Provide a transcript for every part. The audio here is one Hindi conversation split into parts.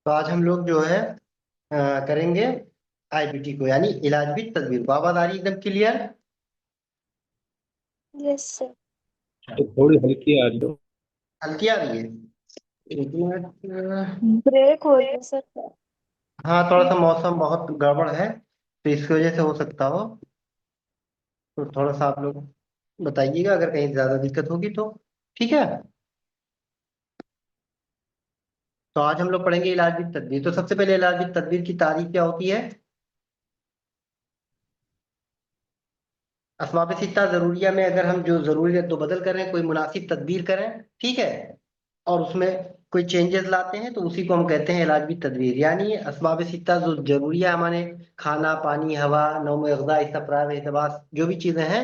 तो आज हम लोग जो है करेंगे आईबीटी को, यानी इलाज भी तदबीर को। आवाज आ रही है एकदम क्लियर? Yes sir. अच्छा, तो थोड़ी हल्की आ रही हो। हल्की आ रही है। एक मिनट। ब्रेक हो रही है सर। हाँ, थोड़ा सा मौसम बहुत गड़बड़ है तो इसकी वजह से हो सकता हो। तो थोड़ा सा आप लोग बताइएगा अगर कहीं ज्यादा दिक्कत होगी तो। ठीक है। तो आज हम लोग पढ़ेंगे इलाज भी तदबीर। तो सबसे पहले इलाज भी तदबीर की तारीफ क्या होती है? असबाब सित्ता जरूरिया में अगर हम जो जरूरी है तो बदल करें, कोई मुनासिब तदबीर करें, ठीक है, और उसमें कोई चेंजेस लाते हैं तो उसी को हम कहते हैं इलाज भी तदबीर। यानी असबाब सित्ता जो जरूरिया माने खाना पानी हवा नौम गज़ा इस्तफराग इहतबास जो भी चीजें हैं,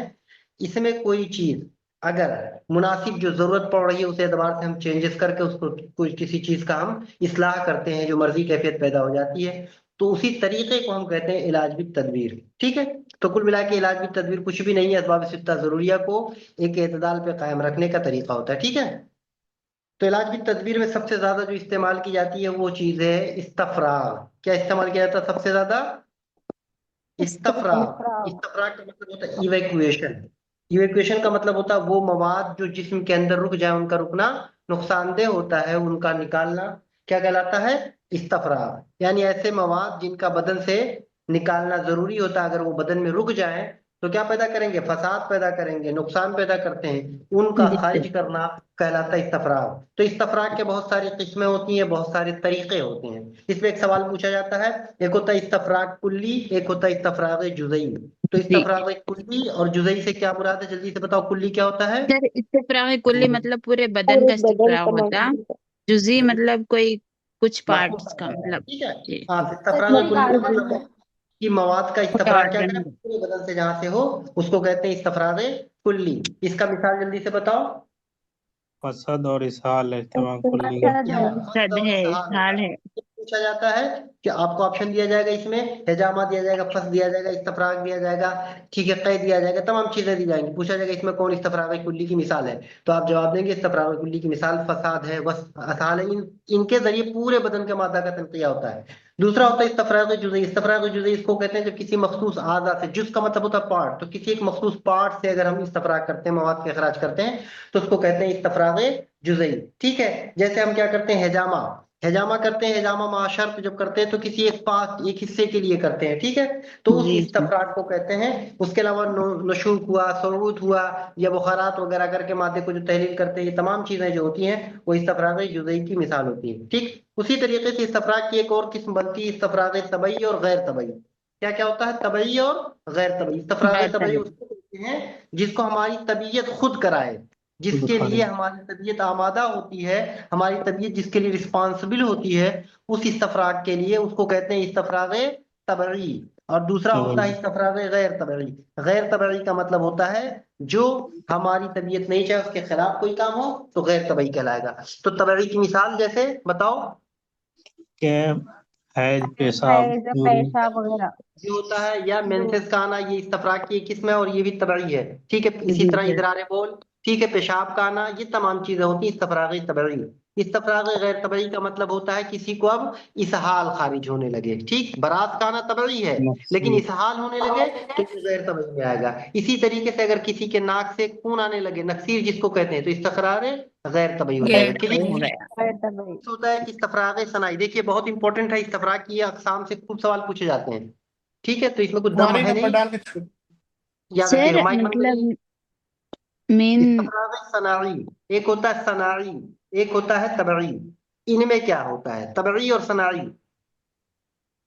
इसमें कोई चीज अगर मुनासिब जो जरूरत पड़ रही है उस एतबार से हम चेंजेस करके उसको कोई किसी चीज का हम इस्लाह करते हैं, जो मर्जी कैफियत पैदा हो जाती है, तो उसी तरीके को हम कहते हैं इलाज भी तदबीर। ठीक है। तो कुल मिला के इलाज भी तदबीर कुछ भी नहीं है, असबाब सित्ता जरूरिया को एक एतदाल पे कायम रखने का तरीका होता है। ठीक है। तो इलाज की तदबीर में सबसे ज्यादा जो इस्तेमाल की जाती है वो चीज है इस्तफराग। क्या इस्तेमाल किया जाता है सबसे ज्यादा? इस्तफराग। इस्तफराग। इस्तफराग का मतलब होता है इवैक्यूएशन। इवैक्यूएशन का मतलब होता है वो मवाद जो जिस्म के अंदर रुक जाए, उनका रुकना नुकसानदेह होता है, उनका निकालना क्या कहलाता है? इस्तफराग। यानी ऐसे मवाद जिनका बदन से निकालना जरूरी होता है, अगर वो बदन में रुक जाए तो क्या पैदा करेंगे? फसाद पैदा करेंगे, नुकसान पैदा करते हैं, उनका जी खारिज सर। करना कहलाता है इस्तफराग। तो इस्तफराग के बहुत सारी किस्में होती हैं, बहुत सारे तरीके होते हैं। इसमें एक सवाल पूछा जाता है, एक होता है इस्तफराग कुल्ली, एक होता है इस्तफराग जुजई। तो जी इस्तफराग कुल्ली और जुजई से क्या मुराद है? जल्दी से बताओ, कुल्ली क्या होता है? सर, इस्तिफराग कुल्ली मतलब पूरे बदन पूरे का बदन इस्तिफराग का होता। मतलब जुजी मतलब कोई कुछ महफूज पार्ट्स का है। मतलब। ठीक है। जी। हाँ, तो इस्तफराग कोई कुल्ली का आर्गन मतलब है कि मवाद का कोई इस्तफराग क्या ऑर्गन। करें पूरे बदन से जहां से हो, उसको कहते हैं इस्तफराग कुल्ली। इसका मिसाल जल्दी से बताओ। फसद और इसहाल है तमाम कुल्ली का। असद है, यहाँ फर्द सद और है, इसहाल इसहाल होगा। है। ये पूछा जाता है कि आपको ऑप्शन दिया जाएगा, इसमें हिजामा दिया जाएगा, फस दिया जाएगा, इस्तफराग दिया जाएगा, ठीक है, कै दिया जाएगा, तमाम चीजें दी जाएंगी। पूछा जाएगा इसमें कौन इस्तफराग कुल्ली की मिसाल है, तो आप जवाब देंगे इस्तफराग कुल्ली की मिसाल फसाद है, बस असहाल है। इनके जरिए पूरे बदन के मादा का तनकिया होता है। दूसरा होता है इस्तफराग जुज़ई। इस्तफराग जुज़ई इसको कहते हैं जब किसी मखसूस आज़ा से, जुज़ का मतलब होता है पार्ट, तो किसी एक मखसूस पार्ट से अगर हम इस्तफराग करते हैं, मवाद के अखराज करते हैं, तो उसको कहते हैं इस्तफराग जुज़ई। ठीक है। जैसे हम क्या करते हैं, हेजामा। हेजामा करते हैं, हेजामा माशर्त जब करते हैं तो किसी एक पार्ट एक हिस्से के लिए करते हैं, ठीक है, तो उस जी जी। इस्तफराग को कहते हैं। उसके अलावा नशूक हुआ, सऊद हुआ, या बुखारात वगैरह करके मादे को जो तहलील करते हैं, ये तमाम चीजें जो होती हैं वो इस्तफराग जुज़ई की मिसाल होती है। ठीक। उसी तरीके से इस्तफराग की एक और किस्म बनती है, इस्तफराग तबई और गैर तबई। क्या क्या होता है तबई और गैर तबई? इस्तफराग तबई बर्तन। उसको कहते हैं जिसको हमारी तबीयत खुद कराए, खुद जिसके लिए खारिज। हमारी तबीयत आमादा होती है, हमारी तबीयत जिसके लिए रिस्पॉन्सिबल होती है, उस इस्तफराग के लिए उसको कहते हैं इस्तफराग तबई। और दूसरा होता है इस्तफराग गैर तबई। गैर तबई का मतलब होता है जो हमारी तबीयत नहीं चाहे उसके खिलाफ कोई काम हो, तो गैर तबई कहलाएगा। तो तबई की मिसाल जैसे बताओ। के हैज पेशाब हैज यूरिन। पेशाब वगैरह। ये होता है या जो। मेंसेस का आना, ये इस्तफराग की एक किस्म है और ये भी तबई है। ठीक है। इसी जी तरह सर। इदरार बोल, ठीक है, पेशाब का आना, ये तमाम चीजें होती हैं इस्तफराग तबई। इस्तफराग गैर तबई का मतलब होता है किसी को अब इसहाल खारिज होने लगे। ठीक, बरात का आना तबई है, लेकिन मकसूद। इसहाल होने लगे तो ये गैर तबई में आएगा। इसी तरीके से अगर किसी के नाक से खून आने लगे, नक्सीर जिसको कहते हैं, तो इस्तफराग गैर तबई हो ये जाएगा। सही हो क्लियर? गया। भाई। होता है इस्तफराग सनाई। देखिए बहुत इंपॉर्टेंट है, इस्तफराग की अकसाम से खूब सवाल पूछे जाते हैं। ठीक है। तो इसमें कुछ दम हमारे है नंबर नहीं, डाल के याद सर रखिएगा। माइक बंद करिए। मतलब मेन। इस्तफराग सनाई एक होता है सनाई, एक होता है तबई। इनमें क्या होता है तबई और सनाई?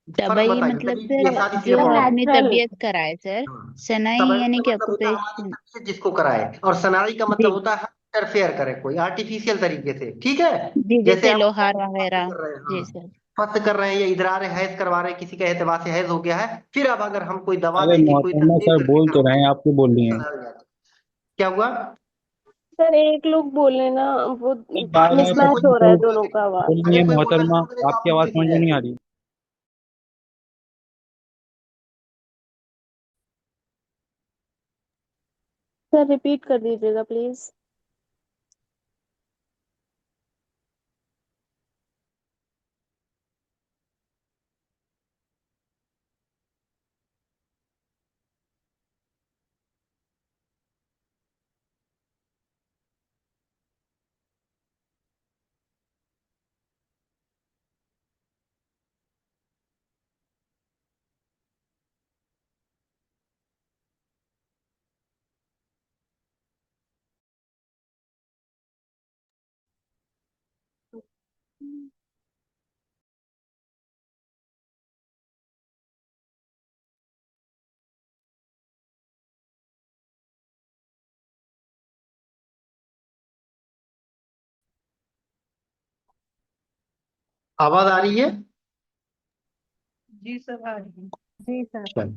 फर्क तबई बताइए, मतलब तभी ये सर सारी चीजें जो पढ़ रहे हैं। आदमी नेचुरल। तबीयत कराए सर। हाँ। सनाई तबई यानी का कि मतलब होता है हमारी ऑक्यूपेशन। तबीयत जिसको कराए, और सनाई का मतलब जी होता है इंटरफेयर करे कोई आर्टिफिशियल तरीके से। ठीक है। जी, जैसे जैसे आप लोहार फर्ज वगैरह। कर रहे हैं, जी हाँ, सर। फर्ज कर रहे हैं या इदरार हैज करवा रहे हैं, किसी का एतबार से हैज हो गया है, फिर अब अगर हम कोई दवा अरे देके कोई मोहतरमा तकदीर सर करके बोल तो रहे करवाएं हैं, आप क्यों बोल रही तो हैं? सनाई हो जाती है। क्या हुआ? सर एक लोग बोले ना, वो बार बार मिसमैच पता हो रहा है नहीं दोनों का आवाज। बोल रही अगर है कोई बोल रहा है मोहतरमा। सुन रहे तो आप आपकी मुझ आवाज से समझ क्यों में नहीं बहस आ कर रही। सर रिपीट कर दीजिएगा प्लीज। आवाज आ रही है? जी सर आ रही है। जी सर। चलो।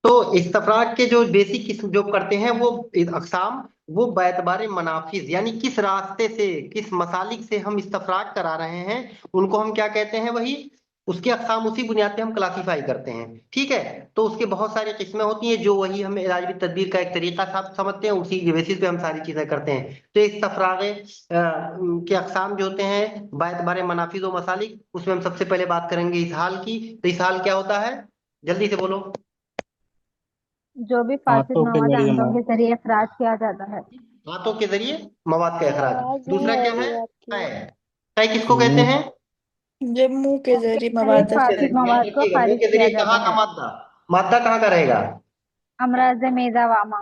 तो इस्तफराग के जो बेसिक किस्म जो करते हैं वो अकसाम, वो बैतबार मनाफिज यानी किस रास्ते से, किस मसालिक से हम इस्तफराग करा रहे हैं, उनको हम क्या कहते हैं, वही उसके अकसाम उसी बुनियाद पे हम क्लासीफाई करते हैं। ठीक है। तो उसके बहुत सारी किस्में होती हैं, जो वही हमें इलाजी तदबीर का एक तरीका समझते हैं, उसी के बेसिस पे हम सारी चीजें करते हैं। तो इस्तफराग के अकसाम जो होते हैं बैतबार मनाफिज व मसालिक, उसमें हम सबसे पहले बात करेंगे इसहाल की। तो इसहाल क्या होता है, जल्दी से बोलो। जो भी फासिद हाथों के मवाद जरिए आंतों के जरिए अखराज किया जाता है। हाथों के जरिए मवाद का सर अखराज। आवाज नहीं दूसरा आ क्या रही है, है आपकी। तय। तय किसको कहते मुंह हैं? जब मुंह के जरिए मुंह मवाद के फासिद जरिए, याद मवाद को रखिएगा, मुंह खारिज के किया जरिए जाता कहाँ का है। मादा, मादा कहाँ का रहेगा? अमराज मैदा वामा।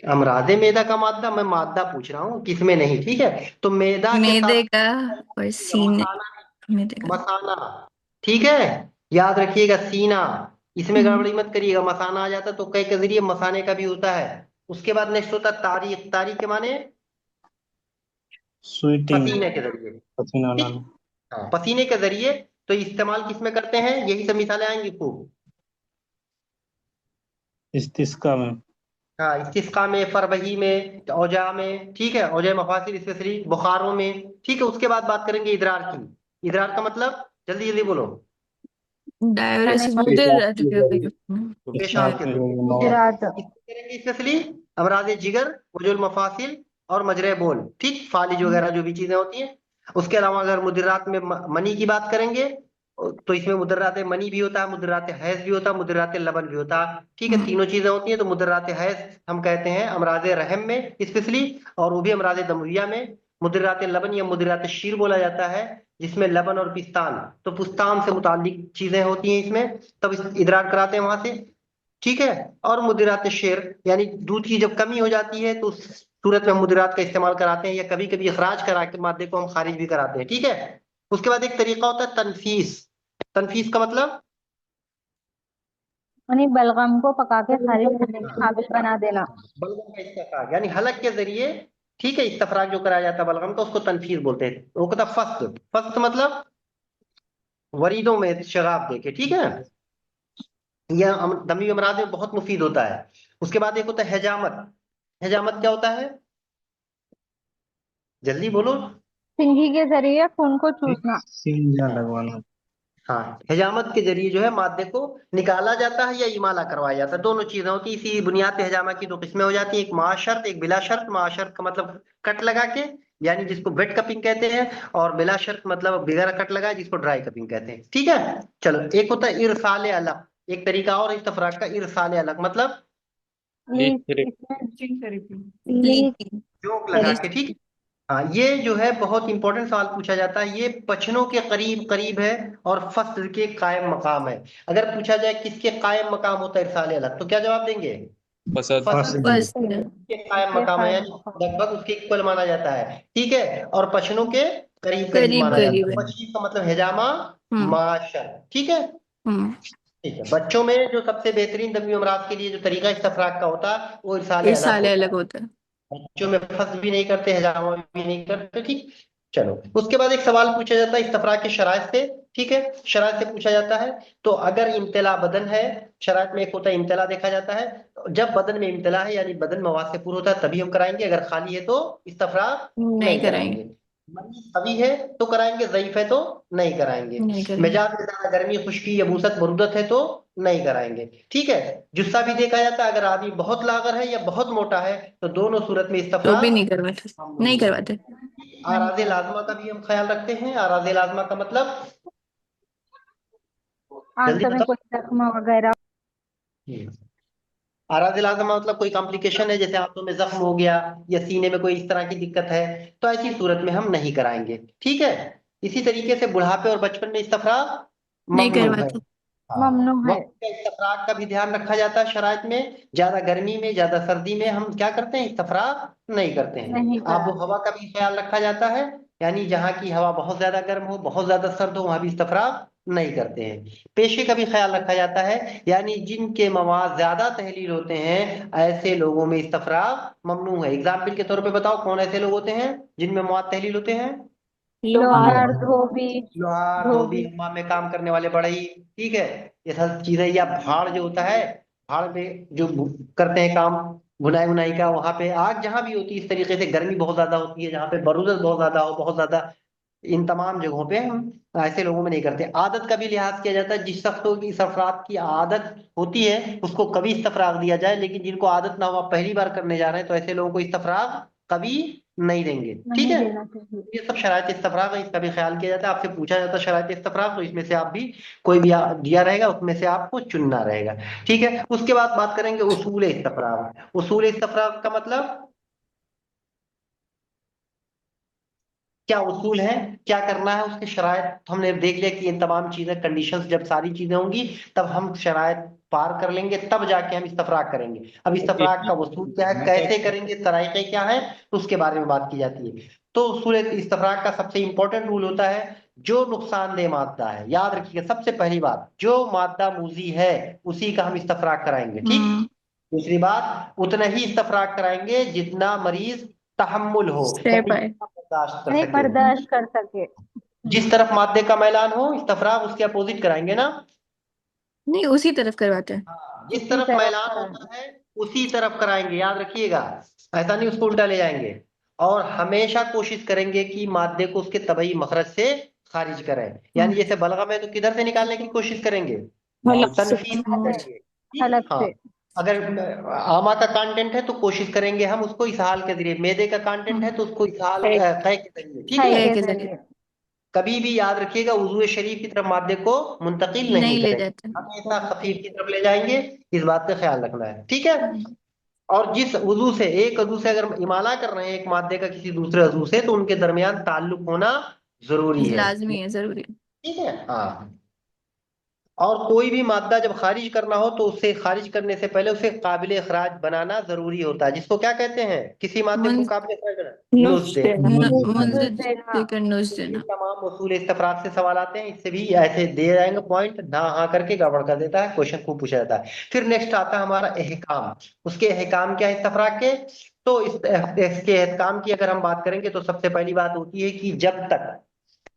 अमरादे मैदा का मादा, मैं मादा पूछ रहा हूँ किसमें नहीं। ठीक है। तो मैदा के मैदे साथ का और सीने मसाना, मैदे का। मसाना। ठीक है। याद रखिएगा सीना, इसमें हम्म, गड़बड़ी मत करिएगा, मसाना आ जाता तो कई के जरिए मसाने का भी होता है। उसके बाद नेक्स्ट होता है तारीख, तारीख के माने स्वीटिंग, पसीने के जरिए। पसीना ठीक। लाना। हाँ, पसीने के जरिए। तो इस्तेमाल किसमें करते हैं, यही सब मिसालें आएंगी खूब। इस्तिस्का में। हाँ, इस्तिस्का में, फरबही में, औजा में। ठीक है, औजा मफासिल स्पेशली बुखारों में। ठीक है। उसके बाद बात करेंगे इदरार की। इदरार का मतलब, जल्दी जल्दी बोलो। खाने डायलिसिस का पेशाब मुद्दे के जरिए, पेशाब पेशाब के के जरिए। जरिए ठीक है। मवाद। गुजरात। इसको करेंगे स्पेशली अमराज जिगर, वजुल मफासिल और मजरे बोल। ठीक, फालिज वगैरह जो भी चीजें होती हैं। उसके अलावा अगर मुदर्रात में मनी की बात करेंगे, तो इसमें मुदर्रात मनी भी होता है, मुदर्रात हैज भी होता है, मुदर्रात लबन भी होता है। ठीक है, हम्म, तीनों चीजें होती हैं। तो मुदर्रात हैज हम कहते हैं अमराज रहम में स्पेशली, और वो भी अमराज दमुया में। मुदर्रात लबन या मुदर्रात शीर बोला जाता है, जिसमें लबन और पिस्तान, तो पुस्तान से मुतालिक चीजें होती हैं इसमें, तब इदरार कराते हैं वहां से। ठीक है। और मुदिरात शेर, यानी दूध की जब कमी हो जाती है तो उस सूरत में हम मुदिरात का इस्तेमाल कराते हैं, या कभी कभी अखराज करा के मादे को हम खारिज भी कराते हैं। ठीक है। उसके बाद एक तरीका होता है तनफीस। तनफीस का मतलब, उन्हीं बलगम को पका के खारिज करने के हाँ, काबिल बना देना। बलगम का इस्तफराग, यानी हलक के जरिए। ठीक है, इस्तफराग जो कराया जाता है बलगम का, उसको तनफीस बोलते हैं। वो कहता है फस्त, फस्त मतलब वरीदों में शराब देके। ठीक है। यह दमी अमराज में बहुत मुफीद होता है। उसके बाद एक होता है हेजामत। हेजामत क्या होता है, जल्दी बोलो। सिंघी के जरिए खून को चूसना। सींजा लगवाना। हाँ, हिजामत के जरिए जो है मादे को निकाला जाता है या इमाला करवाया जाता है, दोनों चीजें होती है। इसी बुनियाद पे हिजामा की दो किस्में हो जाती है, एक माशर्त, एक बिला शर्त। माशर्त का मतलब कट लगा के, यानी जिसको वेट कपिंग कहते हैं, और बिला शर्त मतलब बगैर कट लगा, जिसको ड्राई कपिंग कहते हैं। ठीक है। चलो, एक होता है इरसाल अलग, एक तरीका और इस्तफराग का, इरसाल अलग मतलब लीक लीक इसमें लीक। लीकी। जोक लगा लीक। के। ठीक। हाँ, ये जो है बहुत इंपॉर्टेंट सवाल पूछा जाता है, ये पचनों के करीब करीब है और फसल के कायम मकाम है। अगर पूछा जाए किसके कायम मकाम होता है इरसाल अलग, तो क्या जवाब देंगे? फसद फसल फसद। बस के कायम ये मकाम है, खाने यानी को। लगभग उसके इक्वल माना जाता है। ठीक है। और पचनों के करीब करीब करीब माना जाता करीब है। है। पचनी का मतलब हेजामा, हम्म। माशर। ठीक है। हम्म। ठीक है। बच्चों में जो सबसे बेहतरीन दमी अमराज के लिए जो तरीका इस्तफराग का होता है, वो इरसाल अलग इरसाल होता अलग है। होता है। बच्चों में फर्ज भी नहीं करते, हजामा भी नहीं करते। ठीक। चलो, उसके बाद एक सवाल पूछा जाता है इस्तफराग के शराइत से। ठीक है, शराइत से पूछा जाता है। तो अगर इम्तला बदन है, शराइत में एक होता है इम्तला देखा जाता है। जब बदन में इम्तला है, यानी बदन मवाद से पूरा होता है, तभी हम कराएंगे। अगर खाली है तो इस्तफराग नहीं नहीं कराएंगे। कराएंगे। मरीज सभी है तो कराएंगे, ज़ईफ है तो नहीं कराएंगे। नहीं कराएंगे। मिजाज में ज्यादा गर्मी, खुश्की, यबूसत, बरूदत है तो नहीं कराएंगे। ठीक है। जुस्सा भी देखा जाता है, अगर आदमी बहुत लागर है या बहुत मोटा है, तो दोनों सूरत में तो भी इस्तफराग नहीं करवाते। हम नहीं नहीं करवाते। करेंगे। आराज़े लाजमा का भी हम ख्याल रखते हैं। आराज़े लाजमा का मतलब, जल्दी आंतों में बताओ। कोई जख्म वगैरह। आराज़े लाजमा मतलब कोई कॉम्प्लिकेशन है, जैसे आंतों में जख्म हो गया या सीने में कोई इस तरह की दिक्कत है, तो ऐसी सूरत में हम नहीं कराएंगे। ठीक है। इसी तरीके से बुढ़ापे और बचपन में इस्तफराग नहीं ममनू है। करवाते। हाँ, ममनू है। वक्त का इस्तफराग का भी ध्यान रखा जाता है शराइत में। ज्यादा गर्मी में, ज्यादा सर्दी में हम क्या करते हैं, इस्तफराग नहीं करते हैं। नहीं आबो कराते। हवा का भी ख्याल रखा जाता है। यानी जहाँ की हवा बहुत ज्यादा गर्म हो, बहुत ज्यादा सर्द हो, वहां भी इस्तफराग नहीं करते हैं। पेशे का भी ख्याल रखा जाता है, यानी जिनके मवाद ज्यादा तहलील होते हैं ऐसे लोगों में इस्तफराग ममनू है। एग्जाम्पल के तौर पे बताओ कौन ऐसे लोग होते हैं जिनमें मवाद तहलील होते हैं? लोहार, धोबी। लोहार, धोबी, धोबी। हमाम में काम करने वाले बढ़ई, ठीक है, ये सब चीजें। या भाड़ जो होता है, भाड़ में जो करते हैं काम बुनाई उनाई का, वहां पे आग जहां भी होती है, इस तरीके से गर्मी बहुत ज्यादा होती है, जहाँ पे बरूदत बहुत ज्यादा हो, बहुत ज्यादा, इन तमाम जगहों पे हम ऐसे लोगों में नहीं करते। आदत का भी लिहाज किया जाता है, जिस शख्स को इस्तफराग की आदत होती है उसको कभी इस्तफराग दिया जाए, लेकिन जिनको आदत ना हो, आप पहली बार करने जा रहे हैं, तो ऐसे लोगों को इस्तफराग कभी नहीं देंगे, ठीक नहीं है। देना चाहिए। ये सब शरायत इस्तफराग है, इसका भी ख्याल किया जाता है। आपसे पूछा जाता है शरायत इस्तफराग, तो इसमें से आप भी कोई भी दिया रहेगा उसमें से आपको चुनना रहेगा, ठीक है। उसके बाद बात करेंगे उसूल इस्तफराग। उसूल इस्तफराग का मतलब क्या उसूल है, क्या करना है, उसके शरायत तो हमने देख लिया कि इन तमाम चीजें, कंडीशंस जब सारी चीजें होंगी तब हम शरायत पार कर लेंगे, तब जाके हम इस्तफराग करेंगे। अब इस्तफराग का उसूल क्या है, कैसे करेंगे, तरीके क्या है, तो उसके बारे में बात की जाती है। तो उसूल इस्तफराग का सबसे इंपॉर्टेंट रूल होता है, जो नुकसानदेह मादा है, याद रखिएगा सबसे पहली बात, जो मादा मूजी है उसी का हम इस्तफराग कराएंगे, ठीक। हम्म। दूसरी बात, उतना ही इस्तफराग कराएंगे जितना मरीज तहम्मुल हो, स्टेप यानी है। जितना बर्दाश्त कर नहीं सके। बर्दाश्त कर सके। जिस तरफ मादे का मैलान हो, इस्तफराग उसके अपोजिट कराएंगे ना। नहीं, उसी तरफ करवाते हैं। हाँ, जिस उसी तरफ तरफ मैलान का। होता है उसी तरफ कराएंगे, याद रखिएगा, ऐसा नहीं उसको उल्टा ले जाएंगे। और हमेशा कोशिश करेंगे कि मादे को उसके तबई मखरज से खारिज करें, यानी जैसे बलगम है तो किधर से निकालने की कोशिश करेंगे, मौत से। तनफीस से हम्म। करेंगे, ठीक। हलक हाँ, से। अगर आमा का कंटेंट है तो कोशिश करेंगे हम उसको इसहाल के जरिए, मैदे का कंटेंट है तो उसको इसहाल है। कै के जरिए, ठीक खाए है। कह के के जरिए जरिए। कभी भी याद रखिएगा वुजू शरीफ की तरफ मादे को मुंतकिल नहीं नहीं ले करेंगे, जाते। हमेशा खफीफ की तरफ ले जाएंगे। इस बात का ख्याल रखना है, ठीक है। हम्म। और जिस वुजू से, एक वजू से अगर इमाला कर रहे हैं एक मादे का किसी दूसरे वजू से, तो उनके दरमियान ताल्लुक होना जरूरी है, लाजमी है, जरूरी है। ठीक है। हाँ, और कोई भी मादा जब खारिज करना हो तो उसे खारिज करने से पहले उसे काबिल अखराज बनाना जरूरी होता है, जिसको क्या कहते हैं, किसी मादे को मुन काबिल अखराज बनाना, नुस्ख नुस्खे। देना। मुंज दूध देना। देकर नोच ये देना। तमाम उसूल इस्तफराग से सवाल आते हैं, इससे भी ऐसे दिए जाएंगे पॉइंट, ना हाँ करके गड़बड़ कर देता है, क्वेश्चन खूब पूछा जाता है। फिर नेक्स्ट आता है हमारा एहकाम। उसके एहकाम क्या है इस्तफराग के, तो इसके एहकाम की अगर हम बात करेंगे तो सबसे पहली बात होती है कि जब तक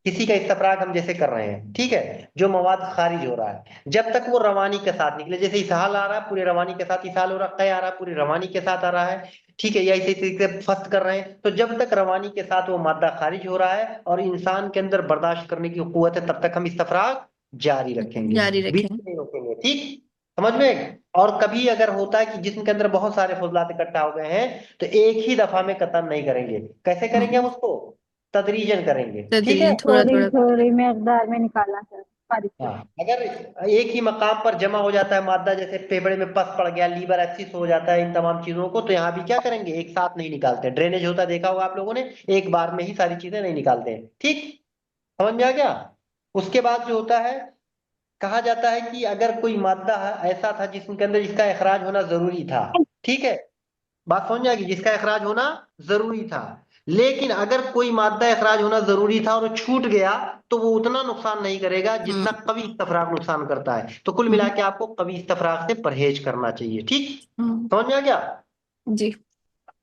किसी का इस्तफराग हम जैसे कर रहे हैं, ठीक है, जो मवाद खारिज हो रहा है, जब तक वो रवानी के साथ निकले, जैसे इसहाल आ रहा है पूरे रवानी के साथ इसहाल हो रहा है, कै आ रहा है पूरे रवानी के साथ आ रहा है, ठीक है, या इसी तरीके से फस्त कर रहे हैं, तो जब तक रवानी के साथ वो मादा खारिज हो रहा है और इंसान के अंदर बर्दाश्त करने की कुव्वत है, तब तक हम इस्तफराग जारी रखेंगे, जारी बीच रखें। में नहीं रोकेंगे, ठीक, समझ में। और कभी अगर होता है कि जिसम के अंदर बहुत सारे फजलात इकट्ठा हो गए हैं, तो एक ही दफा में कतम नहीं करेंगे, कैसे करेंगे हम उसको, तदरीजन करेंगे, ठीक है। तदरीजन, थोड़ा थोड़ी थोड़ा। थोड़ी मकदार में निकालना चाहिए, फारिग हाँ, करना। अगर एक ही मकाम पर जमा हो जाता है मादा, जैसे फेफड़े में पस पड़ गया, लीवर एक्सिस हो जाता है, इन तमाम चीजों को, तो यहाँ भी क्या करेंगे, एक साथ नहीं निकालते, ड्रेनेज होता है देखा होगा आप लोगों ने, एक बार में ही सारी चीजें नहीं निकालते हैं, ठीक, समझ में आ गया। उसके बाद जो होता है, कहा जाता है कि अगर कोई मादा ऐसा था जिसके अंदर इसका इखराज होना जरूरी था, ठीक है, बात समझ आएगी, जिसका इखराज होना जरूरी था, लेकिन अगर कोई मादा इखराज होना जरूरी था और वो छूट गया, तो वो उतना नुकसान नहीं करेगा जितना हम्म। कभी इस्तफराग नुकसान करता है। तो कुल मिला हम्म। के आपको कभी इस्तफराग से परहेज करना चाहिए, ठीक, हम्म। समझ में आ गया। जी।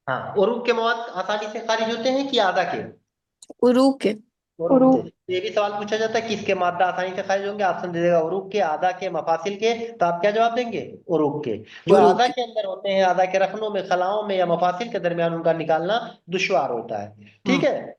हाँ, उरूक के मवाद आसानी से खारिज होते हैं कि आधा के, उरूक के। उरूक के, उरूक। ये भी सवाल पूछा जाता है कि किसके मादा आसानी से खारिज होंगे, ऑप्शन दे देगा उरूक के, आधा के, मफासिल के, तो आप क्या जवाब देंगे, उरूक के। जो उरूक आधा के। के अंदर होते हैं, आधा के रखनों में, खलाओं में या मफासिल के दरमियान, उनका निकालना दुश्वार होता है, ठीक हम्म। है।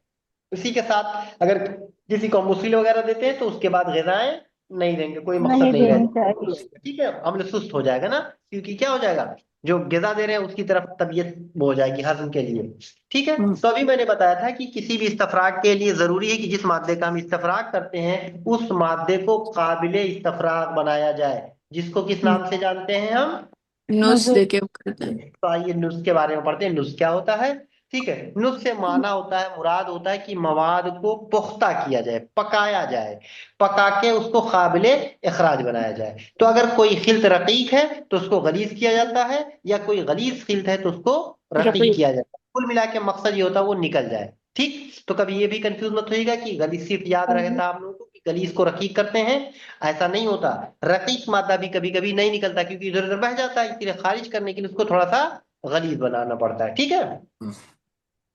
इसी के साथ अगर किसी को मुस्लिम वगैरह देते हैं तो उसके बाद ग़िज़ाएं नहीं देंगे, कोई मकसद नहीं नहीं देनी रहेगा, चाहिए। ठीक है, अम्ल सुस्त हो जाएगा ना, क्योंकि क्या हो जाएगा, जो ग़िज़ा दे रहे हैं उसकी तरफ तबीयत वो हो जाएगी हजम के लिए, ठीक है। हम्म। तो अभी मैंने बताया था कि किसी भी इस्तफराग के लिए जरूरी है कि जिस मादे का हम इस्तफराग करते हैं उस मादे को काबिले इस्तफराग बनाया जाए, जिसको किस नाम से जानते हैं हम, नोच नुजुक। देके करते हैं। तो आइए नुस्ख के बारे में पढ़ते हैं, नुस्ख क्या होता है, ठीक है। नुस्ख से माना होता है, मुराद होता है कि मवाद को पुख्ता किया जाए, पकाया जाए, पका के उसको काबिले इखराज बनाया जाए। तो अगर कोई खिल्त रकीक है तो उसको गलीज किया जाता है, या कोई गलीज खिल्त है तो उसको रकीक रफीक। किया जाता है, कुल मिला के मकसद ये होता है वो निकल जाए, ठीक, तो कभी ये भी कंफ्यूज मत होइएगा कि गलीज सिर्फ याद रहता आप लोगों को कि गलीज को रकीक करते हैं, ऐसा नहीं होता। रकीक मादा भी कभी कभी नहीं निकलता क्योंकि इधर उधर बह जाता है, इसलिए खारिज करने के लिए उसको थोड़ा सा गलीज बनाना पड़ता है। ठीक है,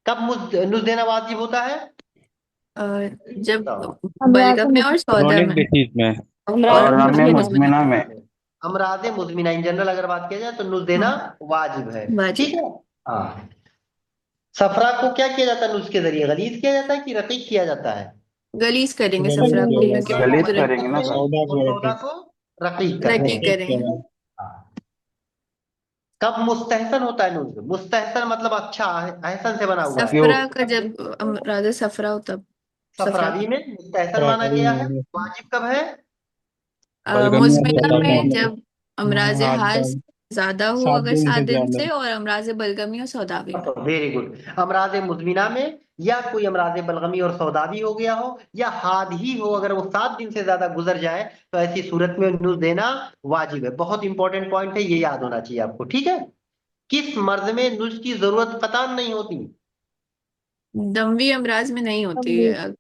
कब नुज देना वाजिब होता है? जब तो बलगम में और सौदा क्रॉनिक में डिसीज में और और हमें मुज़मिना मुजमिना में। अमराज मुजमिना इन जनरल अगर बात किया जाए तो नुज देना वाजिब है। वाजिब ठीक है, हाँ। सफरा को क्या किया जाता है नुज के जरिए, गलीज किया जाता है कि रकीक किया जाता है? गलीज करेंगे गलीज सफरा को, किया क्योंकि जाता सफरा है, को गलीज गलीज करेंगे करते ना हैं सर। सौदा और को सौदा रखीक को रकीक करते रकीक हैं। रखीक करेंगे। करेंगे। हाँ। कब मुस्तहसन होता है नुज? मुस्तहसन मतलब अच्छा अहसन से बना हुआ है। क्यों? सफरा का जब राजा सफरा हो तब सफरा सफरावी में मुस्तहसन माना फरारी गया है। में वाजिब कब है? बलगमी और मुज़मिना बलगम सौदा में में। जब अमराज हाँ हाज ज्यादा हो, 7 अगर दिन 7 से दिन ज्यादा। से, और अमराज बलगमी और सौदावी में। Very good. अमराज मुजमिना में या कोई अमराज बलगमी और सौदावी हो गया हो या हाद ही हो, अगर वो 7 दिन से ज्यादा गुजर जाए तो ऐसी सूरत में नुज देना वाजिब है। बहुत इंपॉर्टेंट पॉइंट है, ये याद होना चाहिए आपको। ठीक है, किस मर्ज में नुज की जरूरत कतान नहीं होती? दमवी अमराज में नहीं होती है।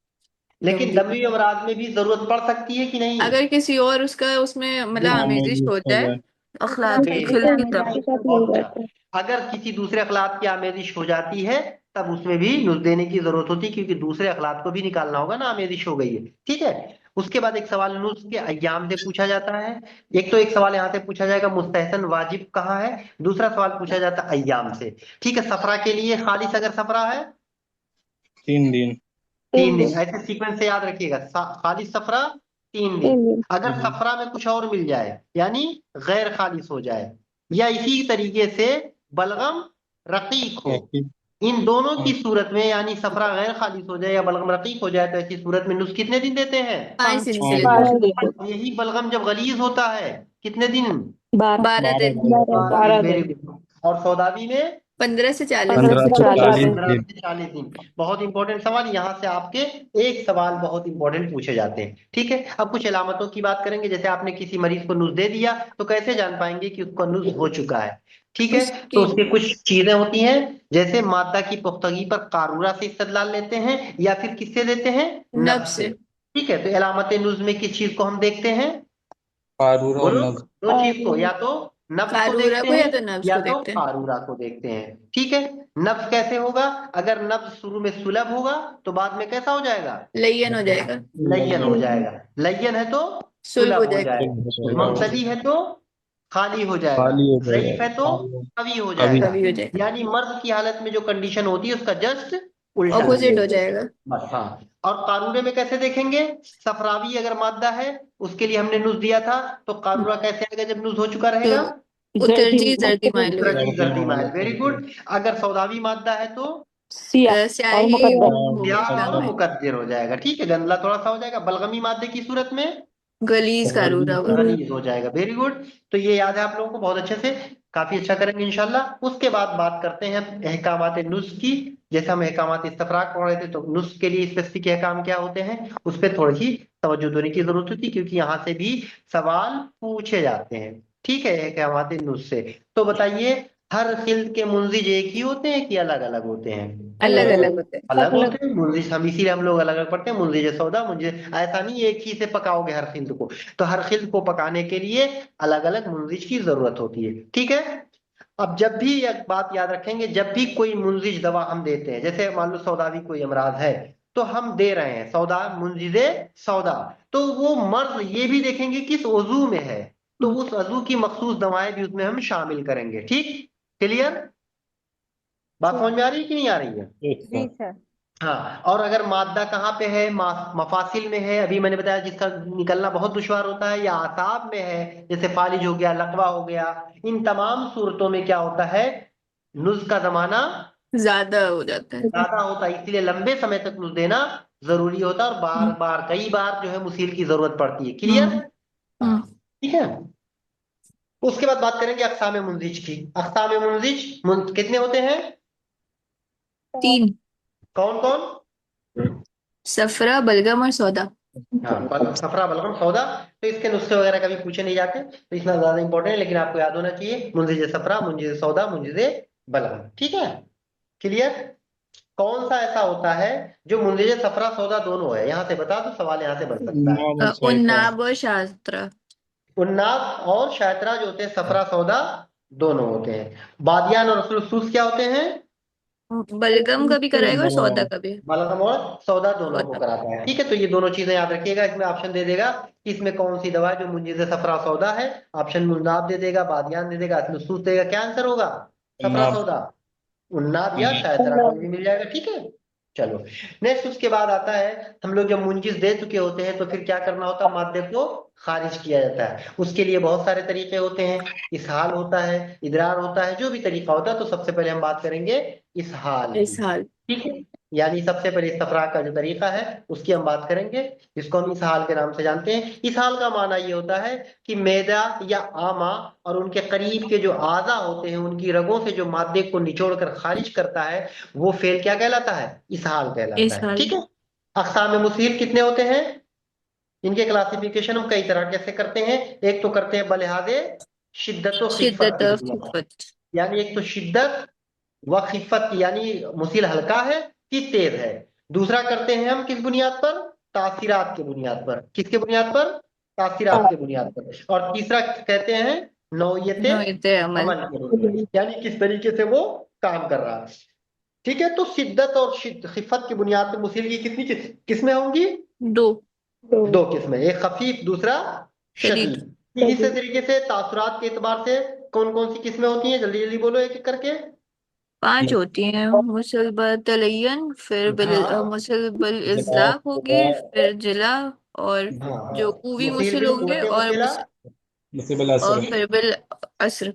लेकिन दमवी दमवी अमराज में भी जरूरत पड़ सकती है कि नहीं? अगर किसी और उसका उसमें मतलब बिल्कुल, आमेजिश आमेजिश हो हो जाए, जाए। अखलाक वेरी खिलती गुड, तब। बहुत अच्छा। अगर किसी दूसरे अखलाक की आमेजिश हो जाती है तब उसमें भी नुज देने की जरूरत होती है, क्योंकि दूसरे अखलाक को भी निकालना होगा ना, आमेजिश हो गई है। ठीक है, उसके बाद एक सवाल नुज के अय्याम से पूछा जाता है। एक सवाल यहाँ से पूछा जाएगा मुस्तहसन वाजिब कहाँ है, दूसरा सवाल पूछा जाता है अय्याम से। ठीक है, सफरा के लिए खालिस अगर सफरा है 3 दिन। 3 दिन, ऐसे सीक्वेंस से याद रखिएगा। खालिस सफरा 3 दिन। अगर सफरा में कुछ और मिल जाए यानी गैर खालिस हो जाए, या इसी तरीके से बलगम रकीक हो, रखीक। इन दोनों की हाँ, सूरत में यानी सफरा गैर खालिस हो जाए या बलगम रकीक हो जाए तो ऐसी सूरत में नुस्ख कितने दिन देते हैं? 5 दिन के 5 लिए दिन। देते और यही बलगम जब गलीज होता है कितने दिन? हैं। 12 12 दिन, दिन। 12 दिन। Very good. और सौदावी में 15 से 40 दिन। 15 से 40 15 दिन। से 40 दिन। बहुत इंपॉर्टेंट सवाल, यहाँ से आपके एक सवाल बहुत इंपॉर्टेंट पूछे जाते हैं। ठीक है, अब कुछ अलामतों की बात करेंगे। जैसे आपने किसी मरीज को नुज दे दिया तो कैसे जान पाएंगे कि उसको नुज हो चुका है? ठीक है, तो उसकी उसके कुछ चीजें होती हैं, जैसे मादा की पुख्तगी पर कारूरा से इस्तेदलाल लेते हैं या फिर किससे देते हैं? नब नब्ज से। से। ठीक है, तो अलामत नुज में किस चीज को हम देखते हैं? कारूर और बोलो, नब्ज। दो चीज को, या तो नब्ज को कारूरा देखते को या हैं तो नब्ज या को तो देखते हैं। कारूरा को देखते हैं। ठीक है, नब्ज कैसे होगा? अगर नब्ज शुरू में सुलभ होगा तो बाद में कैसा हो जाएगा? लय्यन हो जाएगा, लय्यन हो जाएगा। लय्यन है तो सुल्ब हो सुलभ हो जाएगा। जाएगा। मुबतदी है तो खाली हो जाएगा। खाली हो ज़ईफ है तो जाएगा। कवी हो कभी। जाएगा। कभी हो जाएगा, यानी मर्द की हालत में जो कंडीशन होती है उसका जस्ट उल्टा ऑपोजिट है। हो जाएगा। बस, हाँ। और कारूरे में कैसे देखेंगे? सफरावी अगर मादा है उसके लिए हमने नुज दिया था, तो कारूरा कैसे आएगा जब नुज हो चुका तो रहेगा? उतरजी जर्दी माइल होएगा। उतरजी सर्दी जर्दी माइल माइल। Very good. अगर सौदावी मादा है तो स्याही हो ब्याह और मुकद्दर, मुकद्दर हो जाएगा। ठीक है, गंदला थोड़ा सा हो जाएगा। बलगमी मादे की सूरत में गलीज कारूरा होगा। गलीज हो जाएगा। Very good. तो ये याद है आप लोगों को बहुत अच्छे से, काफी अच्छा करेंगे इंशाल्लाह। उसके बाद बात करते हैं अहकामात नुस्ख की। जैसे हम अहकामात इस्तफराक पढ़ रहे थे तो नुस्ख के लिए स्पेसिफिक अहकाम क्या होते हैं उस पर थोड़ी सी तवज्जो देने की जरूरत होती है, क्योंकि यहाँ से भी सवाल पूछे जाते हैं। ठीक है, अहकामात नुस्ख से तो बताइए, हर खिल्द के मुंजिज एक ही होते हैं कि अलग अलग होते हैं? अलग अलग होते हैं। अलग होते हैं मुंजिज, हम इसीलिए हम लोग अलग अलग पढ़ते हैं। मुंजिज सौदा, मुंजिज, ऐसा नहीं एक ही से पकाओगे हर खिल्द को। तो हर खिल्द को पकाने के लिए अलग अलग मुंजिज की जरूरत होती है। ठीक है, अब जब भी एक बात याद रखेंगे, जब भी कोई मुंजिज दवा हम देते हैं, जैसे मान लो सौदावी कोई अमराज है तो हम दे रहे हैं सौदा, मुंजिजे सौदा, तो वो मर्ज ये भी देखेंगे किस वजू में है, तो उस वजू की मखसूस दवाएं भी उसमें हम शामिल करेंगे। ठीक, क्लियर? बात समझ में आ रही है कि नहीं आ रही है? एक जी साथ। सर। हाँ, और अगर मादा कहाँ पे है, मफासिल में है, अभी मैंने बताया जिसका निकलना बहुत दुश्वार होता है, या आसाब में है, जैसे फालिज हो गया, लकवा हो गया, इन तमाम सूरतों में क्या होता है, नुज का जमाना ज्यादा हो जाता है। ज्यादा होता है, इसलिए लंबे समय तक नुज देना जरूरी होता है, और बार बार कई बार जो है मुसील की जरूरत पड़ती है। क्लियर? हम्म हाँ, ठीक है। उसके बाद बात करेंगे अक़साम मुंजिज की। अक़साम मुंजिज कितने होते हैं? 3, कौन कौन? सफरा बलगम और सौदा। हाँ, सफरा बलगम सौदा। तो इसके नुस्खे वगैरह कभी पूछे नहीं जाते तो इतना ज्यादा इंपॉर्टेंट है, लेकिन आपको याद होना चाहिए मुंजिज सफरा, मुंजिज सौदा, मुंजिज बलगम। ठीक है, क्लियर? कौन सा ऐसा होता है जो मुंजिज सफरा सौदा दोनों है? यहाँ से बता दो, सवाल यहाँ से बन सकता है। नाम और शायरा। उन्नाब और शास्त्रा। उन्नाब और शायतरा जो होते हैं सफरा सौदा दोनों होते हैं। बादियान और रसूल क्या होते हैं? बलगम का भी कराएगा और सौदा का भी। बलगम और सौदा दोनों को सौदा। कराता है। ठीक है, तो ये दोनों चीजें याद रखिएगा। इसमें ऑप्शन दे देगा कि इसमें कौन सी दवा है जो मुंजिज सफरा सौदा है। ऑप्शन मुन्नाब दे देगा, बादियान दे देगा, नसूस देगा। क्या आंसर होगा? सफरा उन्नाब। सौदा, उन्नाब या शायतरा, कोई भी मिल जाएगा। ठीक है, चलो नेक्स्ट। उसके बाद आता है, हम लोग जब मुंजिज दे चुके होते हैं तो फिर क्या करना होता है? मादे को खारिज किया जाता है। उसके लिए बहुत सारे तरीके होते हैं। इसहाल होता है, इदरार होता है, जो भी तरीका होता है। तो सबसे पहले हम बात करेंगे इसहाल की। इस हाल। ठीक है, यानी सबसे पहले इस्तफराग का जो तरीका है उसकी हम बात करेंगे। इसको हम इसहाल के नाम से जानते हैं। इसहाल का माना ये होता है कि मैदा या आमा और उनके करीब के जो आज़ा होते हैं उनकी रगों से जो मादे को निचोड़ कर खारिज करता है वो फेल क्या कहलाता है? इसहाल कहलाता इस है। हाल। ठीक है, अक़साम मुसील कितने होते हैं? इनके क्लासिफिकेशन हम कई तरह कैसे करते हैं। एक तो करते हैं बलिहाजे शिद्दत व खिफ़्फ़त शिद्दत की और बुनियाद पर। खिफ़्फ़त। यानी एक तो शिद्दत व खिफ़्फ़त की, यानी मुसील हल्का है कि तेज है। दूसरा करते हैं हम किस बुनियाद पर? तासीरात की बुनियाद पर। किसके बुनियाद पर? तासीरात की बुनियाद पर। और तीसरा कहते हैं नौयत नौयत अमल। अमल के रूप में, यानी किस तरीके से वो काम कर रहा है। ठीक है, तो शिद्दत और खिफ़्फ़त की बुनियाद पर मुसील की कितनी किस्में होंगी? दो। दो किस्में, एक खफीफ, दूसरा शदीद। शदीद। इसी तरीके से तासुरात के एतबार से कौन कौन सी किस्में होती हैं? जल्दी जल्दी बोलो एक एक करके। 5 होती हैं। मुसलबल तलयन, फिर हाँ मुसलबल इज़लाक होगी, फिर जिला, और जो हाँ, पूवी मुसील मुसल बिल होंगे, कुव्वते मुसीला, मुसीबल और असर। फिर बिल असर।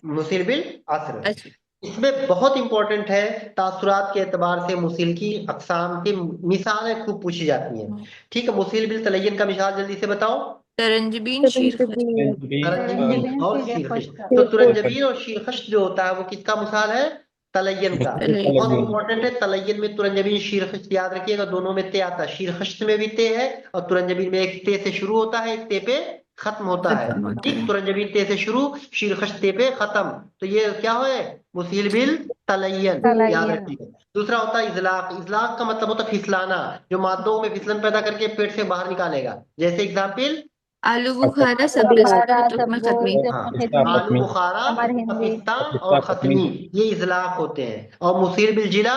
मुसील बिल असर। असर। इसमें बहुत इंपॉर्टेंट है, तासुरात के एतबार से मुसील की अकसाम की मिसालें खूब पूछी जाती हैं। ठीक है, मुसील बिल तलयन का मिसाल जल्दी से बताओ। तरंजबीन, शीरखत। तरंजबीन और शीरखश। तो तुरंजबीन और शीरखश जो होता है वो किसका मिसाल है? तलयन का। बहुत तलयन। इंपॉर्टेंट है, तलयन में तुरंजबीन शीरखश याद रखिएगा, दोनों में ते आता है। शीरखश में भी ते है और तुरंजबीन में एक ते से शुरू होता है, एक ते पे खत्म होता है। खत्म होता ठीक, है। तुरंजबीन ते से शुरू, शीरखश ते पे खत्म। तो ये क्या है? मुसील बिल तलयन, याद रखिएगा। दूसरा होता है इजलाक। इजलाक का मतलब होता है फिसलाना, जो मादों में फिसलन पैदा करके पेट से बाहर निकालेगा। जैसे एग्जाम्पल, आलू बुखारा, सब्र में खत्मी। हाँ, आलू बुखारा, पपिस्ता और खत्मी, ये इजलाक होते हैं। और मुसीर बिल जिला,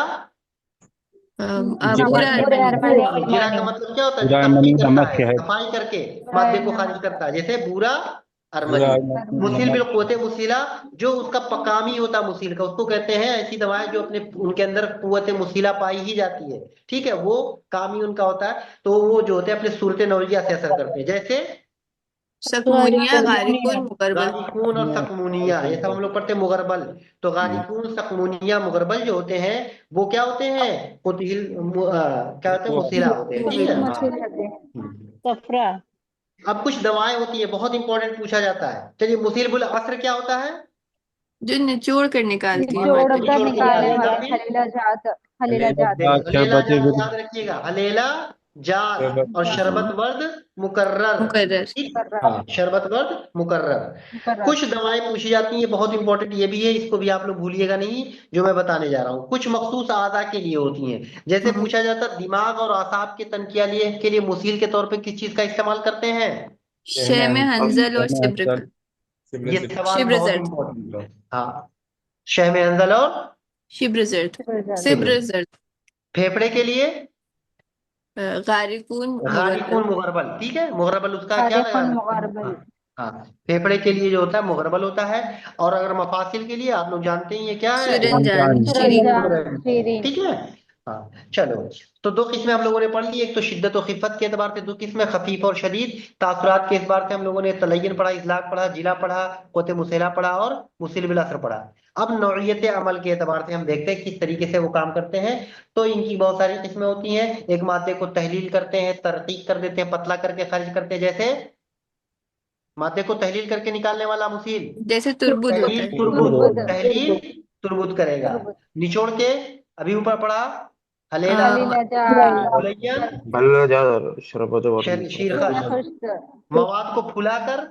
पूरा अरमनी। जिला का मतलब क्या होता है? पूरा जो तफ्तीश मनी का करता है, मख्य है। सफाई करके मादे को खारिज करता है। जैसे बूरा पूरा अरमनी। मुसील बिल कुव्वते मुसीला, जो उसका पकामी होता है मुसील का, उसको कहते हैं ऐसी दवाएं जो अपने उनके अंदर कुव्वते मुसीला पाई ही जाती है। ठीक है, वो कामी उनका होता है। तो वो जो होते हैं अपने सूरत नौजिया से असर करते हैं। जैसे सकमुनिया, गारिकुन, मुकरबल। गालिकून और सकमुनिया, ये सब हम लोग पढ़ते हैं मुगरबल। तो गालिकून, सकमुनिया, मुगरबल जो होते हैं वो क्या होते हैं? क्या होते हैं? मुसीला होते हैं। ठीक है, सफरा। अब कुछ दवाएं होती है, बहुत इंपॉर्टेंट पूछा जाता है। चलिए, मुसील बुल असर क्या होता है? जो निचोड़ कर निकालती है निचोड़ मादे कर को। निकालने वाली। हलेला देखो, हलेला शरबत जात याद रखिएगा, हलेला जात और शरबत वर्द मुकर्रर। मुकर्रर। ठीक, हाँ, शरबत वर्द मुकर्रर। कुछ दवाएं पूछी जाती हैं, बहुत इंपॉर्टेंट ये भी है, इसको भी आप लोग भूलिएगा नहीं जो मैं बताने जा रहा हूँ। कुछ मखसूस आज़ा के लिए होती हैं। जैसे पूछा जाता है दिमाग और आसाब के तनकिया के लिए मुसील के तौर पे किस चीज का इस्तेमाल करते हैं? शे में हंजल और शिब्र। ये सवाल शिब्र बहुत जर्द। इंपॉर्टेंट है। हाँ, शहम अंजल और शिब्र जर्द। शिब्र। शिब्र जर्द। फेफड़े के लिए गारिकुन, मुगरबल। गालिकून मुगरबल। ठीक है, मुगरबल उसका क्या लगा? हाँ हाँ, फेफड़े के लिए जो होता है मुगरबल होता है। और अगर मफासिल के लिए आप लोग जानते ही ये क्या है? सुरनजान, शीरीन। ठीक है, हाँ चलो। तो दो किस्में हम लोगों ने पढ़ ली, एक तो शिद्दत और खिफ़्फ़त के एतबार से दो किस्में, खफीफ और शदीद। तासुरात के एतबार से हम लोगों ने तलय्यन पढ़ा, इज़लाक पढ़ा, जिला पढ़ा, क़ुव्वत मुसैला पढ़ा और मुसिल बिल असर पढ़ा। अब नौइयत अमल के एतबार से हम देखते हैं किस तरीके से वो काम करते हैं। तो इनकी बहुत सारी किस्में होती हैं। एक मादे को तहलील करते हैं, तरकीक कर देते हैं, पतला करके खारिज करते हैं। जैसे मादे को तहलील करके निकालने वाला मुसील, जैसे तुरबुद होता तहलील है। तुर्बुद, तहलील तुर्बुद करेगा। निचोड़ के अभी ऊपर पढ़ा, हलेला, मुलय्यन, हलेला जा शरबत शीरखश। मवाद को फुलाकर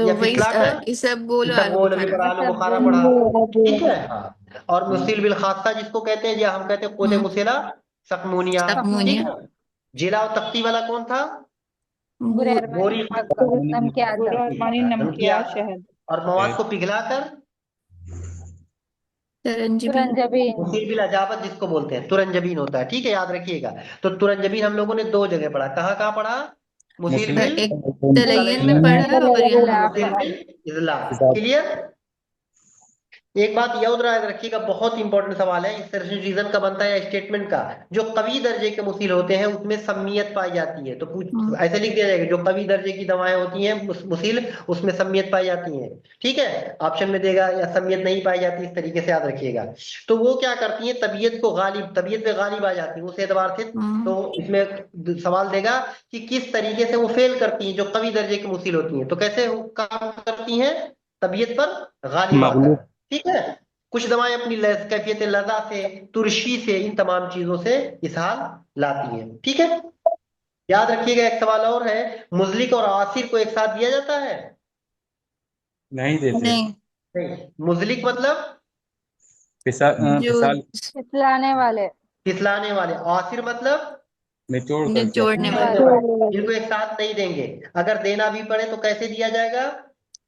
तो या वही फिसलाकर, इसबगोल और आलू इसबगोल अभी बुखारा। पढ़ा, आलू बुखारा वो पढ़ा, अभी ठीक है। हाँ, और मुसील बिल खासा जिसको कहते हैं, या हम कहते हैं कोदे मुसेला, सकमूनिया, ठीक सकमूनिया। है। जिला और तख्ती वाला कौन था? बुरे बूर अरमानी बोरी नमक नमक आदम बुरा पानी नमकिया, नमकिया शहद। और मवाद को पिघलाकर तरंजबीन। तुरंजबीन मुसील बिल अजाबत जिसको बोलते हैं, तुरंजबीन होता है, ठीक है, याद रखिएगा। तो तुरंजबीन हम लोगों ने दो जगह पढ़ा, कहाँ कहाँ पढ़ा? मुसील मुस्लिम बिल एक तलयन में तलय्यन पढ़ा और और यहाँ इजलाफ मुसील पे। बिल इजला। क्लियर? एक बात याद रखिएगा, बहुत इंपॉर्टेंट सवाल है, इस तरह से रीजन का बनता है या स्टेटमेंट का। जो कवि दर्जे के मुसील होते हैं उसमें सम्मियत पाई जाती है, तो कुछ ऐसे लिख दिया जाएगा, जो कवि दर्जे की दवाएं होती हैं मुसील, उसमें सम्मियत पाई जाती है, ठीक है। ऑप्शन में देगा या सम्मियत नहीं पाई जाती, इस तरीके से याद रखिएगा। तो वो क्या करती है, तबीयत पे गालिब आ जाती है, उस एतबार से। तो इसमें सवाल देगा कि किस तरीके से वो फेल करती हैं, जो कवि दर्जे की मुसील होती हैं, तो कैसे वो काम करती हैं? तबीयत पर गालिब आकर, मगलूब ठीक है। कुछ दवाएं अपनी कैफियत लजा से, तुरशी से, इन तमाम चीजों से इसहाल लाती हैं, ठीक है। याद रखिएगा, एक सवाल और है, मुजलिक और आसिर को एक साथ दिया जाता है? नहीं देते नहीं, नहीं। मुजलिक मतलब जो फिसाल फिसलाने वाले। फिसलाने वाले, आसिर मतलब निचोड़ करके निचोड़ने जोड़ने वाले। वाले। इनको एक साथ नहीं देंगे, अगर देना भी पड़े तो कैसे दिया जाएगा?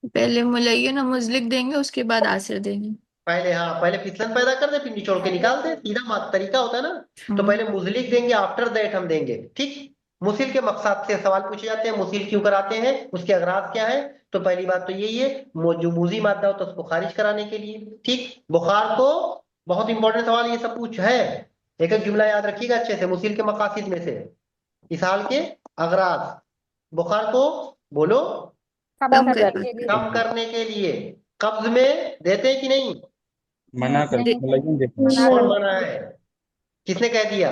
पहले मुलय्यन और मुज़लिक देंगे, उसके बाद आसिर देंगे। पहले, हाँ, पहले फिसलन पैदा कर दे, फिर निचोड़ के निकाल दे, सीधा तरीका होता है ना। तो हम्म। पहले मुजलिक देंगे, आफ्टर दैट हम देंगे, ठीक। मुसिल के मकसद से सवाल पूछे जाते हैं, मुसिल क्यों कराते हैं, उसके अगराज क्या है? तो पहली बात तो यही है, जो मूजी मादा होता है उसको खारिज कराने के लिए, ठीक। बुखार को, बहुत इंपॉर्टेंट सवाल ये सब पूछ है, एक एक जुमला याद रखिएगा अच्छे से, मुसिल के मकासिद में से इसहाल के अगराज, बुखार को बोलो कम करने। कम करने के लिए, कब्ज में देते हैं कि नहीं? मना कर नहीं, मुलायम देते कौन मना है? किसने कह दिया?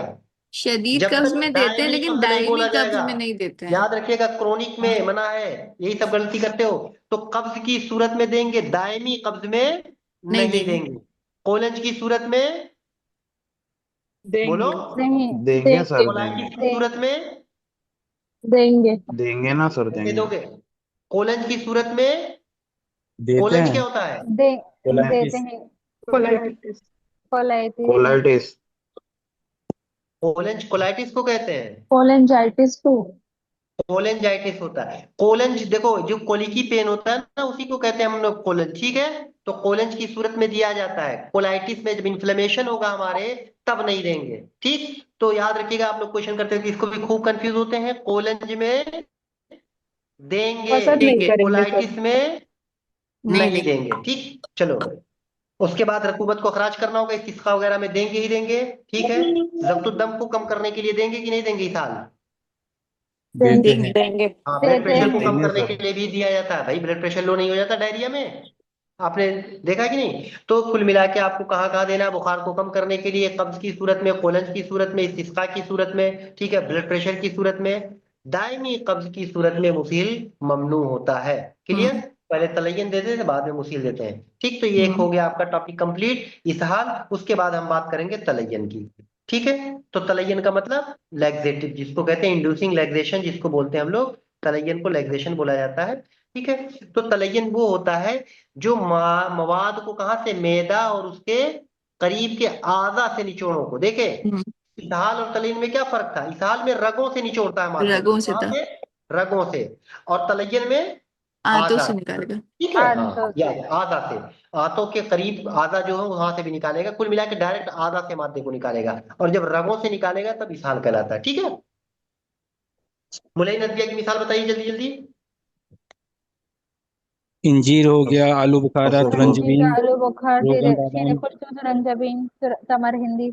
शदीद जब कब्ज तक में देते हैं दायमी लेकिन कब्ज नहीं दायमी बोला कब्ज जाएगा, में नहीं देते हैं। याद रखिएगा, क्रोनिक में मना है, यही सब गलती करते हो। तो कब्ज की सूरत में देंगे, दायमी कब्ज में नहीं नहीं देंगे। देंगे। कोलंज की सूरत में बोलो, देंगे। नहीं देंगे सर, कोलाइटिस देंगे की सूरत में देंगे देंगे ना सर, कैसे देंगे। दोगे? कोलंज की सूरत में, देते कोलंज क्या हैं होता है? दे देते कोलाइटिस हैं कोलाइटिस। कोलाइटिस कोलाइटिस कोलंज कोलाइटिस को कहते हैं, कोलेंजाइटिस को कोलेंजाइटिस होता है। कोलेंज देखो, जो कोलिकी पेन होता है ना, उसी को कहते हैं हम लोग कोलेंज, ठीक है। तो कोलेंज की सूरत में दिया जाता है, कोलाइटिस में जब इन्फ्लेमेशन होगा हमारे, तब नहीं देंगे, ठीक। तो याद रखिएगा, आप लोग क्वेश्चन करते हो कि इसको भी खूब कंफ्यूज होते हैं, कोलेंज में देंगे, पसंद नहीं करेंगे कोलाइटिस सर। में नहीं नहीं देंगे। देंगे, ठीक। चलो, उसके बाद रतूबत को खराज करना होगा, इस्तिस्का वगैरह में देंगे ही देंगे, ठीक है। जब्तुद्दम को कम करने के लिए देंगे कि नहीं देंगे इस हाल? देते देंगे। हैं देंगे। हाँ, ब्लड देते प्रेशर को हैं कम देंगे करने के सर। लिए भी दिया जाता है, भाई ब्लड प्रेशर लो नहीं हो जाता डायरिया में, आपने देखा कि नहीं? तो कुल मिला के आपको कहाँ कहाँ देना है, बुखार को कम करने के लिए कब्ज की सूरत में, कोलंज की सूरत में, इस्तिस्का की सूरत में, ठीक है, ब्लड प्रेशर की सूरत में, दायमी कब्ज की सूरत में मुफील ममनू होता है। क्लियर? हम्म। पहले तलय्यन देते थे, बाद में मुसील देते हैं, ठीक। तो ये एक हो हम्म। गया आपका टॉपिक कंप्लीट इसहाल। उसके बाद हम बात करेंगे तलय्यन की, ठीक है। तो तलय्यन का मतलब लैक्सेटिव, जिसको कहते हैं इंड्यूसिंग लैक्सेशन, जिसको बोलते हैं हम लोग, तलय्यन को लैक्सेशन बोला जाता है, ठीक है। तो तलय्यन वो होता है जो मवाद को कहाँ से, मैदा और उसके करीब के आधा से निचोड़ों को, देखे। हम्म। इसहाल और तलय्यन में क्या फर्क था? इसहाल में रगों से निचोड़ता है मादे को, रगों से कहाँ था। से? रगों से। और तलय्यन में आंतों आधा, से निकालेगा। ठीक है, हाँ, आंतों या से आधा से, आंतों के करीब आधा जो है वहां से भी निकालेगा, कुल मिला के डायरेक्ट आधा से मादे को निकालेगा, और जब रगों से निकालेगा तब इसहाल कहलाता है, ठीक है। मुलई नदिया की मिसाल बताइए जल्दी जल्दी। इंजीर हो गया, आलू बुखारा, असद हो तुरंजबीन, आलू बुखार रोगन शीरे बादाम। खुर्द तुरंजबीन तमर हिंदी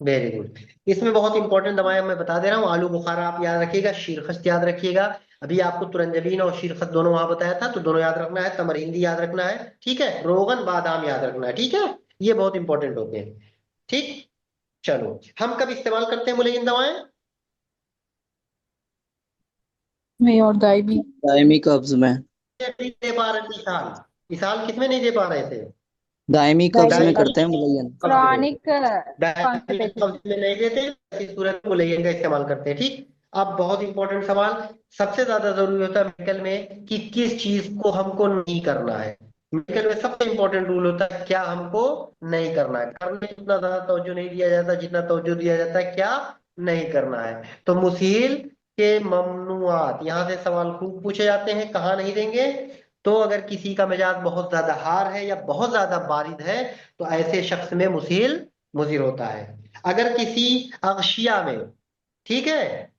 वेरी गुड। इसमें बहुत इंपॉर्टेंट दवाएं मैं बता दे रहा हूँ, आलू बुखारा आप याद रखिएगा, शीरखस्त याद रखिएगा, अभी आपको तुरंजबीन और शीरखस्त दोनों वहां बताया था, तो दोनों याद रखना है, तमर हिंदी याद रखना है, ठीक है, रोगन बादाम याद रखना है, ठीक है। ये बहुत इंपॉर्टेंट होते हैं, ठीक। चलो, हम कब इस्तेमाल करते हैं बोले इन दवाएं? में और दाई भी दायमी कब्ज में। नहीं दे पा रहे थे इस साल किस में नहीं दे पा रहे थे? दायमी कब्ज में दायमी करते हैं मुलय्यन। कब्ज में, क्रॉनिक दायमी कॉन्स्टिपेशन कब्ज में नहीं देते, इस सूरत में मुलय्यन का इस्तेमाल करते हैं, ठीक। अब बहुत इंपॉर्टेंट सवाल, सबसे ज्यादा जरूरी होता है मेडिकल में कि किस चीज को हमको नहीं करना है। मेडिकल में सबसे इंपॉर्टेंट रूल होता है क्या हमको नहीं करना है। करने में इतना ज्यादा तवज्जो नहीं दिया जाता जितना तवज्जो दिया जाता है क्या नहीं करना है। तो मुसील के ममनुआत, यहाँ से सवाल खूब पूछे जाते हैं, कहाँ नहीं देंगे। तो अगर किसी का मिजाज बहुत ज्यादा हार है या बहुत ज्यादा बारिद है तो ऐसे शख्स में मुसील मुजीर होता है। अगर किसी अगशिया में, ठीक है,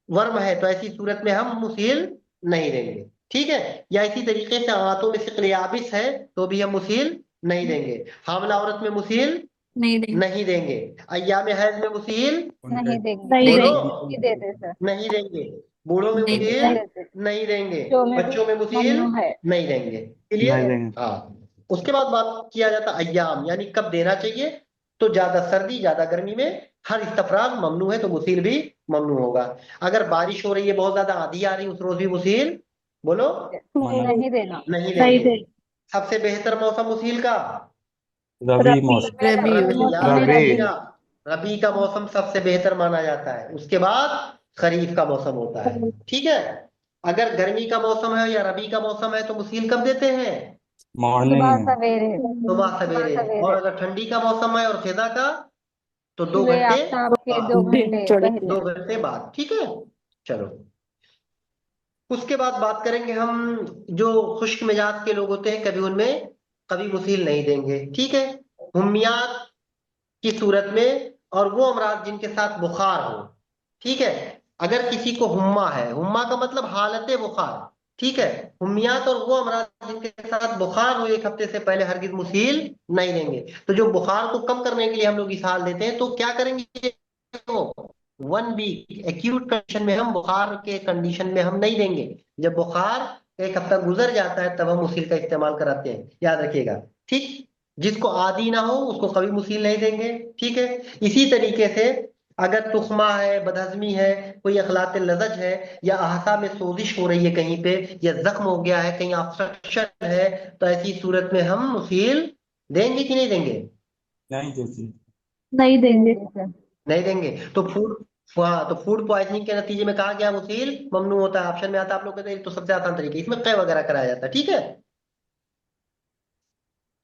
वर्म है तो ऐसी सूरत में हम मुसील नहीं देंगे, ठीक है। या इसी तरीके से आंतों में सिकल याबिस है तो भी हम मुसील नहीं देंगे। हामला औरत में मुसील नहीं देंगे। नहीं देंगे। अय्याम हैज में मुसील नहीं देंगे। नहीं बोलो देंगे। नहीं देते सर। नहीं देंगे। बूढ़ों में नहीं नहीं मुसील देते। नहीं देंगे। जो में भी बच्चों में मुसील ममनू है। नहीं देंगे। नहीं क्लियर। देंगे। हाँ, उसके बाद बात किया जाता अय्याम, यानी कब देना चाहिए। तो ज्यादा सर्दी ज्यादा गर्मी में हर इस्तफराग ममनू है तो मुसील भी ममनू होगा। अगर बारिश हो रही है, बहुत ज्यादा आंधी आ रही है, उस रोज भी मुसील बोलो नहीं देना। नहीं नहीं देंगे। देंगे। सबसे बेहतर मौसम मुसील का रबी रबी। मौसम। रबी रबी मौसम याद रबी। रखिएगा। रबी का मौसम सबसे बेहतर माना जाता है, उसके बाद खरीफ का मौसम होता है, ठीक है। अगर गर्मी का मौसम है या रबी का मौसम है तो मुसील कब देते हैं, मॉर्निंग सुबह में। सवेरे। सुबह सुबह सवेरे। और सवेरे। अगर ठंडी का मौसम है और फिजा का तो दो सुबह घंटे आफ्ताब के बाद, 2 घंटे चढ़े। पहले। 2 घंटे बाद, ठीक है। चलो, उसके बाद बात करेंगे हम जो खुश्क मिजाज के लोग होते हैं, कभी उनमें कभी मुसील नहीं देंगे, ठीक है। हुमियात की सूरत में और वो अमराज जिनके साथ बुखार हो, ठीक है। अगर किसी को हुम्मा है, हुम्मा का मतलब हालत बुखार, ठीक है। हुम्मियात और वो अमराज जिनके साथ बुखार हो 1 हफ्ते से पहले हरगिज मुसील नहीं देंगे। तो जो बुखार को कम करने के लिए हम लोग इसहाल देते हैं तो क्या करेंगे, तो 1 वीक एक्यूट कंडीशन में हम, बुखार के कंडीशन में हम नहीं देंगे। जब बुखार 1 हफ्ता गुजर जाता है तब हम मुसील का इस्तेमाल कराते हैं, याद रखिएगा, ठीक। जिसको आदी ना हो उसको कभी मुसील नहीं देंगे, ठीक है। इसी तरीके से अगर तुखमा है, बदहजमी है, कोई अखलात लजज है, या अहसा में सोजिश हो रही है कहीं पे, या जख्म हो गया है, कहीं ऑब्स्ट्रक्शन है, तो ऐसी सूरत में हम मुसील देंगे कि नहीं देंगे। नहीं देती। नहीं देंगे। नहीं देंगे। तो फूड, हाँ, तो फूड पॉइजनिंग के नतीजे में कहा गया मुसील ममनू होता है। ऑप्शन में आता है आप लोग कहते हैं तो सबसे आसान तरीके, इसमें कै वगैरह कराया जाता है, ठीक है।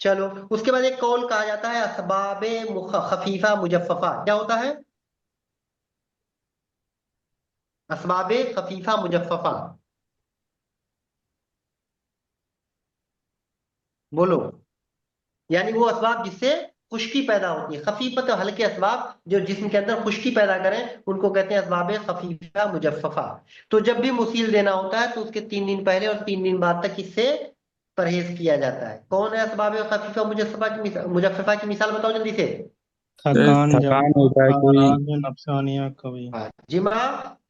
चलो, उसके बाद एक कौल कहा जाता है असबाबे खफीफा मुजफ्फफा, क्या होता है असबाबे खफीफा मुजफ्फफा, बोलो। यानी वो असबाब जिससे खुश्की पैदा होती है, खफीफत हल्के असबाब जो जिस्म के अंदर खुश्की पैदा करें उनको कहते हैं असबाब खफीफा मुजफ्फफा। तो जब भी मुसील देना होता है तो उसके 3 दिन पहले और 3 दिन बाद तक इससे परहेज किया जाता है। कौन है असबाब खफीफा मुजफ्फफा की मिसाल बताओ जल्दी से। थकान जब थकान हो जाए कोई। आराम नफसानिया कभी। हाँ, जिमा,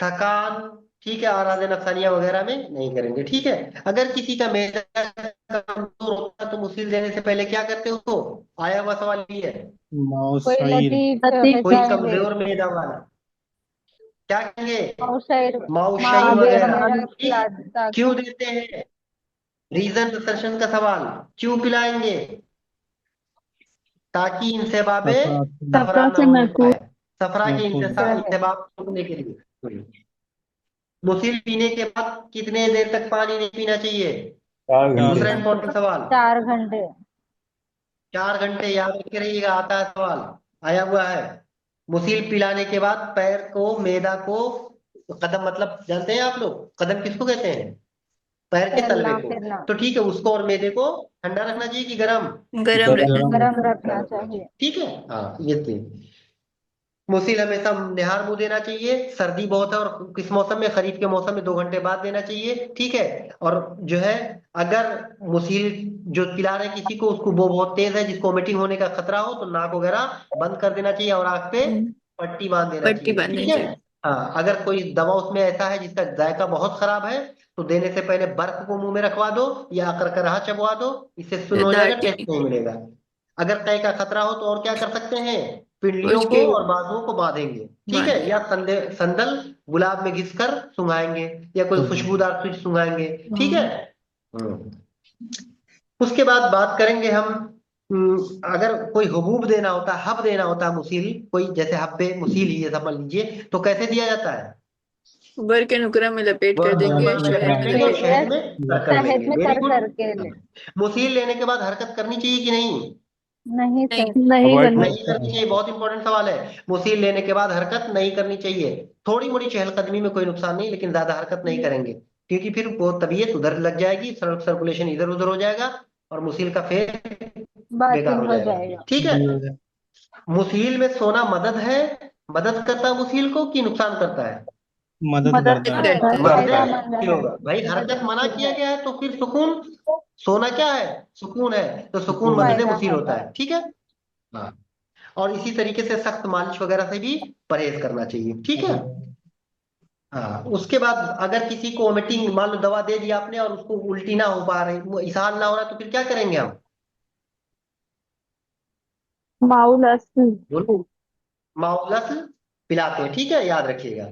थकान, ठीक है। आराधे नफसानिया वगैरह में नहीं करेंगे, ठीक है। अगर किसी का मैदा कमजोर होता है तो मुसील देने से पहले क्या करते हैं उसको, आया हुआ सवाल ये है। कोई मौसईर। लतीफ कोई हिदायत कमजोर मैदा वाला क्या कहेंगे, माउशायर माउशाई मावे वगैरह, वगैरह ठीक। खिला ताकि क्यों देते हैं, रीजन असर्शन का सवाल, क्यों पिलाएंगे, ताकि इंसेबाबे सफरा सफरा सफरा ना से हो महफूज पाए, सफरा के महफूज। इंसेबाब रोकने के लिए। मुसील पीने के बाद कितने देर तक पानी नहीं पीना चाहिए, 4 दूसरा घंटे। इंपॉर्टेंट सवाल। 4 घंटे। 4 घंटे, याद रखे रहिएगा, आता है सवाल, आया हुआ है। मुसील पिलाने के बाद पैर को, मैदा को, कदम मतलब जानते हैं आप लोग कदम किसको कहते हैं, पैर के तलवे चलना को। फिरना तो ठीक है, उसको और मैदे को ठंडा रखना चाहिए कि गर्म, गरम रखना। गरम गरम रखना गर्म रखना चाहिए। चाहिए, ठीक है। हाँ, ये थी। मुसील हमेशा निहार मुंह देना चाहिए, सर्दी बहुत है और किस मौसम में, खरीफ के मौसम में 2 घंटे बाद देना चाहिए, ठीक है। और जो है, अगर मुसील जो पिला रहे किसी को उसको वो बहुत तेज है जिसको वोमिटिंग होने का खतरा हो तो नाक वगैरह बंद कर देना चाहिए और आंख पे पट्टी बांध देना पट्टी चाहिए, बांधनी ठीक है। चाहिए। हाँ, अगर कोई दवा उसमें ऐसा है जिसका जायका बहुत खराब है तो देने से पहले बर्फ को मुंह में रखवा दो या करकरहा चबवा दो, इससे सुन्न हो जाएगा, टेस्ट दार्चीनी नहीं मिलेगा। अगर तय का खतरा हो तो और क्या कर सकते हैं, पिंडलियों को उसके और बाजुओं को बांधेंगे, ठीक है। बांध या संदल गुलाब में घिस कर सुंघाएंगे या कोई खुशबूदार चीज सुंघाएंगे, ठीक है। हम्म। उसके बाद बात करेंगे हम, अगर कोई हुबूब देना होता है, हब देना होता है मुसील, कोई जैसे हब्बे मुसील ही है समझ लीजिए, तो कैसे दिया जाता है। बर के नुकरा में लपेट कर वर देंगे, बर में शहद में लपेटेंगे और लपेट शहद देंगे। में कर कर शहद लेंगे। में वेरी कर गुड। करके ले। मुसील लेने के बाद हरकत करनी चाहिए कि नहीं? नहीं नहीं। सर। नहीं अवॉइड करनी। नहीं करनी चाहिए। बहुत इंपॉर्टेंट सवाल है। मुसील लेने के बाद हरकत नहीं करनी चाहिए। थोड़ी मोड़ी चहलकदमी में कोई नुकसान नहीं, लेकिन ज्यादा हरकत नहीं करेंगे, क्योंकि फिर वो तबीयत उधर लग जाएगी, सर्कुलेशन इधर उधर हो जाएगा और मुसील का फेर बेकार बातिल हो हो जाएगा। जाएगा। ठीक है। मुसील में सोना मदद है, मदद करता है मुसील को कि नुकसान करता है? मदद मदद करता है। करता है। मदद फायदेमंद क्यों है। होगा भाई? हरकत मना किया गया है तो फिर सुकून, सोना क्या है? सुकून है, तो सुकून मदद फायदा मुसील होता होता है। है। ठीक है। हाँ। और इसी तरीके से सख्त मालिश वगैरह से भी परहेज करना चाहिए। ठीक है। हाँ। उसके बाद अगर किसी को वोमिटिंग, मान लो दवा दे दी आपने और उसको उल्टी ना हो पा रही, इसहाल ना हो रहा, तो फिर क्या करेंगे हम? माउलस। बोलो। माउलस पिलाते हैं। ठीक है, याद रखिएगा।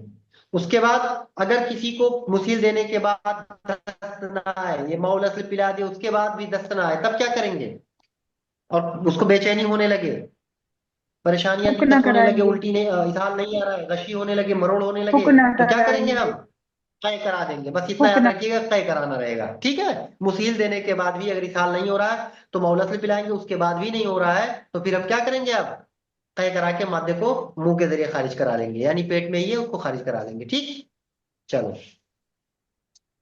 उसके बाद अगर किसी को मुसील देने के बाद दस्त ना आए, ये माउलस पिला दिए उसके बाद भी दस्त ना आए, तब क्या करेंगे? और उसको बेचैनी होने लगे, परेशानियां फुकना दिक्कत होने लगे, कराएंगे। उल्टी नहीं, इसहाल नहीं आ रहा है, गशी होने लगे, मरोड़ होने लगे, फुकना तो क्या करेंगे हम? कराएंगे। तय करा देंगे। बस इतना याद फुकना। रखिएगा, तय कराना रहेगा। ठीक है। मुसील देने के बाद भी अगर इसहाल नहीं हो रहा है तो मौलस पिलाएंगे, उसके बाद भी नहीं हो रहा है तो फिर अब क्या करेंगे? अब तय करा के मादे को मुंह के जरिए खारिज करा देंगे, यानी पेट में ही है उसको खारिज करा देंगे। ठीक। चलो।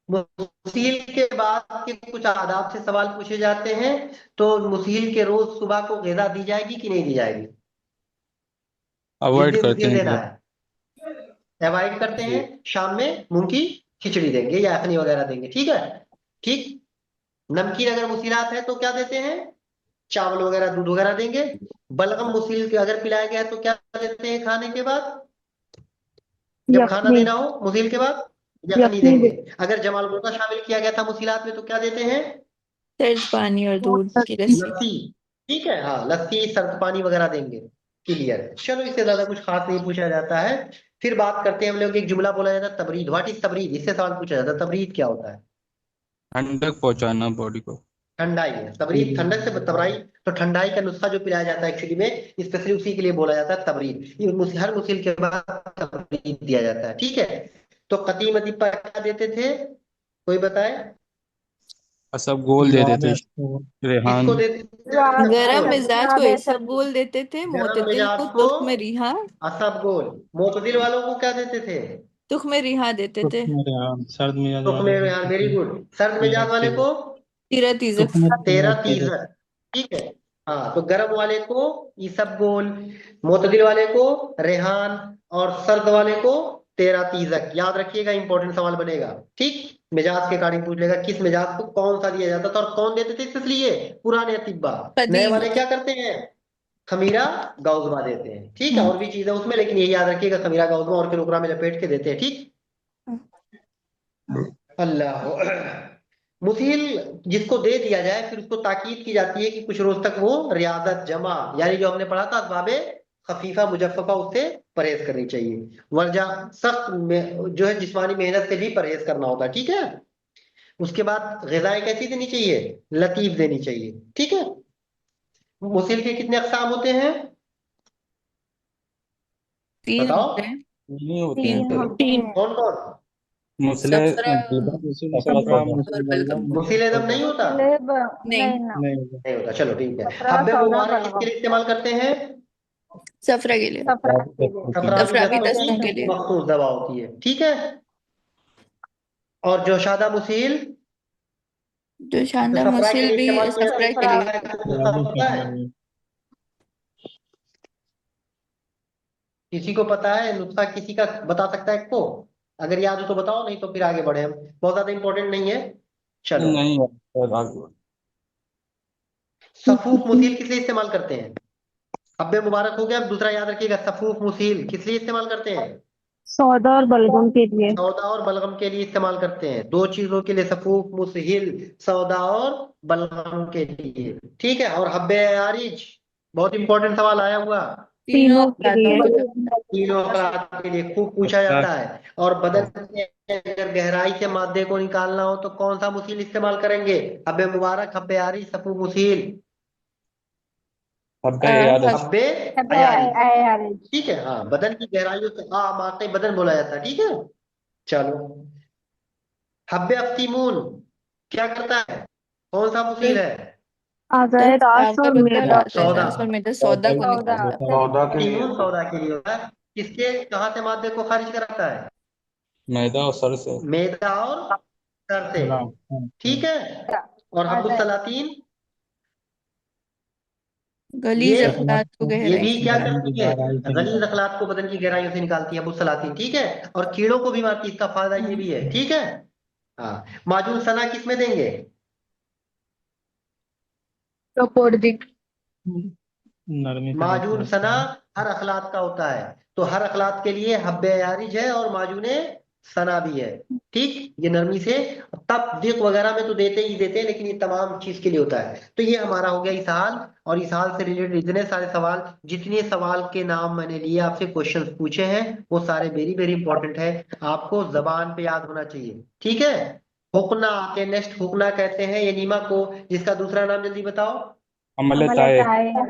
मुसील के बाद के कुछ आदाब से सवाल पूछे जाते हैं। तो मुसील के रोज सुबह को ग़िज़ा दी जाएगी कि नहीं दी जाएगी? जिस अवॉइड दिन करते मुसील हैं देना कि है अवॉइड करते हैं। जी। शाम में मूंग की खिचड़ी देंगे या अखनी वगैरह देंगे। ठीक है। ठीक। नमकीन अगर मुसीलात है तो क्या देते हैं? चावल वगैरह, दूध वगैरह देंगे। बलगम मुसील के अगर पिलाया गया है तो क्या देते हैं खाने के बाद? जब खाना यखनी। देना हो मुसील के बाद यखनी यखनी देंगे। अगर जमाल गोटा शामिल किया गया था मुसीलात में तो क्या देते हैं? सर्द पानी और दूध की लस्सी। लस्सी। लस्सी। ठीक है। हाँ, लस्सी, सर्द पानी वगैरह देंगे। क्लियर। चलो, इससे ज्यादा कुछ खास नहीं पूछा जाता है। फिर बात करते हैं हम लोग, एक जुमला बोला जाता है तबरीद। What is तबरीद? इससे सवाल पूछा जाता है, तबरीद क्या होता है? ठंडक पहुंचाना बॉडी को। ठंडाई है तबरीद। ठंडक से तबराई, तो ठंडाई का नुस्खा जो पिलाया जाता है एक्चुअली में, स्पेशली उसी के लिए बोला जाता है तबरीद। ये हर मुसील के बाद तबरीद दिया जाता है। ठीक है। तो कतीम अदीब पर क्या देते थे? कोई बताए? सब गोल दे देते। रेहान। किसको देते थे? गरम असब मिजाज को इसबगोल देते थे, गरम मोतदिल मिजाज को को तुख्म रिहा। असब गोल। मोतदिल वालों को क्या देते थे? तुख्म रिहा देते थे। रेहान सर्द मिजाज तुख्म वाले को रेहान। Very good. सर्द तेरा मिजाज वाले तेरा को तीरा तीजक। तेरा तेरा तीजर। ठीक है। हाँ, तो गर्म वाले को इसबगोल, मोतदिल वाले को रेहान, और सर्द वाले को तेरा तीजक। याद रखिएगा, इंपॉर्टेंट सवाल बनेगा। ठीक। मिजाज के अकॉर्डिंग पूछ लेगा किस मिजाज को कौन सा दिया जाता था और कौन देते थे, इसलिए पुराने अतिब्बा। नए कदीम। वाले क्या करते हैं? खमीरा गाउजमा देते हैं। ठीक है। और भी चीजें उसमें, लेकिन ये याद रखिएगा, खमीरा गाउजमा और के नुकरा में लपेट के देते हैं। ठीक। अल्लाह। मुसील जिसको दे दिया जाए फिर उसको ताकीद की जाती है कि कुछ रोज तक वो रियाजत जमा, यानी जो हमने पढ़ा था असबाबे खफीफा मुजफ्फफा, उससे परहेज करनी चाहिए। वर्जा सख्त में जो है जिस्मानी मेहनत से भी परहेज करना होता है। ठीक है। उसके बाद ग़िज़ाएं कैसी देनी चाहिए? लतीफ देनी चाहिए। ठीक है। मुसील के कितने अक़साम होते हैं? 3 बताओ। होते हैं। नहीं होते हैं 3 सर। होते हैं। कौन कौन? मुसले सफरा। सफरा और बलगम। मुसील एकदम नहीं होता? नहीं। नहीं ना। नहीं। नहीं होता। चलो ठीक है। सफरा, हब्बे सौदा, मुबारक किसके बलगम। लिए इस्तेमाल करते हैं? सफरा के लिए। सफरा के लिए। अफराद सफरा भी जख्म की दस्तों के लिए। मखसूस दवा होती है। ठीक है। और जोशादा मुसील, जो जो शानदार सफरा के मुसिल लिए भी इस्तेमाल किया सफरा के सफरा लिए। जाता है, तो उसका पता है? किसी को पता है नुस्खा? किसी का बता सकता है को? अगर याद हो तो बताओ, नहीं तो फिर आगे बढ़े हम। बहुत ज्यादा इंपॉर्टेंट नहीं है। चलो। नहीं है सर, आगे। सफूफ मुसील किस लिए इस्तेमाल करते हैं? अब्बे मुबारक हो गया। अब दूसरा याद रखिएगा, सफूफ मुसील किस लिए इस्तेमाल करते हैं? सौदा और बलगम के लिए। सौदा और बलगम के लिए इस्तेमाल करते हैं। दो चीजों के लिए सफूफ मुसहिल, सौदा और बलगम के लिए। ठीक है। और हब्बे यारिज, बहुत इंपॉर्टेंट सवाल आया हुआ। तीनों तीनों के अपराधों के लिए। लिए। तीनों अपराध के लिए खूब पूछा जाता है। और बदन में अगर गहराई से मादे को निकालना हो तो कौन सा मुसील इस्तेमाल करेंगे? हब्बे मुबारक, हब्बे यारिज, सफूफ मुसील? हब्बे याद है। हब्बे हब्बे अयारी। आयारिज। ठीक है। हाँ, बदन की गहराइयों से माके बदन बोला जाता है। ठीक है। चलो, हब्बे अफ्तीमून क्या करता है? कौन सा मुफील है? अगर रास और मेरा सौदा। रास और मेरा सौदा को सौदा निकालता है। सौदा के लिए अफ्तीमून सौदा के लिए होता है। किसके कहाँ से मादे को खारिज कराता है? मैदा और सर से। मैदा और सर से। ठीक है। और हब्बुस सलातीन, गलीज ये अखलाक को ये गहराई भी से क्या बदन की करती है? गहराई से गलीज अखलाक को बदन की गहराइयों से निकालती है अबू सलातीन। ठीक है। और कीड़ों को भी मारती है, इसका फायदा ये भी है। ठीक है। हाँ, माजून सना किस में देंगे? सपोर्टिंग नरमी से माजून निकलता सना है। हर अखलात का होता है, तो हर अखलात के लिए हब्बे यारिज है और माजूने सना भी है। ठीक, ये नरमी से। तब दिक वगैरह में तो देते ही देते हैं, लेकिन ये तमाम चीज के लिए होता है। तो ये हमारा हो गया इसहाल। और इसहाल से रिलेटेड इतने सारे सवाल, जितने सवाल के नाम मैंने लिए आपसे क्वेश्चंस पूछे हैं, वो सारे वेरी वेरी इंपॉर्टेंट है, आपको जबान पे याद होना चाहिए। ठीक है। हुक्ना के नेक्स्ट हुक्ना कहते हैं ये नीमा को, जिसका दूसरा नाम जल्दी बताओ। अमल ताए।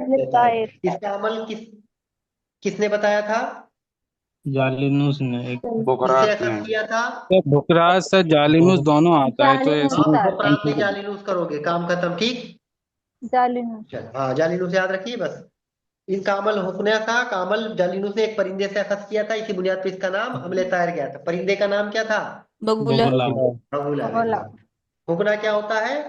देता है। इसका अमल किसने बताया था? जालिनूस ने एक किसने बुकरात अखद ने। किया था? बुकरात से जालिमूस दोनों आता है, तो जालिनूस इसमें था। बुकरात ने जालिलूस करोगे, काम खत्म। ठीक। जालिनूस चल, हाँ, जालिलूस याद रखिए बस। इनका अमल हुक्ना था। कामल जालिलूस ने एक परिंदे से अखद किया था, इसी बुनियाद पे इसका नाम अमले तायर गया था। परिंदे का नाम क्या था? बगुला। बगुला। बगुला है। बोला। हुक्ना क्या होता है?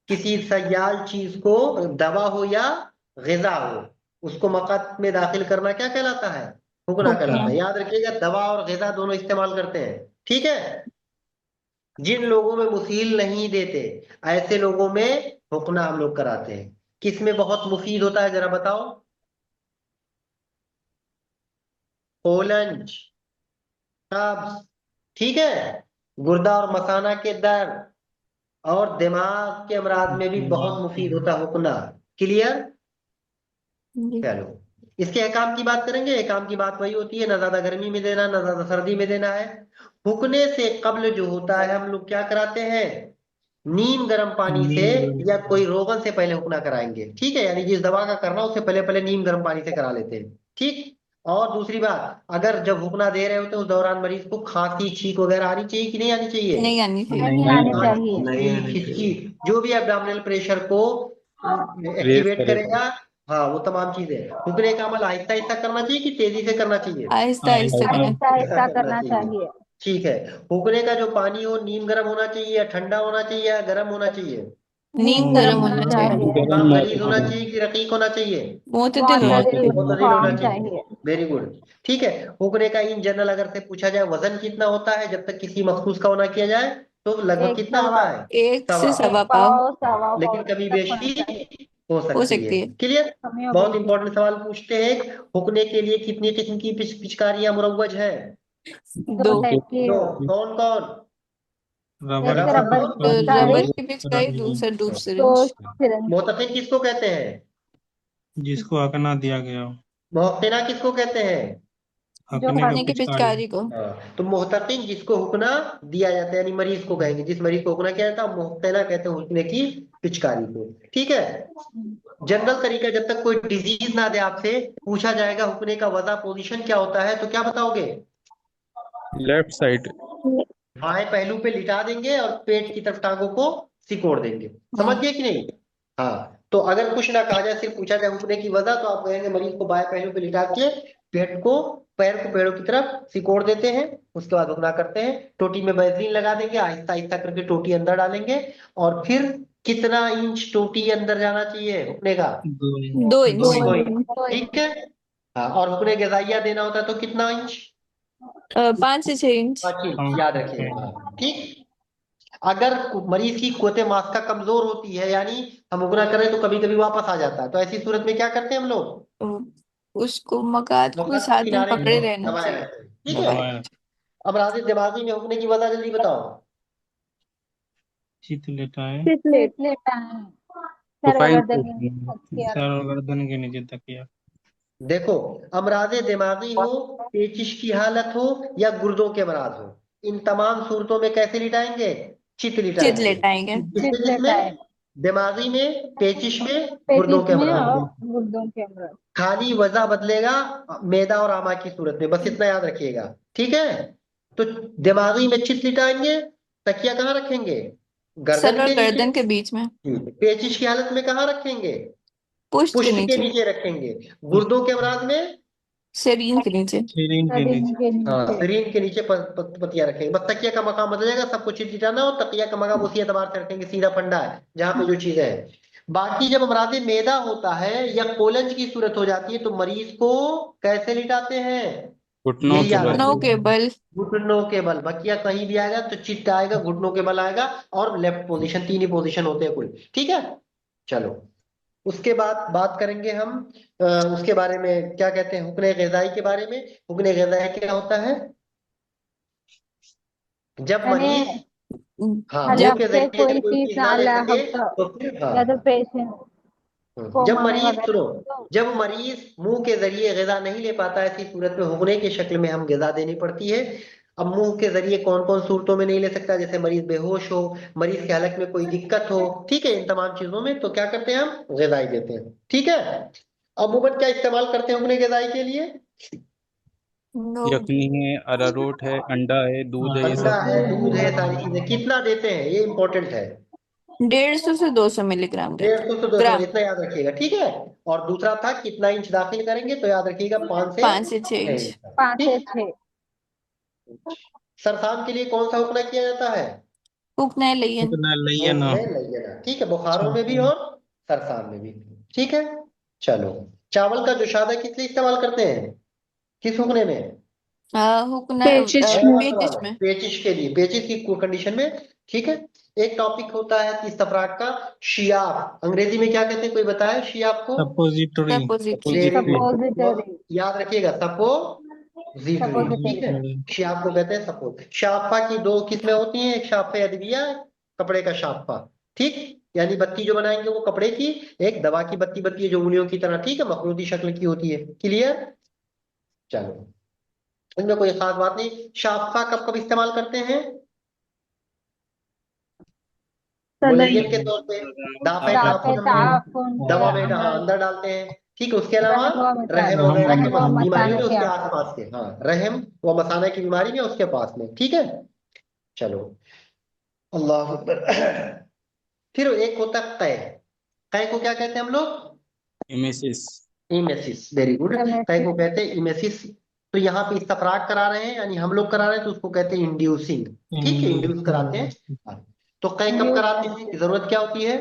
किसी सयाल चीज को, दवा हो या ग़िज़ा हो, उसको मक़त में दाखिल करना क्या कहलाता है? हुक्ना कहलाता है। याद रखिएगा, दवा और ग़िज़ा दोनों इस्तेमाल करते हैं। ठीक है। जिन लोगों में मुफील नहीं देते, ऐसे लोगों में हुक्ना हम लोग कराते हैं। किस में बहुत मुफीद होता है जरा बताओ? कोलंज, कब्ज, ठीक है, गुर्दा और मसाना के दर्द, और दिमाग के अमराज में भी बहुत मुफीद होता है हुक्ना। क्लियर? चलो, इसके अहकाम की बात करेंगे। अहकाम की बात वही होती है, ना ज्यादा गर्मी में देना, ना ज्यादा सर्दी में देना है। हुकने से कब्ल जो होता है, हम लोग क्या कराते हैं? नीम गर्म पानी से, या कोई रोगन से पहले हुक्ना कराएंगे। ठीक है, यानी जिस दवा का करना उससे पहले पहले नीम गर्म पानी से करा लेते हैं। ठीक। और दूसरी बात, अगर जब हुक्ना दे रहे होते हैं उस दौरान मरीज को खांसी छींक वगैरह आनी चाहिए कि नहीं आनी चाहिए? नहीं आनी चाहिए। नहीं आनी चाहिए। नहीं आनी खांसी, चाहिए। खिंचकी, जो भी एब्डोमिनल प्रेशर को रेस एक्टिवेट करेगा। करेगा। हाँ, वो तमाम चीजें। हुक्ने का अमल आहिस्ता आहिस्ता करना चाहिए कि तेजी से करना चाहिए? आहिस्ता आहिस्ता करें। आहिस्ता आहिस्ता करना करना चाहिए। चाहिए। ठीक है। हुक्ने का जो पानी हो, नीम गर्म होना चाहिए या ठंडा होना चाहिए या गर्म होना चाहिए? नीम नीम गर्म गर्म होना होना चाहिए। चाहिए। इमाम गलीज होना चाहिए कि रकीक होना चाहिए? मोतदिल होना मोतदिल चाहिए। मुतदिल होना होना चाहिए। चाहिए। Very good. ठीक है। हुक्ने का इन जनरल अगर से पूछा जाए, वजन कितना होता है जब तक किसी मखसूस का होना किया जाए, तो लगभग एक कितना सवा होता है? 1 से सवा। सवा एक पाव पाव सवा पाव लेकिन कभी तक होना बेशकी चाहिए। हो हो सकती है। सकती है। क्लियर? कमी हो बहुत गई। इंपॉर्टेंट सवाल पूछते हैं। हुक्ने के लिए कितनी किस्म की पिचकारियां मुरव्वज है? 2 2। टाइप की दो। है। कौन कौन? रबर एक की रबर की और पिचकारी, रबर की पिचकारी, दूसरा डूब तो सिरिंज। सिरंज। मोहतकिन किसको कहते हैं? जिसको हकना दिया गया हो। मोहत्तिना किसको कहते हैं? जो हकने का खाने की पिचकारी। पिचकारी को। तो मोहतकिन जिसको हुक्ना दिया जाता है, यानी मरीज को कहेंगे, जिस मरीज को हुक्ना किया जाता है, मोहत्तिना कहते हैं हुक्ने की पिचकारी को। ठीक है। जनरल तरीका, जब तक कोई डिजीज ना दे आपसे, पूछा जाएगा हुक्ने का वजह पोजीशन क्या होता है, तो क्या बताओगे? Left side. बाएं पहलू पे लिटा देंगे और पेट की तरफ टांगों को सिकोड़ देंगे। समझ गए कि नहीं? हाँ, तो अगर कुछ ना कहा जाए, सिर्फ पूछा जाए हुक्ने की वजह, तो आप कहेंगे मरीज को बाएं पहलू पे लिटा के पेट को, पैर को पेड़ों की तरफ सिकोड़ देते हैं। उसके बाद हुक्ना करते हैं। टोटी में वैसलीन लगा देंगे, आहिस्ता आहिस्ता करके टोटी अंदर डालेंगे। और फिर कितना इंच टोटी अंदर जाना चाहिए हुक्ने का? 2 इंच। 2 2 इंच। 2 इंच। तो ठीक है। हाँ, और हुक्ने गजाइया देना होता है तो कितना इंच? 5 से 6 इंच। 5 इंच, हाँ, याद रखिएगा। ठीक। अगर मरीज की कुव्वते मास्का कमजोर होती है, यानी हम उगरा करें तो कभी कभी वापस आ जाता है, तो ऐसी सूरत में क्या करते हैं हम लोग? उसको मकात को मुकद्दर 7 दिन किनारे पकड़े रहना दबाए चाहिए। रहते हैं। ठीक है। दबाया। अब राजी दिमागी में हुक्ने की वजह जल्दी बताओ। चित लेटाए। लेट लेटा है। सर और प्रोफाइल गर्दन पे। के हथियार। सर और गर्दन के नीचे तकिया। देखो, अमराज दिमागी हो, पेचिश की हालत हो, या गुर्दों के अमराज हो, इन तमाम सूरतों में कैसे लिटाएंगे? चित चित लिटाएंगे। लेटाएंगे। चित किसमें लेटा किसमें? है। दिमागी में, पेचिश में, गुर्दों पेटिस के में अमराज और में। गुर्दों के अमराज। खाली वजह बदलेगा मैदा और आमा की सूरत में, बस इतना याद रखिएगा। ठीक है। तो दिमागी में चित लिटाएंगे, तकिया कहाँ रखेंगे? सर गर्दन और के नीचे। गर्दन के बीच में, पेचिश की हालत में कहाँ रखेंगे? पुष्ट के पुष्ट के नीचे, नीचे रखेंगे। गुर्दों के अमराज में शरीर के नीचे। शरीर के शरीर नीचे। के हाँ, नीचे। शरीर के नीचे पतिया रखेंगे। बस तकिया का मकाम बदल जाएगा, सब कुछ लिटाना और तकिया का मकाम उसी एतबार से रखेंगे, सीधा फंडा है जहाँ पे जो चीजें है। बाकी जब अमराज मैदा होता है या कोलंज की सूरत हो जाती है तो मरीज को कैसे लिटाते हैं? घुटनों यही के याद बल। घुटनों के रखिएगा। बल। घुटनों के बल, बकिया कहीं भी आएगा तो चित्त आएगा, घुटनों के बल आएगा, और लेफ्ट पोजीशन, तीन ही पोजीशन होते हैं कुल। ठीक है, चलो। उसके बाद बात करेंगे हम उसके बारे में, क्या कहते हैं, हुक्ने ग़िज़ाई के बारे में। हुक्ने ग़िज़ाई क्या होता है? जब यानी मरीज, हाँ, मुंह हलक के से जरिए कोई जब कोई चीज चीज ना ना ले ला सके हो तो फिर, हाँ, या तो पेशेंट को जब माने मरीज, वगैरह सुनो, तो जब मरीज मुंह के जरिए ग़िज़ा नहीं ले पाता, ऐसी सूरत में हुक्ने की शक्ल में हम ग़िज़ा देनी पड़ती है। अब मुंह के जरिए कौन कौन सूरतों में नहीं ले सकता? जैसे मरीज बेहोश हो, मरीज के हलक में कोई दिक्कत हो, ठीक है, इन तमाम चीजों में तो क्या करते हैं, हम ग़िज़ाई देते हैं। ठीक है, अमूमन क्या इस्तेमाल करते हैं हुक्ने ग़िज़ाई के लिए? नो। यखनी है, अरारोट है, अंडा है, दूध है, ये अंडा सब। है, दूध है, सारी चीजें कितना देते हैं ये इंपॉर्टेंट है। 150 से 200 मिलीग्राम देते 150 से 200, ग्राम। इतना याद रखिएगा। ठीक है, और दूसरा था कितना इंच दाखिल करेंगे, तो याद रखिएगा 5 से 5 से 6 6 इंच। इंच का। 5 से ठीक। 6। सरसाम के लिए कौन सा हुक्ना किया जाता है? हुक्ना लयन। उतना लइया ना। हुक्ने लय्यना। ठीक है, बुखारों में भी और सरसाम में भी। ठीक है, चलो। चावल का जोशादा किस लिए इस्तेमाल करते हैं, किस हुक्ने में? हुक्ना पेचिश में। बहुत सवाल पेचिश है, में। पेचिश के लिए, पेचिश की कंडीशन में। ठीक है, एक टॉपिक होता है 30 तफराक का, शियाब। अंग्रेजी में क्या कहते हैं, कोई बताया शियाब को? Suppository. Suppository. Very good, suppository. याद रखिएगा, सपोजिटरी। ठीक है, सपोजिटरी। शियाब को कहते हैं सपोज। शाफा की दो किस्में होती हैं, एक शाफे अदविया, कपड़े का शाफा। ठीक, यानी बत्ती जो बनाएंगे वो कपड़े की, एक दवा की बत्ती बनती है जो उंगलियों की तरह, ठीक है, मखरूती शक्ल की होती है। क्लियर, चलो, इनमें कोई खास बात नहीं। शाफा कब कब इस्तेमाल करते हैं? सलाई। मुलय्यन के तौर पे, दाफे दाफे ताफुन में, ताफुन के दवा में अंदर अंदर डालते हैं। ठीक है, उसके अलावा रहम व रहम मसाने वगैरह के रहम व बीमारी मसाने में के उसके आसपास। आसपास के, हाँ, रहम व मसाना की बीमारी में उसके पास में। ठीक है, चलो, अल्लाह अकबर। फिर एक होता है कै। कै को क्या कहते हैं हम लोग? इमेसिस। Emesis, very good. कै को कहते हैं इमेसिस। तो यहाँ पे इस्तफराग करा रहे हैं, यानी हम लोग करा रहे हैं, तो उसको कहते हैं इंड्यूसिंग। ठीक है, इंड्यूस कराते हैं। हाँ। तो कै कब कराते हैं, जरूरत क्या होती है?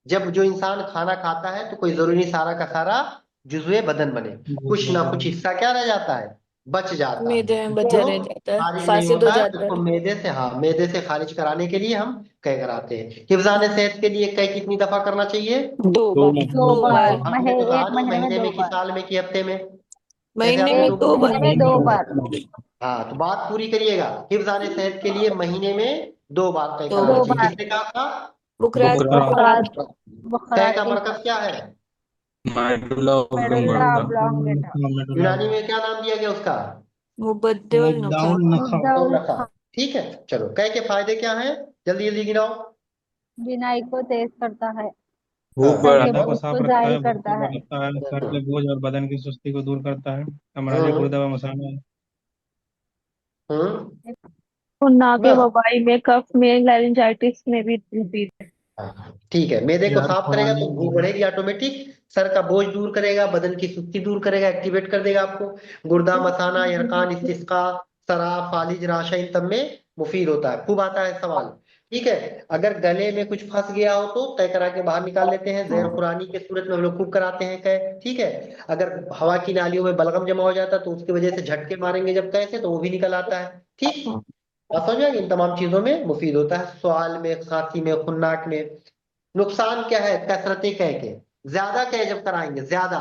जब जो इंसान खाना खाता है तो कोई जरूरी नहीं सारा का सारा जुज़वे बदन बने, कुछ ना कुछ हिस्सा क्या रह जाता है, बच जाता है। मैदे में बचा जो रह जाता है, खारिज नहीं फासिद हो होता है, जाता उसको है। मैदे से, हाँ, मैदे से खारिज कराने के लिए हम कै कराते हैं। हिफ्ज़ान सेहत के लिए कै कितनी दफा करना चाहिए? 2 दो बार। दो 2 बार बार। हमने तो कहा एक नहीं महीने में महीने 2 में कि बार। साल में कि हफ्ते में, जैसे महीने आपने में एक 2 महीने बार। में 2 बार। हाँ, तो बात पूरी करिएगा। हिफ्ज़ान सेहत के लिए महीने में 2 बार कै 2 कराना दो बार। चाहिए। बार किसने कहा था? बुखरात बुकरा। बुखार बुखरात। कै बुखार का के मरकज क्या है? Medulla medulla oblongata. ऑब्लोंगेटा। यूनानी में क्या नाम दिया गया उसका? मुबद्दल नुखा। मुद्दाउल नखा। मुद्दा रखा। ठीक है, चलो, कै के फायदे क्या हैं, जल्दी जल्दी गिनाओ। बिनाई को तेज करता है। भूख हाँ, सर के मैदा बढ़ाना। को बोझ साफ को रखता जाहिर है, भूख को करता है। बढ़ाता है, सर हम्म, के बोझ और बदन की सुस्ती को दूर करता है, अमराज हम्म, गुर्दा व मसाना है। हम्म। और नाक के बस, वबाई में, कफ में, लारिंजाइटिस में भी मुफीद है। हाँ, ठीक है, मैदे को यार साफ करेगा खवानी तो भूख बढ़ेगी ऑटोमेटिक, सर का बोझ दूर करेगा, बदन की सुस्ती दूर करेगा, एक्टिवेट कर देगा आपको। गुर्दा मसाना, यरकान, इस्तिस्का, सराफ, फालिज, राशा, इन सब में मुफीद होता है। खूब आता है सवाल। ठीक है, अगर गले में कुछ फंस गया हो तो तय करा के बाहर निकाल लेते हैं, जहर खुरानी के सूरत में हम लोग खूब कराते हैं कै। ठीक है, अगर हवा की नालियों में बलगम जमा हो जाता है तो उसकी वजह से झटके मारेंगे जब कैसे, तो वो भी निकल आता है। ठीक, बात समझ में, इन तमाम चीजों में मुफीद होता है, सवाल में, खांसी में, खुन्नाक में। नुकसान क्या है कसरत कै के? ज्यादा कै जब कराएंगे ज्यादा,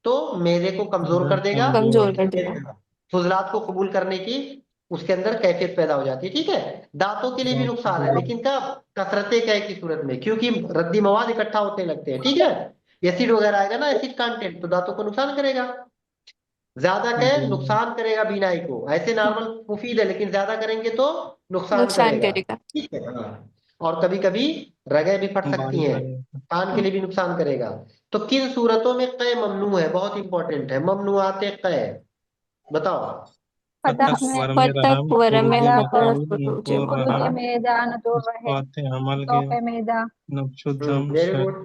तो मेदे को कमजोर कर देगा, कमजोर। कमजोर कर देगा। फुजलात को कबूल करने की उसके अंदर कैफियत पैदा हो जाती है। ठीक है, दांतों के लिए भी नुकसान है, लेकिन कब? कसरत कै की सूरत में, क्योंकि रद्दी मवाद इकट्ठा होने लगते हैं। ठीक है, एसिड वगैरह आएगा ना, एसिड कंटेंट, तो दांतों को नुकसान करेगा। ज्यादा कै नुकसान करेगा बीनाई को, ऐसे नॉर्मल मुफीद है, लेकिन ज्यादा करेंगे तो नुकसान नुकसान करेगा। करेगा। ठीक है, हाँ। और कभी कभी रगें भी फट सकती बारिश हैं, आ जाए। कान के लिए भी नुकसान करेगा। तो किन सूरतों में कै ममनू है? बहुत इंपॉर्टेंट है, ममनुआते कै, बताओ। फतह फतक में वरम फतक रहम वरम खुरूज फतह मकाऊ खुरूज नुको खुरूज रहम मेदा नजूर रहे इस्पात हमल के तोफ़े मेदा नक्शुद्दम वेरी शर। गुड।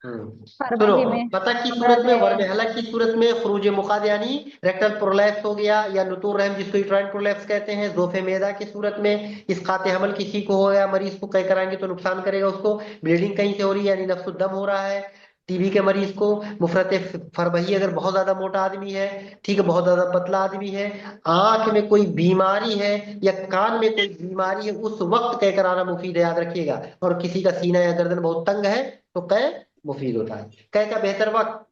सुनो, फरवरी में फतह की सूरत में, रदे वरमहला की सूरत में खुरूज मुकाद यानी रेक्टल प्रोलैप्स हो गया, या नुतूर रहम जिसको यूट्राइन प्रोलैप्स कहते हैं। जोफे मैदा की सूरत में इसकात हमल किसी को हो गया, मरीज को कह कराएंगे तो नुकसान करेगा उसको। ब्लीडिंग कहीं से हो रही है यानी नफ्सुद दम हो रहा है। टीबी के मरीज को, मुफरत फरबही अगर बहुत ज्यादा मोटा आदमी है, ठीक है, बहुत ज्यादा पतला आदमी है, आंख में कोई बीमारी है या कान में कोई बीमारी है, उस वक्त कह कराना मुफीद है, याद रखिएगा। और किसी का सीना या गर्दन बहुत तंग है तो कह मुफीद होता है। कह का बेहतर वक्त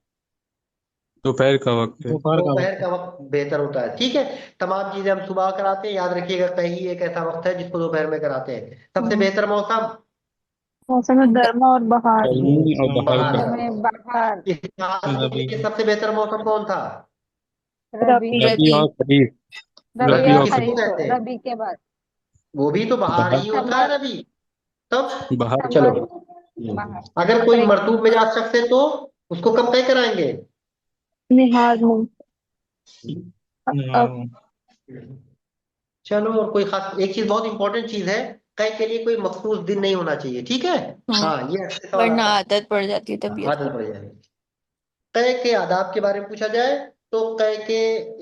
दोपहर का वक्त है। दोपहर का दोपहर वक्त। का वक्त बेहतर होता है, ठीक है। तमाम चीजें हम सुबह कराते हैं, याद रखिएगा कह ही एक ऐसा वक्त है जिसको दोपहर में कराते हैं। सबसे बेहतर मौसम मौसम गर्मा और बहार गर्मी और मौसम बाहर बाहर का। का मौसम मौसम। बहार इस साल के रबी लिए सबसे बेहतर मौसम कौन था? रबी रबी रबी और खरीफ। रबी रबी रबी और और किसको खरीफ। खरीफ कहते हैं? रबी के बाद वो भी तो बहार बाहर। ही होता है समर रबी। तब बाहर चलो। समर बहार अगर कोई अप्रैल मरतूब मिजाज शख्स है तो उसको कब तय कराएंगे? निहार में अब हाँ, चलो, और कोई खास एक चीज, बहुत इंपॉर्टेंट चीज है, कई के लिए कोई मखसूस दिन नहीं होना चाहिए, ठीक है। हाँ, हाँ, ये ऐसे सवाल वरना आता है। आदत पड़ जाती है तबीयत आदत को। पड़ जाएगी। तय के आदाब के बारे में पूछा जाए तो तय के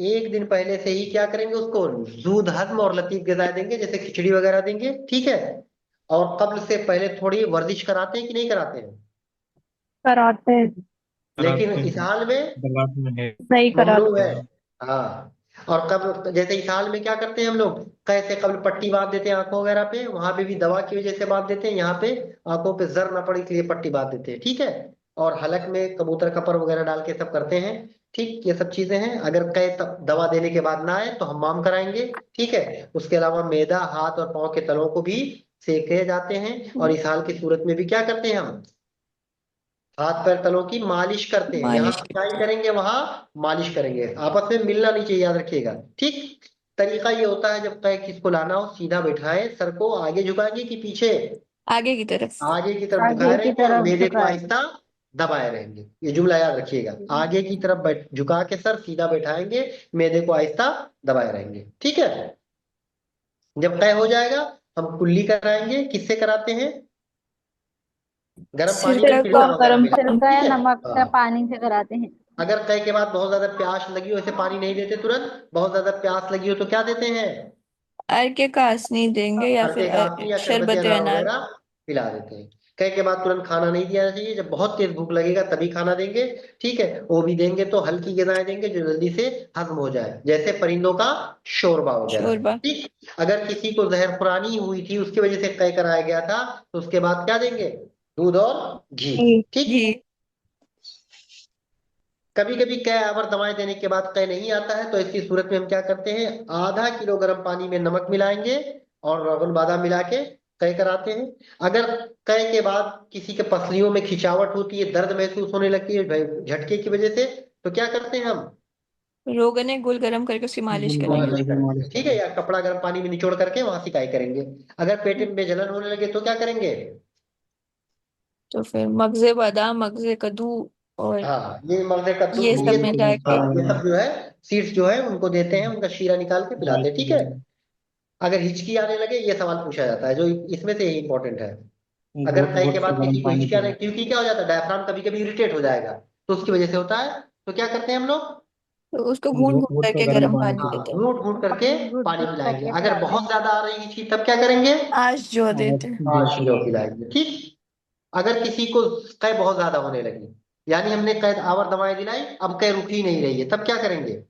एक दिन पहले से ही क्या करेंगे, उसको दूध हजम और लतीफ ग़िज़ाएं देंगे, जैसे खिचड़ी वगैरह देंगे, ठीक है। और कब्ल से पहले थोड़ी वर्जिश कराते हैं कि नहीं कराते हैं? कराते हैं लेकिन कराते इस हैं। हाल में बलाट में है। नहीं ममनू कराते है। हाँ। और कब, जैसे इस हाल में क्या करते हैं हम लोग, कैसे कब्ल पट्टी बांध देते हैं आंखों वगैरह पे, वहां पे भी दवा की वजह से बांध देते हैं, यहाँ पे आंखों पे जर ना पड़े इसलिए पट्टी बांध देते हैं, ठीक है। और हलक में कबूतर का पर वगैरह डाल के सब करते हैं, ठीक, ये सब चीजें हैं। अगर कई दवा देने के बाद ना आए तो हमाम कराएंगे, ठीक है। उसके अलावा मैदा, हाथ और पाँव के तलों को भी सेके जाते हैं। और इस हाल की सूरत में भी क्या करते हैं हम, हाथ पैर तलों की मालिश करते हैं। यहाँ मालिश सिंचाई करेंगे, वहां मालिश करेंगे, आपस में मिलना नहीं चाहिए, याद रखिएगा, ठीक। तरीका ये होता है, जब कहीं किसको लाना हो सीधा बैठाएं, सर को आगे झुकाएंगे कि पीछे, आगे की तरफ। आगे की तरफ झुकाए आगे की रहेंगे और तरफ मेदे को झुकाए आहिस्ता दबाए रहेंगे। ये जुमला याद रखिएगा, आगे की तरफ झुका के सर सीधा बैठाएंगे, मेदे को आहिस्ता दबाए रहेंगे, ठीक है। जब तय हो जाएगा हम कुल्ली कराएंगे। किससे कराते हैं? गर्म पानी में सिरका पिल्ला और वगैरह गरम मिला, सिरका ठीक या है। नमक से हाँ। पानी से कराते हैं अगर तय के बाद बहुत ज्यादा प्यास लगी हो, ऐसे पानी नहीं देते तुरंत, बहुत ज्यादा प्यास लगी हो तो क्या देते हैं? अर्के का असनी देंगे या फिर हल्के घासनी या शरबत शरबत अनार अनार। वगैरह पिला देते हैं। कई के बाद तुरंत खाना नहीं दिया चाहिए, जब बहुत तेज भूख लगेगा तभी खाना देंगे, ठीक है। वो भी देंगे तो हल्की ग़िज़ाएं देंगे जो जल्दी से हजम हो जाए, जैसे परिंदों का शोरबा वगैरह, शोरबा। ठीक। अगर किसी को जहर खुरानी हुई थी, उसकी वजह से तय कराया गया था, तो उसके बाद क्या देंगे? दूध और घी, ठीक। घी। कभी कभी कै आवर दवाएं देने के बाद कै नहीं आता है, तो इसकी सूरत में हम क्या करते हैं, आधा किलो गर्म पानी में नमक मिलाएंगे और रोगन बादाम मिला के कै कराते हैं। अगर कै के बाद किसी के पसलियों में खिंचावट होती है, दर्द महसूस होने लगती है झटके की वजह से, तो क्या करते हैं हम? रोगन गोल गरम करके उसकी मालिश गुनगुना करेंगे। मालिश करके करेंगे, मालिश ठीक है, करें। या कपड़ा गर्म पानी में निचोड़ करके वहां सिकाई करेंगे। अगर पेट में जलन होने लगे तो क्या करेंगे? तो फिर मगजे बादाम, मगजे कद्दू और हाँ, ये मर्दे कद्दू, ये ये सब मिला के। हाँ, ये सब जो है सीड्स जो है उनको देते हैं, उनका शीरा निकाल के पिलाते हैं, ठीक है। अगर हिचकी आने लगे, ये सवाल पूछा जाता है जो इसमें से ही इंपॉर्टेंट है। अगर घुट तय घुट के के बाद गर्म किसी को पानी हिचकी आने, पिलाएं। क्योंकि क्या हो जाता है, डायफ्राम कभी कभी इरिटेट हो जाएगा, तो उसकी वजह से होता है। तो क्या करते हैं हम लोग? तो उसको घूंट घुट घूंट घुट के करके गर्म गर्म पानी पानी हाँ, देते हैं। पिलाएं। घूट घूट करके घुट पानी घुट पिलाएंगे। करके अगर पिलाते बहुत हैं ज्यादा आ रही हिचकी तब क्या करेंगे? आश जो देते हैं। जो शिरो पिलाएं। पिलाएंगे, ठीक। अगर किसी को कै बहुत ज्यादा होने लगी, यानी हमने कैद आवर दवाएं दिलाई, अब कै रुक ही नहीं रही है, तब क्या करेंगे?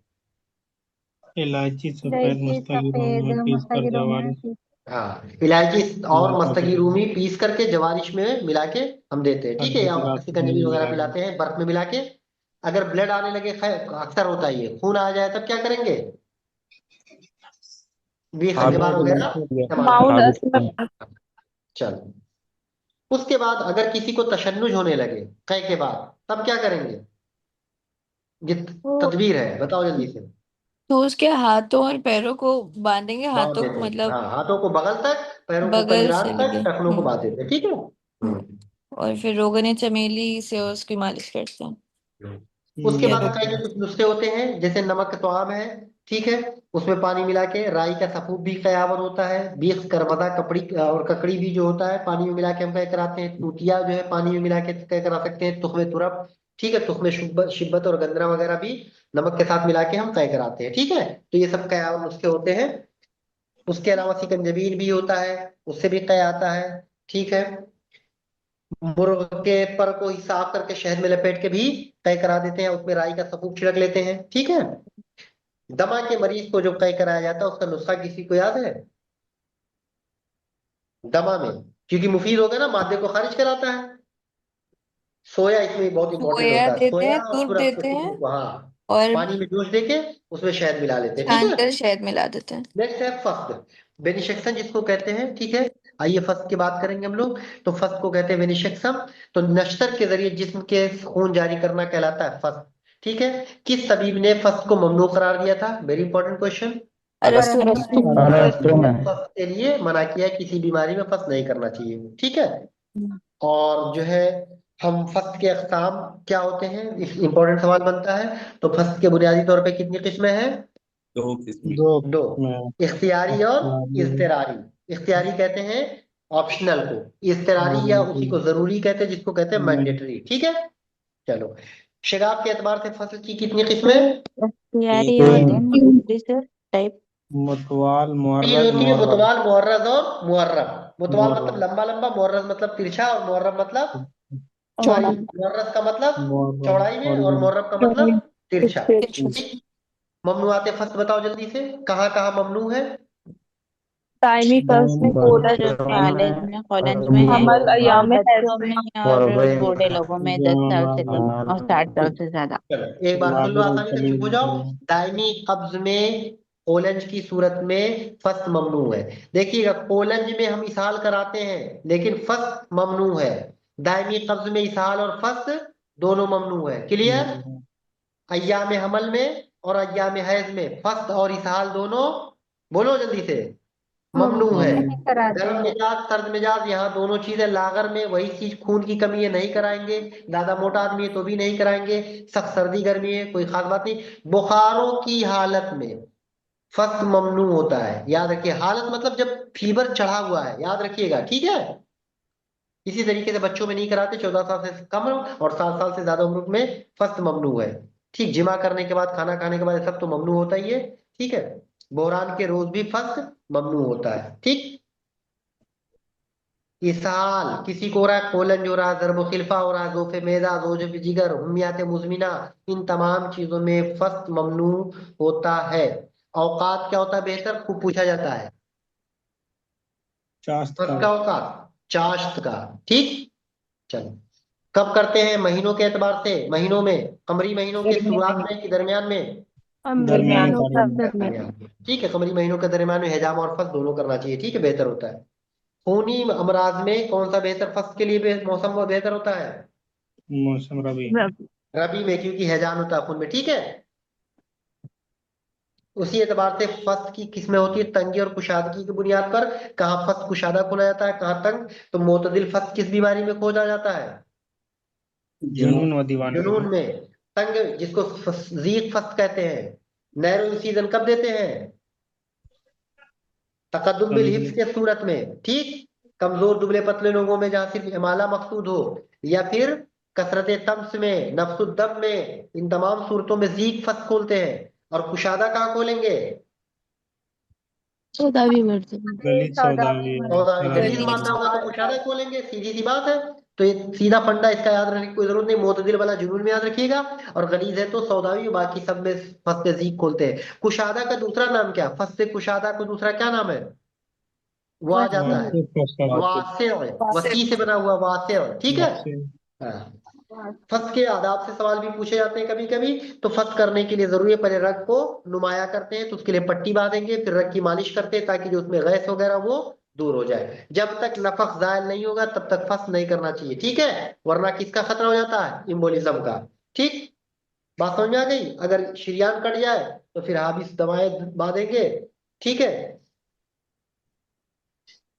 इलायची सफेद इलायची मुश्तगी रूम सफेद में पीस कर मुस्तगिरों में जवारिश हाँ, इलायची और इलायची मस्तगी सफेद रूमी पीस करके जवारिश में मिला के हम देते हैं, ठीक है, या अदरक रात को सिकंजवी में वगैरह मिला के। पिलाते हैं बर्फ में मिला के। अगर ब्लड आने लगे, अक्सर होता है ये, खून आ जाए, तब क्या करेंगे? साबित B12 वगैरह इस्तेमाल माउद करेंगे। साबित असमत चलो, उसके बाद अगर किसी को तशन्नुज होने लगे कै के बाद, तब क्या करेंगे? ये तो तदबीर है, बताओ जल्दी से। तो उसके हाथों और पैरों को बांधेंगे, बांध हाथों को देते हैं, मतलब हाँ, हाथों को बगल तक, पैरों को बगल पंजरात से तक, लगे। टखनों को बांध देते हैं, ठीक है। हम्म। और फिर रोगन चमेली से उसकी मालिश करते हैं। उसके या बाद कई जो कुछ नुस्खे होते हैं, जैसे नमक तो आम है, ठीक है, उसमें पानी मिला के, राई का सफूफ भी कयावर होता है, बीस करबदा कपड़ी और ककड़ी भी जो होता है पानी में मिला के हम कह कराते हैं, तूतिया जो है पानी में मिला के कह करा सकते हैं, तुखमे तुरप, ठीक है, तुखमे शिब्बत और गंदरा वगैरह भी नमक के साथ मिला के हम कह कराते हैं, ठीक है। तो ये सब कयावर नुस्खे होते हैं। उसके अलावा सिकंजबीन भी होता है, उससे भी कह आता है, ठीक है। मुर्ग के पर को ही साफ करके शहद में लपेट के भी तय करा देते हैं, उसमें राई का सफूफ छिड़क लेते हैं, ठीक है। दमा के मरीज को जो तय कराया जाता है उसका नुस्खा किसी को याद है? दमा में, क्योंकि मुफीद होगा ना, मादे को खारिज कराता है। सोया इसमें बहुत इंपॉर्टेंट खोया होता है, देते सोया हैं, और दूध सूरज देते हैं को, हाँ, और पानी में जोश देके उसमें शहद मिला लेते हैं, ठीक छान है। कर शहद मिला देते हैं। नेक्स्ट है फस्त, बेनिसेक्शन जिसको कहते हैं, ठीक है। आइए फस्त की बात करेंगे हम लोग। तो फस्त को कहते हैं बेनिसेक्शन। तो नश्तर के जरिए जिस्म के खून जारी करना कहलाता है फस्त, ठीक है। किस तबीब ने फस्त को ममनू करार दिया था? Very important question. अरस्तु अरस्तु ने। फस्त के लिए मना किया है, किसी बीमारी में फस्त नहीं करना चाहिए, ठीक है। और जो है, हम फस्त के अक़साम क्या होते हैं, इस इंपॉर्टेंट सवाल बनता है। तो फस्त के बुनियादी तौर पे कितनी किस्में हैं? दो किस्में। दो दो, में इख्तियारी और इख्तियारी इज़्तिरारी। इख्तियारी कहते हैं ऑप्शनल को, इज़्तिरारी या उसी को जरूरी कहते हैं, जिसको कहते हैं में मैंडेटरी, ठीक है। चलो, शगाब के एतबार से फसल की कितनी किस्में? तैयारी तीन। होते हैं दूसरी से टाइप। मुतवाल तीन मुअर्रज होती है, मुअर्रब मुतवाल, मुअर्रज और मुअर्रब। मुतवाल मतलब मुअर्रब लंबा लंबा, मुअर्रज मतलब तिरछा, और मुअर्रब मतलब चौड़ा। सॉरी, मुअर्रज का मतलब मुअर्रब चौड़ाई में, और और मुअर्रब का मतलब तिरछा, अच्छा। ठीक। ममनुआते फस्त बताओ जल्दी से, कहाँ कहाँ ममनू है? दायमी कर्ज में कोलर कॉलेज में कॉलेज में है, हमल और अय्याम हैज बच्चों में और बूढ़े हाँ, लोगों में 10 साल से कम जमाल और 60 साल ठीक। से ज्यादा। चलो एक बार सुन लो, आसानी से चुप हो जाओ। दायमी कब्ज में कोलंज की सूरत में फस्त ममनू है। देखिएगा, कोलंज में हम इसहाल कराते हैं लेकिन फस्त ममनू है। दायमी कब्ज में इसहाल और फस्त दोनों ममनू है, क्लियर। अय्याम हमल में और अय्याम हैज में फस्त और इसहाल दोनों, बोलो जल्दी से, ममनू है। नहीं कराते गर्म हैं। मिजाज सर्द मिजाज, यहाँ दोनों चीजें। लागर में वही चीज, खून की कमी है नहीं कराएंगे, ज्यादा मोटा आदमी है तो भी नहीं कराएंगे, सख्त सर्दी गर्मी है कोई खास बात नहीं। बुखारों की हालत में फक्त ममनू होता है, याद रखिए। हालत मतलब जब फीवर चढ़ा हुआ है, याद रखिएगा, ठीक है। इसी तरीके से बच्चों में नहीं कराते, 14 साल से कम और 7 साल से ज्यादा उम्र में फस्त ममनू है, ठीक। जिमा करने के बाद, खाना खाने के बाद, ये सब तो ममनू होता ही है, ठीक है। बहरान के रोज भी फस्त ममनू होता है, ठीक। इसहाल किसी को हो रहा है, कोलन हो रहा है, जरब खिल्फा हो रहा है, जोफे मैदा, जोज जिगर, हुमियात मुजमिना, इन तमाम चीजों में फस्त ममनू होता है। औकात क्या होता है बेहतर, खूब पूछा जाता है। चास्त फस्त का का औकात चाश्त का, ठीक। चलो, कब करते हैं महीनों के एतबार से? महीनों में, कमरी महीनों के शुरुआत में कि दरमियान में? दरमियानी महीनों का तारीख दरमियान। दरमियान में, ठीक है। कमरी महीनों के दरमियान में हिजामा और फस्त दोनों करना चाहिए, ठीक है, बेहतर होता है। खूनी अमराज में कौन सा बेहतर, फस्त के लिए मौसम वो बेहतर होता है? मौसम रबी रबी में, क्योंकि हैजान होता है खून में, ठीक है। उसी एतबार से फस्त की किस्में होती है तंगी और कुशादगी की बुनियाद पर। कहाँ फस्त कुशादा खोला जाता है, कहाँ तंग। तो मोतदिल फस्त किस बीमारी में खोजा जाता है? जुनून व दीवानगी जुनून में। में। तंग जिसको जीक फस्त कहते हैं। नैरो सीजन कब देते हैं? तकद्दुम बिल हिफ्स कमजोर के सूरत में, ठीक। कमजोर दुबले पतले लोगों में जहां सिर्फ इमाला मकसूद हो, या फिर कसरत तम्स में, नफ्सुद्दम में, इन तमाम सूरतों में जीक फस्त खोलते हैं। और कुशादा कहाँ खोलेंगे? चौदहवीं वर्ष गलीच सौदावी सौदावी गलीज खराबी मानना होगा तो कुशादा खोलेंगे, सीधी सी बात है। तो ये सीधा फंडा, इसका याद रखने की कोई जरूरत नहीं, मोतदिल वाला जुनून में याद रखिएगा। और गलीज है तो सौदावी, बाकी सब में फस्त जीक खोलते हैं। कुशादा का दूसरा नाम क्या, फस्त कुशादा को दूसरा क्या नाम है? वो आ जाता है, वासिफ फसद वासे, वसी से बना हुआ वासे, ठीक है। वासिफ हाँ। फस्त के आदाब से सवाल भी पूछे जाते हैं कभी कभी। तो फस्त करने के लिए जरूरी है, पहले रग को नुमाया करते हैं, तो उसके लिए पट्टी बांधेंगे, फिर रग की मालिश करते हैं ताकि जो उसमें गैस वगैरह वो दूर हो जाए। जब तक नफक जायल नहीं होगा तब तक फस्त नहीं करना चाहिए, ठीक है। वरना किसका खतरा हो जाता है? इम्बोलिज्म का, ठीक। बात समझ में आ गई? अगर शरियान कट जाए तो फिर हाबिस दवाएं बांधेंगे, ठीक है।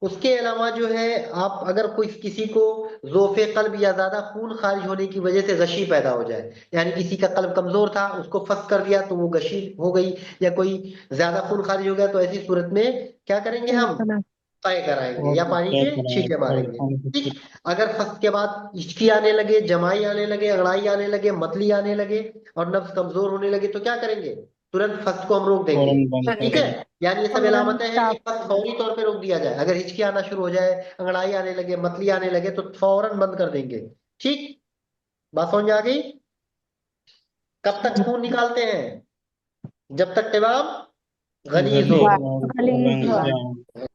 उसके अलावा जो है, आप अगर कोई किसी को ज़ोफ़े कल्ब या ज्यादा खून खारिज होने की वजह से गशी पैदा हो जाए, यानी किसी का कल्ब कमजोर था उसको फस कर दिया तो वो गशी हो गई, या कोई ज्यादा खून खारिज हो गया, तो ऐसी सूरत में क्या करेंगे हम? तय कराएंगे और या पानी क्या के छींटे कराएं, और मारेंगे। कौन सी ठीक। अगर फस के बाद हिचकी आने लगे, जमाई आने लगे, अंगड़ाई आने लगे, मतली आने लगे और नब्ज कमजोर होने लगे, तो क्या करेंगे? तुरंत फस को हम रोक देंगे। फौरन बंद ठीक करें? है। यानी ये सब अलामतें हैं कि फस फौरी तौर पे रोक दिया जाए। अगर हिचकी आना शुरू हो जाए, अंगड़ाई आने लगे, मतली आने लगे, तो फौरन बंद कर देंगे। ठीक। बात समझ में आ गई? कब तक खून निकालते हैं? जब तक तमाम गलीज हो। गलीज और गलीज रंग हो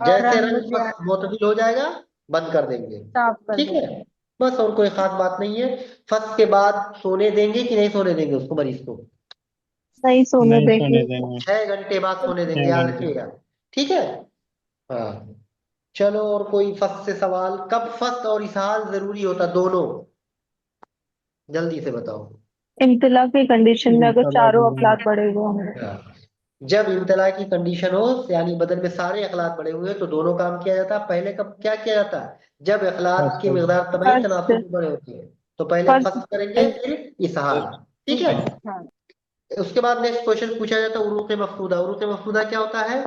क्या और जैसे रंग रंग दिया मुतबिल हो जाएगा, बंद कर देंगे। साफ कर ठीक है। देंगे। बस, और कोई खास बात नहीं है। फर्स्ट के बाद सोने देंगे कि नहीं सोने देंगे उसको, मरीज को? सही सोने नहीं सोने देंगे। देंगे। 6 घंटे बाद सोने देंगे, 6 याद घंटे। रखिएगा। ठीक है। हाँ। चलो, और कोई फर्स्ट से सवाल? कब फर्स्ट और इसहाल जरूरी होता, दोनों? जल्दी से बताओ। इम्तिला की कंडीशन में अगर तलाक चारों देंगे। अफलाक बढ़े हुए होंगे। हाँ। जब इम्तला की कंडीशन हो, यानी बदन में सारे अखलात बढ़े हुए हैं, तो दोनों काम किया जाता है। पहले कब क्या किया जाता है? जब अखलात की फर्स्ट मिकदार तबई फर्स्ट तनासुब में बड़े होती है, तो पहले फर्स्ट फर्स्ट करेंगे, फिर इसहाल। ठीक है। हाँ। उसके बाद नेक्स्ट क्वेश्चन पूछा जाता है उरूक़ मफसूदा। उरूक़ मफसूदा क्या होता है?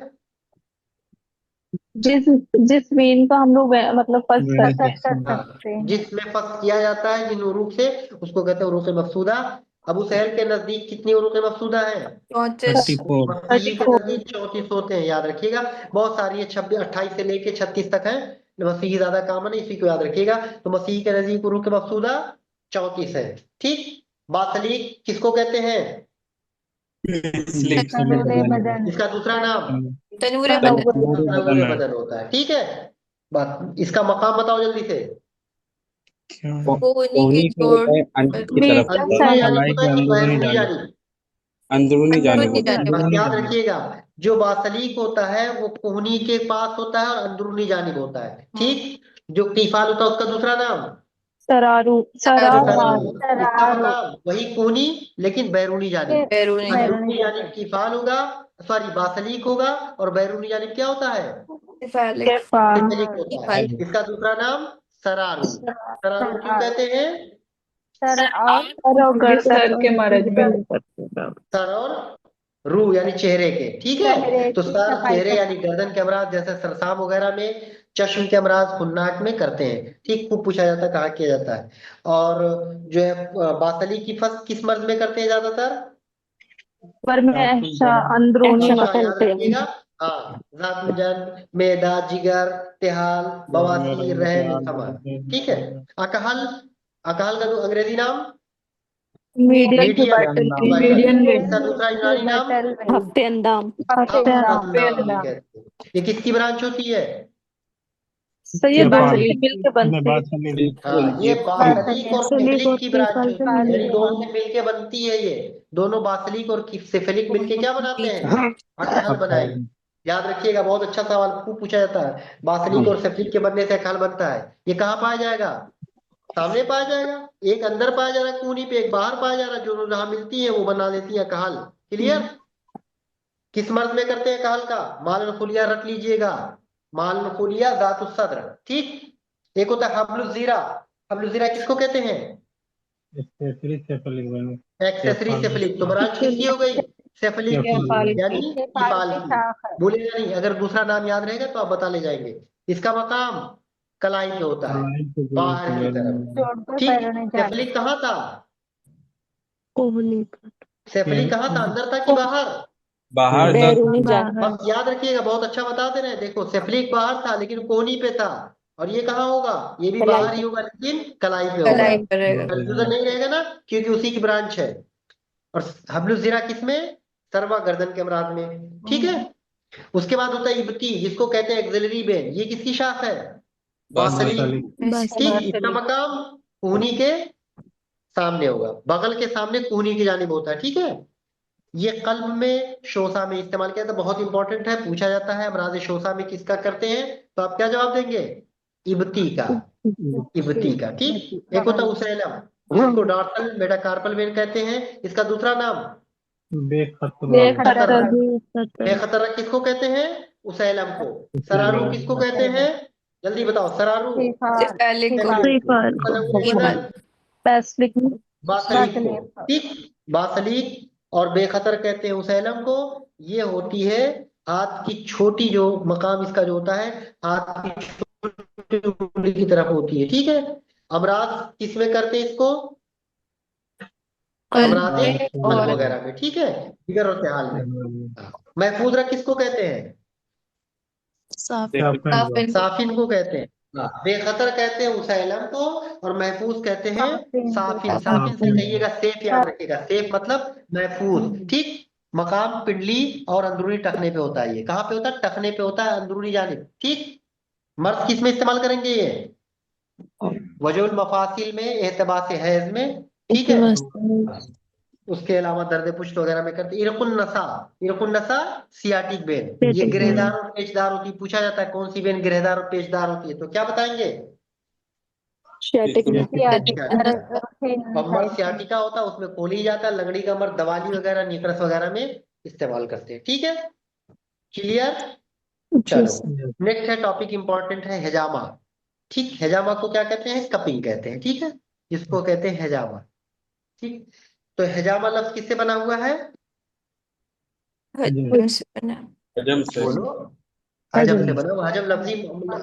जिस जिस वेन का हम लोग मतलब फर्स्ट वेन करते कट कर हैं। हाँ, सकते हैं। जिसमें फर्स्ट किया जाता है जिन उरूक़ से, उसको कहते हैं उरूक़ मफसूदा। अबू सहल के नजदीक कितनी उरूक़ मफसूदा है? 34। 34। मसीही के नजदीक 34 होते हैं, याद रखिएगा। बहुत सारी है, 26 28 से लेके 36 तक है। मसीही ज्यादा कॉमन है, इसी को याद रखिएगा। तो मसीही के नजदीक उरूक़ मफसूदा 34 है। ठीक। बासलीक किसको कहते हैं? स्लीप स्लीप तनूरे बदन। बदन। इसका दूसरा नाम तनूरे बदन। तनूरे बदन तनूरे है। बदन होता है। ठीक है। बात, इसका मकाम बताओ जल्दी से। क्या? वो उन्हीं के कोहनी के जोड़ होता है अंदर की तरफ मीडियम होता है। अंदरूनी साइज जानिब कलाई होता के है कि अंदरूनी बैरूनी जानिब। जानिब? अंदरूनी जानिब अंदरूनी होता है। जानिब। बस अंदरूनी याद जानिब। रखिएगा, जो बासलीक होता है वो कोहनी के पास होता है और अंदरूनी जानिब होता है। ठीक। जो कीफाल होता है उसका दूसरा नाम सरारू सरारो। सरार। सरारू। इसका तरारू। मकाम वही कोहनी, लेकिन बैरूनी जानिब। बैरूनी जानिब। बैरूनी अंदरूनी जानिब। जानिब कीफाल होगा, सॉरी बासलीक होगा, और बैरूनी जानिब क्या होता है? सिफालिक। केफा सिफलिक होता है। सिफालिक। इसका दूसरा नाम सरारू। सरारू क्यों सर कहते हैं? सर और सर और गर्दन सर के मर्ज में सर और रू यानी चेहरे के। ठीक है। चेहरे तो की सर, सफाई चेहरे यानी करना। गर्दन के अमराज, जैसे सरसाम वगैरह में, चश्म के अमराज खुन्नाक में करते हैं। ठीक। खूब पूछा जाता है कहाँ किया जाता है। और जो है बासली की फस किस मर्ज में करते हैं ज्यादातर? पर में ताकुल ऐसा बदन। अंदरूनी अच्छा, मतलब याद रखिएगा। हाँ, जातुजन, मेदा, जिगर, तिहाल, बवासीर, रहम, थमा। ठीक है। अकहल। अकहल का अंग्रेजी नाम मीडियम मीडियम मीडियम क्या नाम? वेसल। मीडियम इसका दूसरा यूनानी नाम मेटल वेल। हफ्ते अंदाम हफ्ते हफ्ते अंदाम। हफ्ता अंदाम कहते हैं। ये किसकी ब्रांच होती है? तो ये दोनों सेफाली। से मिलके नहीं, बनते हैं। बात सुनिए। हाँ, ये बासलीक और सिलिक और सिफलिक की ब्रांच केफल से होती है, यानी मिलके दोनों बन से मिलके बनती है ये। दोनों बासलीक और सिफलिक मिलके क्या बनाते हैं? अकहल अकहल। बनाएंगे। याद रखिएगा, बहुत अच्छा सवाल खूब पूछा जाता है। बासलीक और सिफलिक के बनने से अकहल बनता है। ये कहाँ पाया जाएगा? सामने पाया जाएगा। एक अंदर पाया जा रहा है कूहनी पे, एक बाहर पाया जा रहा है। जो जहां मिलती है वो बना देती है अकहल। क्लियर? किस मर्द में करते हैं कहल का? माल खुलिया रख लीजिएगा। माल खुलिया जातुस सद्र। ठीक। एक होता है हब्लुज जीरा। हब्लुज जीरा किसको कहते हैं? एक्सेसरी सेफलिक बने। एक्सेसरी सेफाली। सेफलिक। तो ब्रांच किसकी हो गई? सेफलिक की, सेफलिक। यानी नेपाल इफाल की की। शाख है। भूलेगा नहीं, अगर दूसरा नाम याद रहेगा तो आप बता ले जाएंगे। इसका मकाम कलाई पे होता है, कलाई के जोड़ बाहर के की बैरूनी। तरफ। जोड़ पर ठीक। बैरूनी जानिब। सेफलिक कहाँ था? कोहनी सेफलिक कहाँ था, अंदर था कि बाहर? बाहर था। बैरूनी जान बाहर। बस याद रखिएगा, बहुत अच्छा बता दे रहे हैं। देखो, सेफलिक बाहर था लेकिन कोहनी पे था। और ये कहाँ होगा? ये भी कलाई बाहर ही होगा लेकिन कलाई पे होगा। कलाई पर रहेगा। कंफ्यूजन नहीं रहेगा ना, क्योंकि उसी की ब्रांच है। और हब्लुज ज़िरा किसमें? सर्वा गर्दन के अमराज में। ठीक है। उसके बाद होता है इब्ती, जिसको कहते हैं एक्सिलरी वेन। ये किसकी शाख है? बासली। बासलिक। ठीक। इसका मकाम कूहनी के सामने होगा, बगल के सामने कूहनी की जानिब होता है। ठीक है। ये कल्ब में शोसा में इस्तेमाल किया जाता है, बहुत इंपॉर्टेंट है, पूछा जाता है अमराज शोसा में किसका करते हैं? तो आप क्या जवाब देंगे? इब्ती का। इब्ती का। ठीक। एक होता है उसैलम, जिसको डॉर्सल मेटाकार्पल वेन कहते हैं। इसका दूसरा नाम बेखतरा। बेखतर बेखतरा। बेखतरा किसको कहते हैं? उसैलम को। सरारू किसको कहते हैं? जल्दी बताओ, सरारू। सेफालिक को। सेफालिक का लघु रूप है पैसिफिक बासलीक को। ठीक, बासलीक। और बेखतर कहते हैं उसैलम को। ये होती है हाथ की छोटी, जो मकाम इसका जो होता है हाथ की छोटी उंगली की तरफ होती है। ठीक है। अमराज किसमें करते हैं इसको? अमराजे कल्ब कल्ब और वगैरह में। ठीक है, जिगर और सिहाल में। हाँ। महफूज रख किसको कहते हैं? साफिन को। साफिन को कहते हैं। हाँ। बेखतर कहते हैं उसैलम को, और महफूज कहते हैं साफिन। साफिन से कहिएगा सेफ, याद रखिएगा, सेफ मतलब महफूज। ठीक। मकाम पिंडली और अंदरूनी टखने पे होता है। ये कहाँ पे होता है? टखने पे होता है, अंदरूनी जानिब। ठीक। मर्द किस में इस्तेमाल करेंगे ये? वजूल मफासिल में, एतबार से हैज में। ठीक है। उसके अलावा दर्द पुश्त वगैरह में करते। इरकुन नसा, इरकुन नसा सियाटिक बेन, ये गिरहदार और पेचदार होती है। पूछा जाता है कौन सी बेन गिरहदार और पेचदार होती है, तो क्या बताएंगे? बम्बर सियाटिका होता है, उसमें खोली जाता है। लंगड़ी का मर्द दवाली वगैरह, निकरस वगैरह में इस्तेमाल करते हैं। ठीक है, क्लियर? चलो, नेक्स्ट है टॉपिक इंपॉर्टेंट है हेजामा। ठीक, हेजामा को क्या कहते हैं? कपिंग कहते हैं। ठीक है, इसको कहते हैं हेजामा। ठीक। तो हेजामा लफ्ज किससे बना हुआ है? हजम से बना। हजम से। बोलो। हजम से बना हुआ। हजम लफ्जी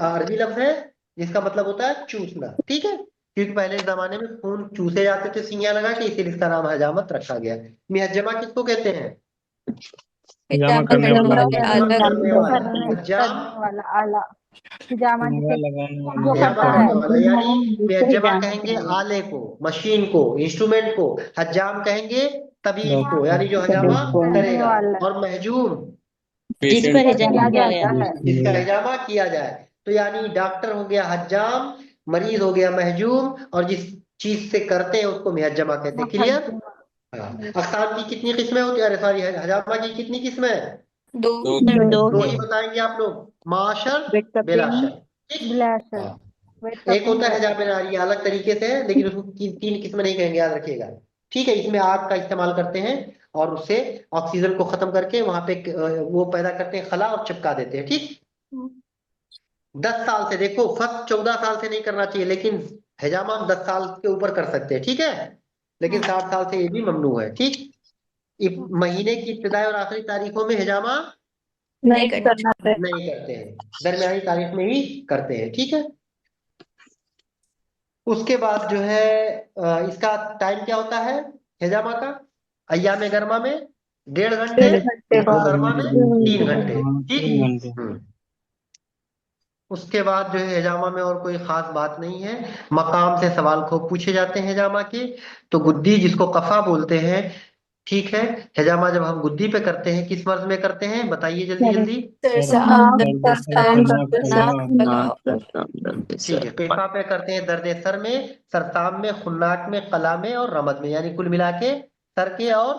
अरबी लफ्ज है जिसका मतलब होता है चूसना। ठीक है, क्योंकि पहले जमाने में खून चूसे जाते थे सिंगिया लगा के, इसीलिए इसका नाम हजामत रखा गया। मुहज्जमा किसको कहते हैं? जमा करने हजम वाला, वाले आला करने वाला। हज्जाम जमा लगाने वाला। जमा करने वाला, यानी मुहज्जमा कहेंगे आले को, मशीन को, इंस्ट्रूमेंट को। हज्जाम कहेंगे तबीब को, यानी जो हजामा करेगा। और महजूम जिस पेशेंट पर हिजामा किया गया है। जिसका हिजामा किया जाए। तो यानी डॉक्टर हो गया हज्जाम, मरीज हो गया महजूम, और जिस चीज से करते हैं उसको मुहज्जमा कहते हैं। क्लियर? हाँ। अक़साम की कितनी किस्में होती है? अरे सॉरी, हजामा की कितनी किस्में हैं? दो। दो ही बताएंगे आप लोग, माशर बेलाशर। ठीक। हाँ। एक होता है हजाम नारी, अलग तरीके से है, लेकिन उसको तीन किस्में नहीं कहेंगे, याद रखिएगा। ठीक है, इसमें आग का इस्तेमाल करते हैं और उससे ऑक्सीजन को खत्म करके वहां पे वो पैदा करते हैं खला, और चिपका देते हैं। ठीक। 10 साल से, देखो फर्स्ट 14 साल से नहीं करना चाहिए, लेकिन हिजामा हम 10 साल के ऊपर कर सकते हैं। ठीक है, लेकिन 60 साल से ये भी ममनू है। ठीक। महीने की इब्तिदाई और आखिरी तारीखों में हिजामा नहीं करना। नहीं करते हैं, दरमियानी तारीख में ही करते हैं। ठीक है। उसके बाद जो है इसका टाइम क्या होता है हिजामा का? अय्याम गर्मा में 1.5 घंटे, मुहर्रमा में 3 घंटे। ठीक। 3 घंटे। उसके बाद जो है हिजामा में और कोई खास बात नहीं है। मकाम से सवाल खूब पूछे जाते हैं हिजामा के। तो गुद्दी जिसको कफा बोलते हैं। ठीक है, हिजामा जब हम गुद्दी पे करते हैं किस मर्ज में करते हैं? बताइए जल्दी जल्दी। ठीक है, कैफा पे करते हैं दर्द सर में, सरताम में, खुन्नाक में, कला में और रमद में, यानी कुल मिला के सर के और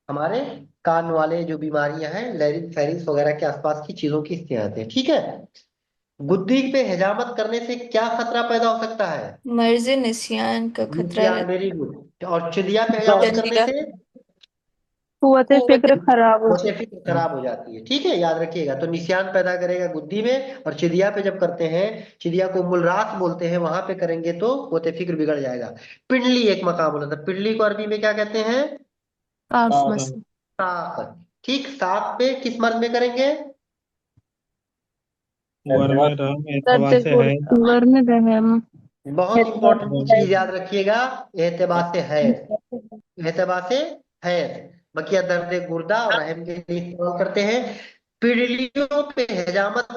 हमारे कान वाले जो बीमारियां हैं, लैरिंज फेरिंज वगैरह के आसपास की चीजों की स्थितियां आती हैं। ठीक है। गुद्दी पे हिजामत करने से क्या खतरा पैदा हो सकता है? मर्ज निस्यान का खतरा रहता वेरी गुड। और चिदिया पे हिजामत करने है। से कुव्वते फिक्र खराब हो होते फिक्र खराब हो जाती है। ठीक है, याद रखिएगा। तो निस्यान पैदा करेगा गुद्दी में, और चिदिया पे जब करते हैं, चिदिया को मुलरास बोलते हैं, वहां पे करेंगे तो होते फिक्र बिगड़ जाएगा। पिंडली एक मकाम बोला था, पिंडली को अरबी में क्या कहते हैं? साख। ठीक, साख पे किस मर्ज में करेंगे? वर में रहम, एतबा से है। बहुत इंपॉर्टेंट चीज याद रखिएगा, एतबा से है, एतबा से है। बकिया दर्द गुर्दा और रहम के लिए इस्तेमाल करते हैं। पीढ़ियों पे हिजामत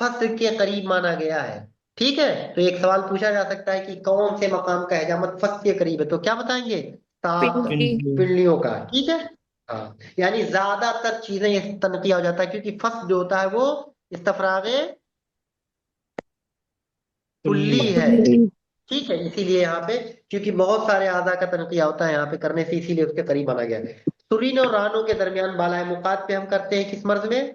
फस्ल के करीब माना गया है। ठीक है, तो एक सवाल पूछा जा सकता है कि कौन से मकाम का हिजामत फस्ल के करीब है, तो क्या बताएंगे? सात पिंडलियों का। ठीक है। हाँ, यानी ज्यादातर चीजें ये तनकिया हो जाता है, क्योंकि फस्ल जो होता है वो इस्तफरागे कुल्ली है। ठीक है, इसीलिए यहाँ पे, क्योंकि बहुत सारे आज़ा का तनकिया होता है यहाँ पे करने से, इसीलिए उसके करीब माना गया है। सुरीन और रानों के दरमियान बालाए मुकात पे हम करते हैं किस मर्ज में?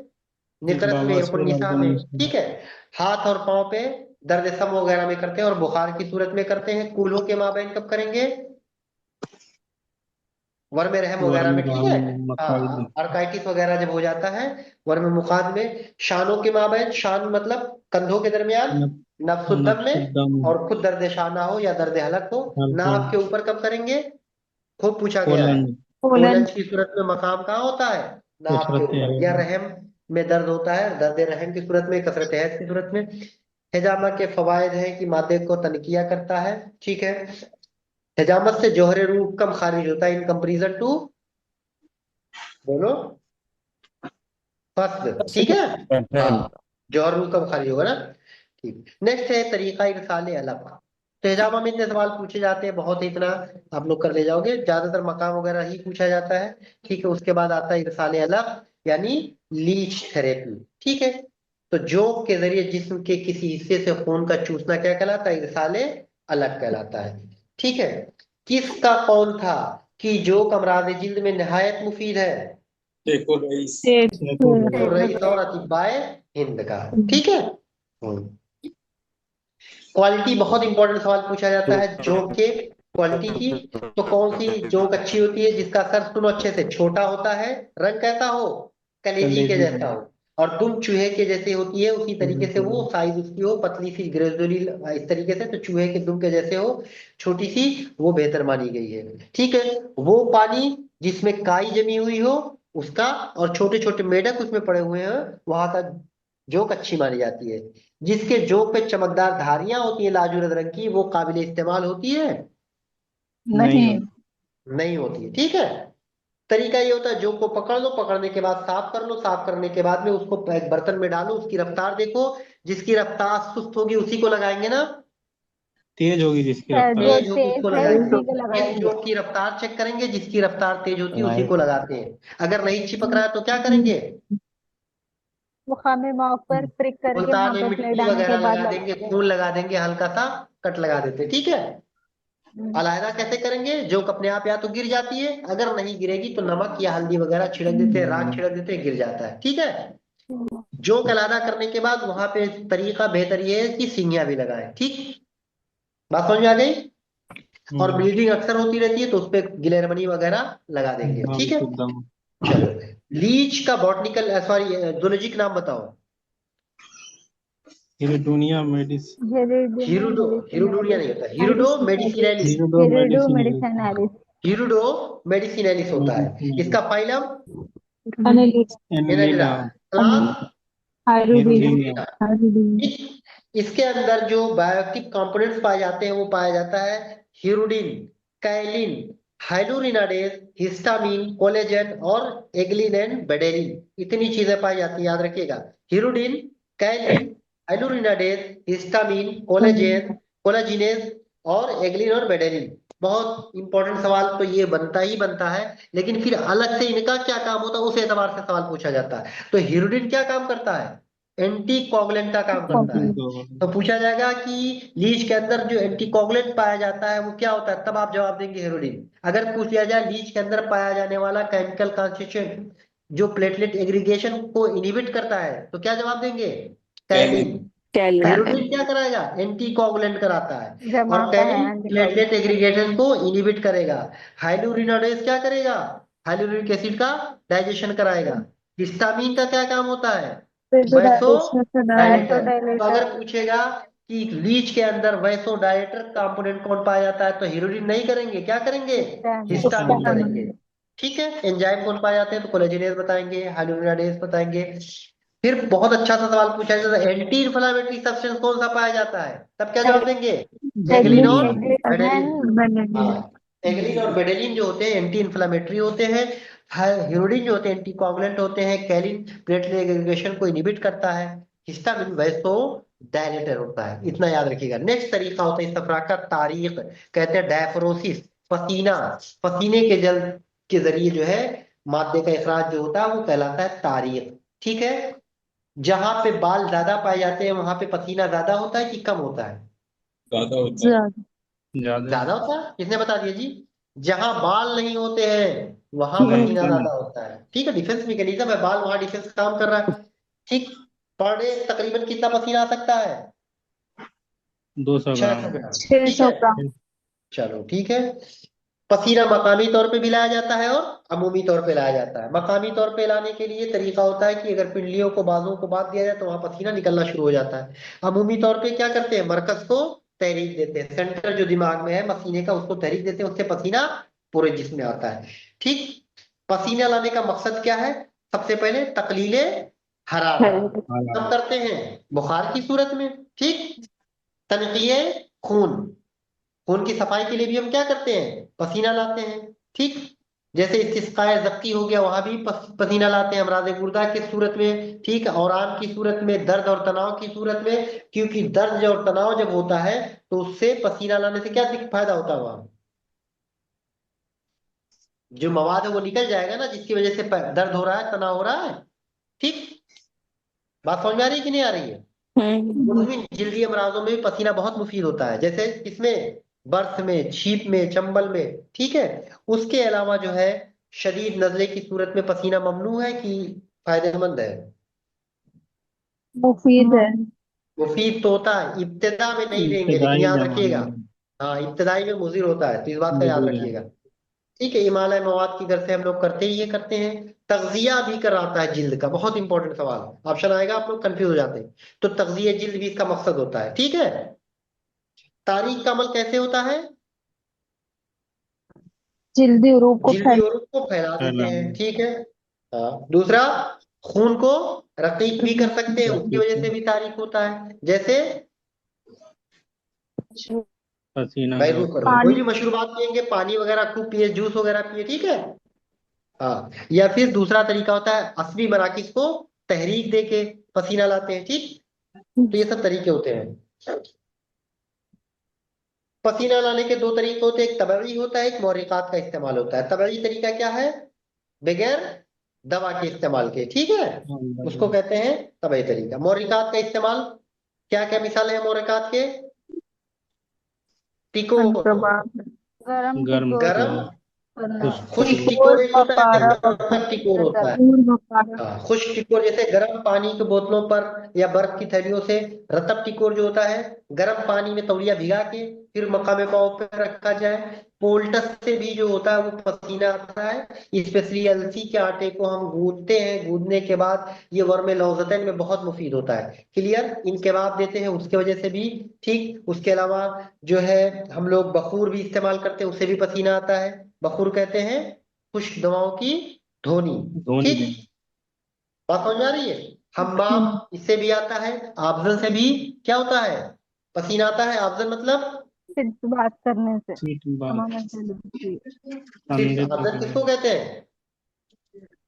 निकरत में, निसा में। ठीक है। हाथ और पांव पे दर्द सम वगैरह में करते हैं, और बुखार की सूरत में करते हैं। कूल्हों के माबैन कब करेंगे? वर्म रहम वगैरह में, ठीक है। वर्म हाँ मकाइद अर्काइटिस वगैरह जब हो जाता है वर्म मुखाद में, शानों के माबैन, शान मतलब कंधों के दरमियान, नफ्सुद्दम में, नफ्सुद्दम और खुद दर्द शाना हो या दर्द हलक हो, हल्को नाभ के ऊपर कब करेंगे, खूब पूछा गया है। कोलन कोलन कोलंज की सूरत में मकाम कहाँ होता है, नाभ के कसरत ऊपर, या रहम में दर्द होता है दर्द रहम की सूरत में, कसरत हैज की सूरत में। हिजामा के फवायद है कि मादे को तनकिया करता है, ठीक है। हिजामत से जौहर रूह कम खारिज होता है इन कंपेरिजन टू, बोलो, फस्द, ठीक है। हाँ जौहर रूह कम खारिज होगा ना, ठीक। नेक्स्ट है तरीका इरसाल अलग। तो हिजामा में इतने सवाल पूछे जाते हैं, बहुत ही इतना आप लोग कर ले जाओगे, ज्यादातर मकाम वगैरह ही पूछा जाता है, ठीक है। उसके बाद आता है इरसाल अलग यानी लीच थेरेपी, ठीक है। तो जोक के जरिए जिस्म के किसी हिस्से से खून का चूसना क्या कहलाता है, इरसाल अलग कहलाता है, ठीक है। किसका कौल था कि जोक अमराज जिल्द में निहायत मुफीद है, देखो रईस। तो रईस और अतिबाए हिंद का, ठीक है। क्वालिटी बहुत इंपॉर्टेंट सवाल पूछा जाता है जोक के क्वालिटी की। तो कौन सी जोक अच्छी होती है, जिसका सर सुनो अच्छे से छोटा होता है, रंग कैसा हो, कलेजी के जैसा हो, और दुम चूहे के जैसे होती है, उसी तरीके से वो साइज उसकी हो, पतली सी ग्रेजुअली इस तरीके से, तो चूहे के दुम के जैसे हो, छोटी सी, वो बेहतर मानी गई है, ठीक है। वो पानी जिसमें काई जमी हुई हो उसका, और छोटे छोटे मेढक उसमें पड़े हुए हैं, वहां का जोक अच्छी मानी जाती है। जिसके जोक पे चमकदार धारियां होती है लाजूरद रंग की, वो काबिल इस्तेमाल होती है, नहीं नहीं होती है, ठीक है। तरीका ये होता है जोक को पकड़ लो, पकड़ने के बाद साफ कर लो, साफ करने के बाद में उसको एक बर्तन में डालो, उसकी रफ्तार देखो, जिसकी रफ्तार सुस्त होगी उसी को लगाएंगे ना, तेज होगी जिसकी रफ्तार जो तेज होगी तेज उसको है लगाएंगे। उसी को इस लगाएंगे। जोक की रफ्तार चेक करेंगे, जिसकी रफ्तार तेज होती है उसी को लगाते हैं। अगर नहीं चिपक रहा है तो क्या करेंगे, वो खामे मार्क पर प्रिक करके मुल्तान वहां में पे प्लेट मिट्टी डालने के वगैरह बाद लगा देंगे, लगाएंगे। खून लगा देंगे, हल्का सा कट लगा देते हैं, ठीक है। अलहदा कैसे करेंगे, जोक अपने आप या तो गिर जाती है, अगर नहीं गिरेगी तो नमक या हल्दी वगैरह छिड़क देते हैं, राख छिड़क देते हैं, गिर जाता है, ठीक है। जोक अलहदा करने के बाद वहां पे तरीका बेहतर ये है कि सिंगियां भी लगाएं, ठीक। बात समझ में आ गई। और ब्लीडिंग अक्सर होती रहती है तो उस पर गिलेरमनी वगैरह लगा देंगे, ठीक है। नफ्सुद्दम चलो लीच का बॉटनिकल सॉरी जूलॉजिक नाम बताओ। हिरुडोनिया मेडिस हीरोडो, हीरोडोनिया नहीं होता, हीरोडो मेडिसिनैलिस, हिरुडो हेरिडो मेडिसिनलिस मेडिसिनालिस हीरोडो मेडिसिनैलिस होता है। इसका फाइलम एनिलिडा एनालिडा, क्लास हिरुडीनिया हिरुडीना, इसके अंदर जो बायोएक्टिव कंपोनेंट्स पाए जाते हैं वो पाया जाता है हीरोडिन, काइलिन, हाइलुरिनाडेज, हिस्टामिन, कोलेजन और एग्लिन एंड बेडेलिन, इतनी चीजें पाई जाती हैं, याद रखिएगा। हीरोडिन, काइलिन, हाइलुरिनाडेज, हिस्टामिन, कोलेजन, कोलाजिनेज और एग्लिन और बेडेलिन। बहुत इंपॉर्टेंट सवाल तो ये बनता ही बनता है, लेकिन फिर अलग से इनका क्या काम होता है उस एतबार से सवाल पूछा जाता है। तो हीरोडिन क्या काम करता है, एंटी कोगुलेंट का काम करता है। तो पूछा जाएगा कि लीच के अंदर जो एंटी कोगुलेंट पाया जाता है वो क्या होता है, तब आप जवाब देंगे हेरोडिन। अगर पूछ लिया जाए लीच के अंदर पाया जाने वाला केमिकल कॉन्स्टिट्यूएंट जो प्लेटलेट एग्रीगेशन को इनहिबिट करता है, तो क्या जवाब देंगे, कैलिन। हेरोडिन क्या कराएगा, एंटी कोगुलेंट कराता है, और जमाता है कैलिन एंटीकोगुलेंट। प्लेटलेट एग्रीगेशन को इनहिबिट करेगा। हाइलुरिनाडेज क्या करेगा, हाइलुरिक एसिड का डाइजेशन कराएगा। हिस्टामिन का क्या काम होता है, वैसो डायलेटर। तो अगर पूछेगा कि लीच के अंदर वैसो डायलेटर कंपोनेंट कौन पाया जाता है, तो हीरोडिन नहीं करेंगे, क्या करेंगे, हिस्टामिन करेंगे, ठीक है। एंजाइम कौन पाए जाते हैं, तो कोलेजिनेज बताएंगे, हाइलुरिनाडेज बताएंगे। फिर बहुत अच्छा सा सवाल पूछा जाता है, एंटी इन्फ्लामेटरी सब्सटेंस कौन सा पाया जाता है, तब क्या जवाब देंगे, एग्लिन और बेडेलिन। हाँ एग्लिन और बेडेलिन जो होते हैं एंटी इन्फ्लामेटरी होते हैं, हीरोडिन जो होते हैं एंटी कोगुलेंट होते हैं, कैलिन प्लेटलेट एग्रीगेशन को इनहिबिट करता है, हिस्टामिन वैसो डायलेटर होता है, इतना याद रखिएगा। नेक्स्ट तरीका होता है इस अफरा का तारीख, कहते हैं डायफ्रोसिस, पसीना, पसीने के जल के जरिए जो है मादे का इखराज जो होता है वो कहलाता है तारीख, ठीक है। जहां पे बाल ज्यादा पाए जाते हैं वहां पे पसीना ज्यादा होता है कि कम होता है, ज्यादा होता है। ज्यादा ज्यादा होता है, किसने बता दिया जी। जहां बाल नहीं होते हैं वहां पसीना ज्यादा होता है, ठीक है। डिफेंस मैकेनिज्म है, बाल वहां डिफेंस काम कर रहा है, ठीक। पर डे तकरीबन कितना पसीना आ सकता है, 200 ग्राम 600 ग्राम, ठीक 600 है। ग्राम। चलो ठीक है। पसीना मकामी तौर पे भी लाया जाता है और अमूमी तौर पे लाया जाता है। मकामी तौर पे लाने के लिए तरीका होता है कि अगर पिंडलियों को बाजुओं को बांध दिया जाए तो वहां पसीना निकलना शुरू हो जाता है। अमूमी तौर पे क्या करते हैं, मरकज को तहरीक देते हैं, सेंटर जो दिमाग में है मसीने का उसको तहरीक देते हैं, उससे पसीना पूरे जिस्म में आता है। ठीक, पसीना लाने का मकसद क्या है, सबसे पहले तकलीले हरारत हम करते हैं बुखार की सूरत में। ठीक, तनक़िए खून, खून की सफाई के लिए भी हम क्या करते हैं, पसीना लाते हैं। ठीक, जैसे इस्तिस्काए ज़क्की हो गया, वहां भी पसीना लाते हैं अमराज गुर्दा की सूरत में। ठीक, औरान की सूरत में, दर्द और तनाव की सूरत में, क्योंकि दर्द और तनाव जब होता है तो उससे पसीना लाने से क्या फायदा होता है, वहां जो मवाद है वो निकल जाएगा ना, जिसकी वजह से दर्द हो रहा है, तनाव हो रहा है। ठीक, बात समझ में आ रही है कि नहीं आ रही है। मुज़मिन जिल्दी अमराजों में भी पसीना बहुत मुफीद होता है, जैसे इसमें बर्फ में, छींक में, चंबल में। ठीक है, उसके अलावा जो है शदीद नजले की सूरत में पसीना ममनू है कि फायदेमंद है, मुफीद है। मुफीद तो होता है, इब्तिदा में नहीं देंगे लेकिन इब्तदाई याद जमाने रखिएगा। में हाँ, इब्तिदाई में मुज़िर होता है, तो इस बात का याद मुज़िर है। रखिएगा। ठीक है, हिमालय मवाद की घर से हम लोग करते ही ये करते हैं। तग़ज़िया भी कराता है जिल्द का, बहुत इंपॉर्टेंट सवाल, ऑप्शन आएगा आप लोग कंफ्यूज हो जाते हैं। तो तग़ज़िया जिल्द भी इसका मकसद होता है। ठीक है, तारीख का अमल कैसे होता है, जिल्दी उरूप को जिल्दी फैल और को फैला देते फैलाना हैं। ठीक है, हाँ। दूसरा, खून को रकीक भी कर सकते हैं, उसकी वजह से भी तारीख होता है, जैसे पसीना भाई जो रूह पर कोई पानी भी मशरूबात पियेंगे, पानी वगैरह खूब पिए, जूस वगैरह पिए। ठीक है, हाँ। या फिर दूसरा तरीका होता है असली मराकिज को तहरीक दे के पसीना लाते हैं। ठीक, तो ये सब तरीके होते हैं। पसीना लाने के दो तरीके होते हैं, एक तबई होता है, एक मोहरिकात का इस्तेमाल होता है। तबई तरीका क्या है, बगैर दवा के इस्तेमाल के। ठीक है, उसको कहते हैं तबई तरीका। मोहरिकात का इस्तेमाल, क्या क्या मिसाल है मोहरिकात के, टिकोर, गरम गर्म टिकोर गरम, टिकोर, खुश्क खुश्क टिकोर, टिकोर एक होता है, पपारा नमक टिकोर होता है। हाँ, खुश्क टिकोर जैसे गर्म पानी की बोतलों पर या बर्फ की थैलियों से। रतब टिकोर जो होता है, गर्म पानी में तौलिया भिगा के फिर मकामे पाँव पे रखा जाए। पोल्टस से भी जो होता है वो पसीना आता है, स्पेशली अलसी के आटे को हम गूंदते हैं, गूंदने के बाद ये वर्म लौज़तैन में बहुत मुफीद होता है। क्लियर, इन कबाब देते हैं उसके वजह से भी। ठीक, उसके अलावा जो है हम लोग बखूर भी इस्तेमाल करते हैं, उससे भी पसीना आता है। बखूर कहते हैं खुश्क दवाओं की धोनी। धोनी ठीक, देना। बात समझ में आ रही है। हम्माम इससे भी आता है, आफजल से भी क्या होता है, पसीना आता है। आफजल मतलब फिर बात करने से सीट बात हमारा जल्दी सिर्फ कंधे अफजल किसको पे कहते हैं,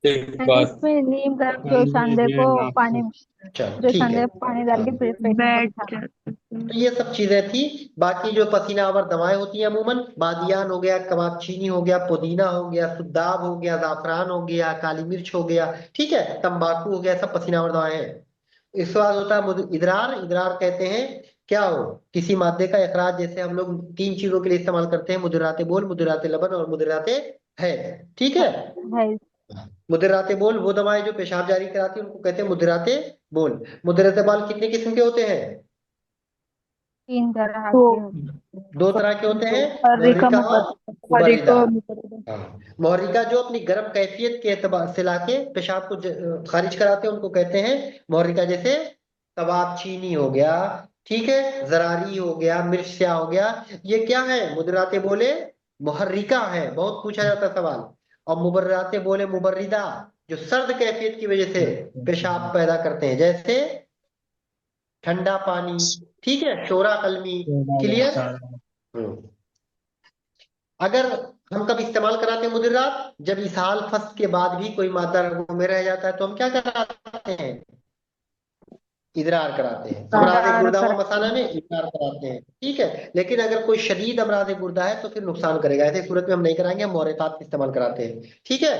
एक बात इसमें नीम कर जो कंधे संडे जो को है पानी, नाखून। चलो जो ठीक है। संडे पानी डाल हाँ, के पेट में था। तो ये सब चीजें थी। बाकी जो पसीना आवर दवाएं होती हैं अमूमन, बादियान हो गया, कबाब चीनी हो गया, पुदीना हो गया, सुद्दाब हो गया, जाफरान हो गया, काली मिर्च हो गया। ठीक है, तंबाकू हो गया, सब पसीना आवर दवाएं हैं। इसके बाद होता है इदरार। इदरार कहते हैं क्या हो, किसी मादे का इखराज, जैसे हम लोग तीन चीजों के लिए इस्तेमाल करते हैं, मुदराते बोल, मुदराते लबन और मुदराते है। ठीक है, है मुदराते बोल वो दवाएं जो पेशाब जारी कराती है उनको कहते हैं मुदराते बोल। मुदराते बाल कितने किस्म के होते हैं, 3 तरह के दो तरह के होते हैं, हरिका मुहर्रिका और मुबर्रिदा। हरिको हाँ, मुहर्रिका जो अपनी गर्म कैफियत के एतबार से लाके पेशाब को खारिज कराते हैं उनको कहते हैं मुहर्रिका, जैसे कबाब चीनी हो गया। ठीक है, जरारी हो गया, मिर्च स्याह हो गया, ये क्या है, मुदराते बोले मुहर्रिका है, बहुत पूछा जाता है सवाल। और मुबर्राते बोले मुबर्रिदा, जो सर्द कैफियत की वजह से पेशाब पैदा करते हैं, जैसे ठंडा पानी। ठीक है, शोरा कलमी। क्लियर। अगर हम कब इस्तेमाल कराते हैं मुदिरात, जब इसहाल फस्त के बाद भी कोई मादा रगों में रह जाता है तो हम क्या कराते हैं, इदरार कराते हैं। अमराज गुर्दा व मसाना में इदरार कराते हैं। ठीक है, लेकिन अगर कोई शदीद अमराज गुर्दा है तो फिर नुकसान करेगा, ऐसे सूरत में हम नहीं कराएंगे, हम मोहरिकात इस्तेमाल कराते हैं। ठीक है,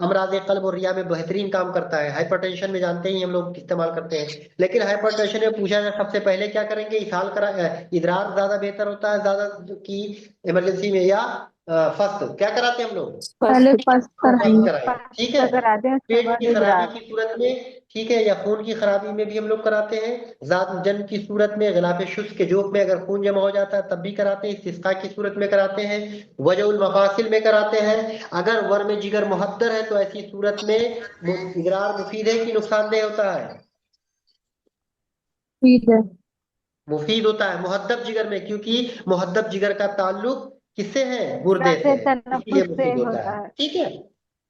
अमराज कल्ब और रिया में बेहतरीन काम करता है। हाइपरटेंशन में जानते ही हम लोग इस्तेमाल करते हैं, लेकिन हाइपरटेंशन में पूछा जाए सबसे पहले क्या करेंगे, इसहाल करा इदरार ज्यादा बेहतर होता है, ज्यादा की इमरजेंसी में, या फस्त क्या कराते हैं हम लोग, पहले फर्स्ट फस्त कराएंगे, कराएंगे। ठीक है, कराते हैं उसके पेट बाद की खराबी इजरार। की सूरत में। ठीक है, या खून की खराबी में भी हम लोग कराते हैं, जात जन्म की सूरत में, गिलाफ शुष्क के जोफ में अगर खून जमा हो जाता है तब भी कराते हैं, इस्तिस्का की सूरत में कराते हैं, वजउल मफासिल में कराते हैं, अगर वर्म जिगर मुहद्दर है तो ऐसी सूरत में इदरार मुफीद है कि नुकसानदेह होता है? ठीक है। मुफीद होता है मुहद्दब जिगर में, क्योंकि मुहद्दब जिगर का ताल्लुक किससे है? गुर्दे से है, इसीलिए तनफ्फुस से मुफीद होता होता है। है। ठीक है।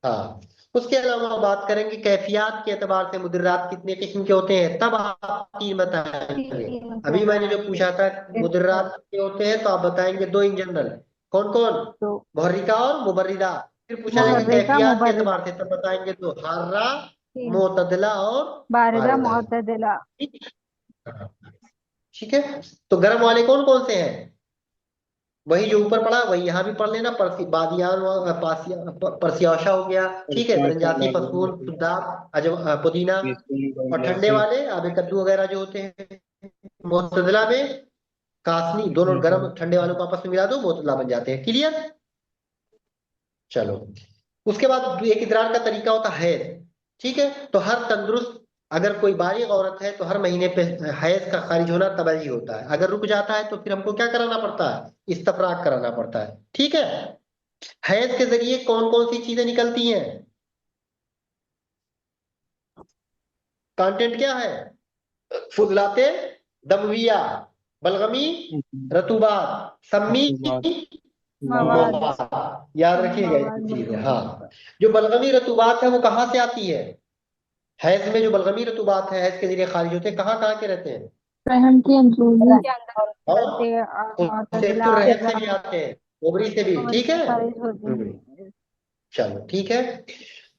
हाँ, उसके अलावा बात करेंगे कैफियत के एतबार से मुदर्रात कितने किस्म के होते हैं, तब आप तीन बताएंगे। अभी मैंने जो पूछा था मुदर्रात कितने होते हैं, तो आप बताएंगे दो इन जनरल। कौन कौन? तो मुहर्रिका और मुबर्रिदा। फिर पूछा जाएगा मुहर्रिका कैफियत के मुबर्रिदा एतबार से, तब बताएंगे दो, हार्रा, मोतदला और बारिदा बारिदा। मुअतदिला। ठीक है। तो गर्म वाले कौन कौन से हैं? वही जो ऊपर पढ़ा वही यहाँ भी पढ़ लेना, बादियान परसियाशा हो गया, ठीक है, बरंजाती, फसूल, सुद्दाब, पुदीना। और ठंडे वाले आबे कद्दू वगैरह जो होते हैं, मुतदला में कासनी, दोनों गर्म ठंडे वालों को आपस में मिला दो, मुतदला बन जाते हैं। क्लियर? चलो, उसके बाद एक इदरार का तरीका होता है हैज। ठीक है, तो हर तंदुरुस्त, अगर कोई बालिग औरत है तो हर महीने पे हैज का खारिज होना तबई होता है। अगर रुक जाता है तो फिर हमको क्या कराना पड़ता है? इस्तफराग कराना पड़ता है। ठीक है। हैज के जरिए कौन कौन सी चीजें निकलती हैं? कंटेंट क्या है? फुजलाते दमविया, बलगमी, रतूबात, सम्मी, मवाद मवाद। याद रखिएगा ये मवाद चीजें। हाँ, जो बलगमी रतूबात है वो कहाँ से आती है? हैज में जो बलगमी रतूबात है हैज के जरिए खारिज होते हैं, कहाँ कहाँ के रहते हैं? रहम की अंदरूनी के अंदर और रहते हैं और सेक्टुर मुअतदिला रहम से भी आते हैं, ओवरी से भी। और ठीक है। खारिज होते हम्म, हैं। चलो ठीक है।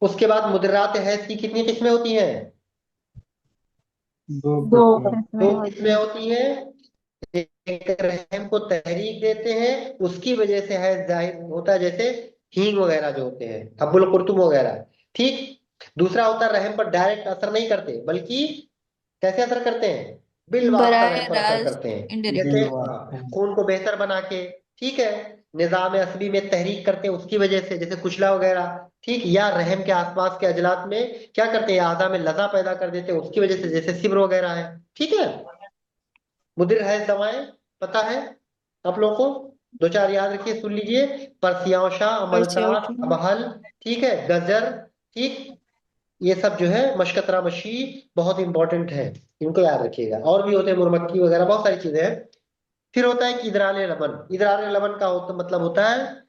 उसके बाद मुदर्रात हैज की कितनी किस्में होती हैं? दो दो किस्में। किस्में दो होती किस्में होती हैं। एक रहम को तहरीक देते हैं, उसकी वजह से हैज जाहिर होता है, जैसे हींग वगैरह जो होते हैं, हब्बुल कुर्तुम वगैरह। ठीक। दूसरा होता है रहम पर डायरेक्ट असर नहीं करते, बल्कि कैसे असर करते हैं? बिल वास्ता बराह रहम पर असर रास्त करते हैं। इनडायरेक्ट। जैसे खून को बेहतर बना के, ठीक है, निजाम असबी में तहरीक करते हैं उसकी वजह से, जैसे कुचला वगैरह। ठीक, या रहम के आसपास के अजलात में क्या करते हैं? आधा में लजा पैदा कर देते हैं उसकी वजह से, जैसे सिब्र वगैरह है। ठीक है। मुदिर है दवाएं पता है आप लोगों को? दो चार याद रखिए, सुन लीजिए। परसियाशा, अमलतास, अबहल, ठीक है, गजर। ठीक, ये सब जो है, मशकतरा मशी, बहुत इंपॉर्टेंट है, इनको याद रखिएगा। और भी होते हैं मुरमक्की वगैरह, बहुत सारी चीजें हैं। फिर होता है कि इदरार लबन। इदरार लबन का मतलब होता है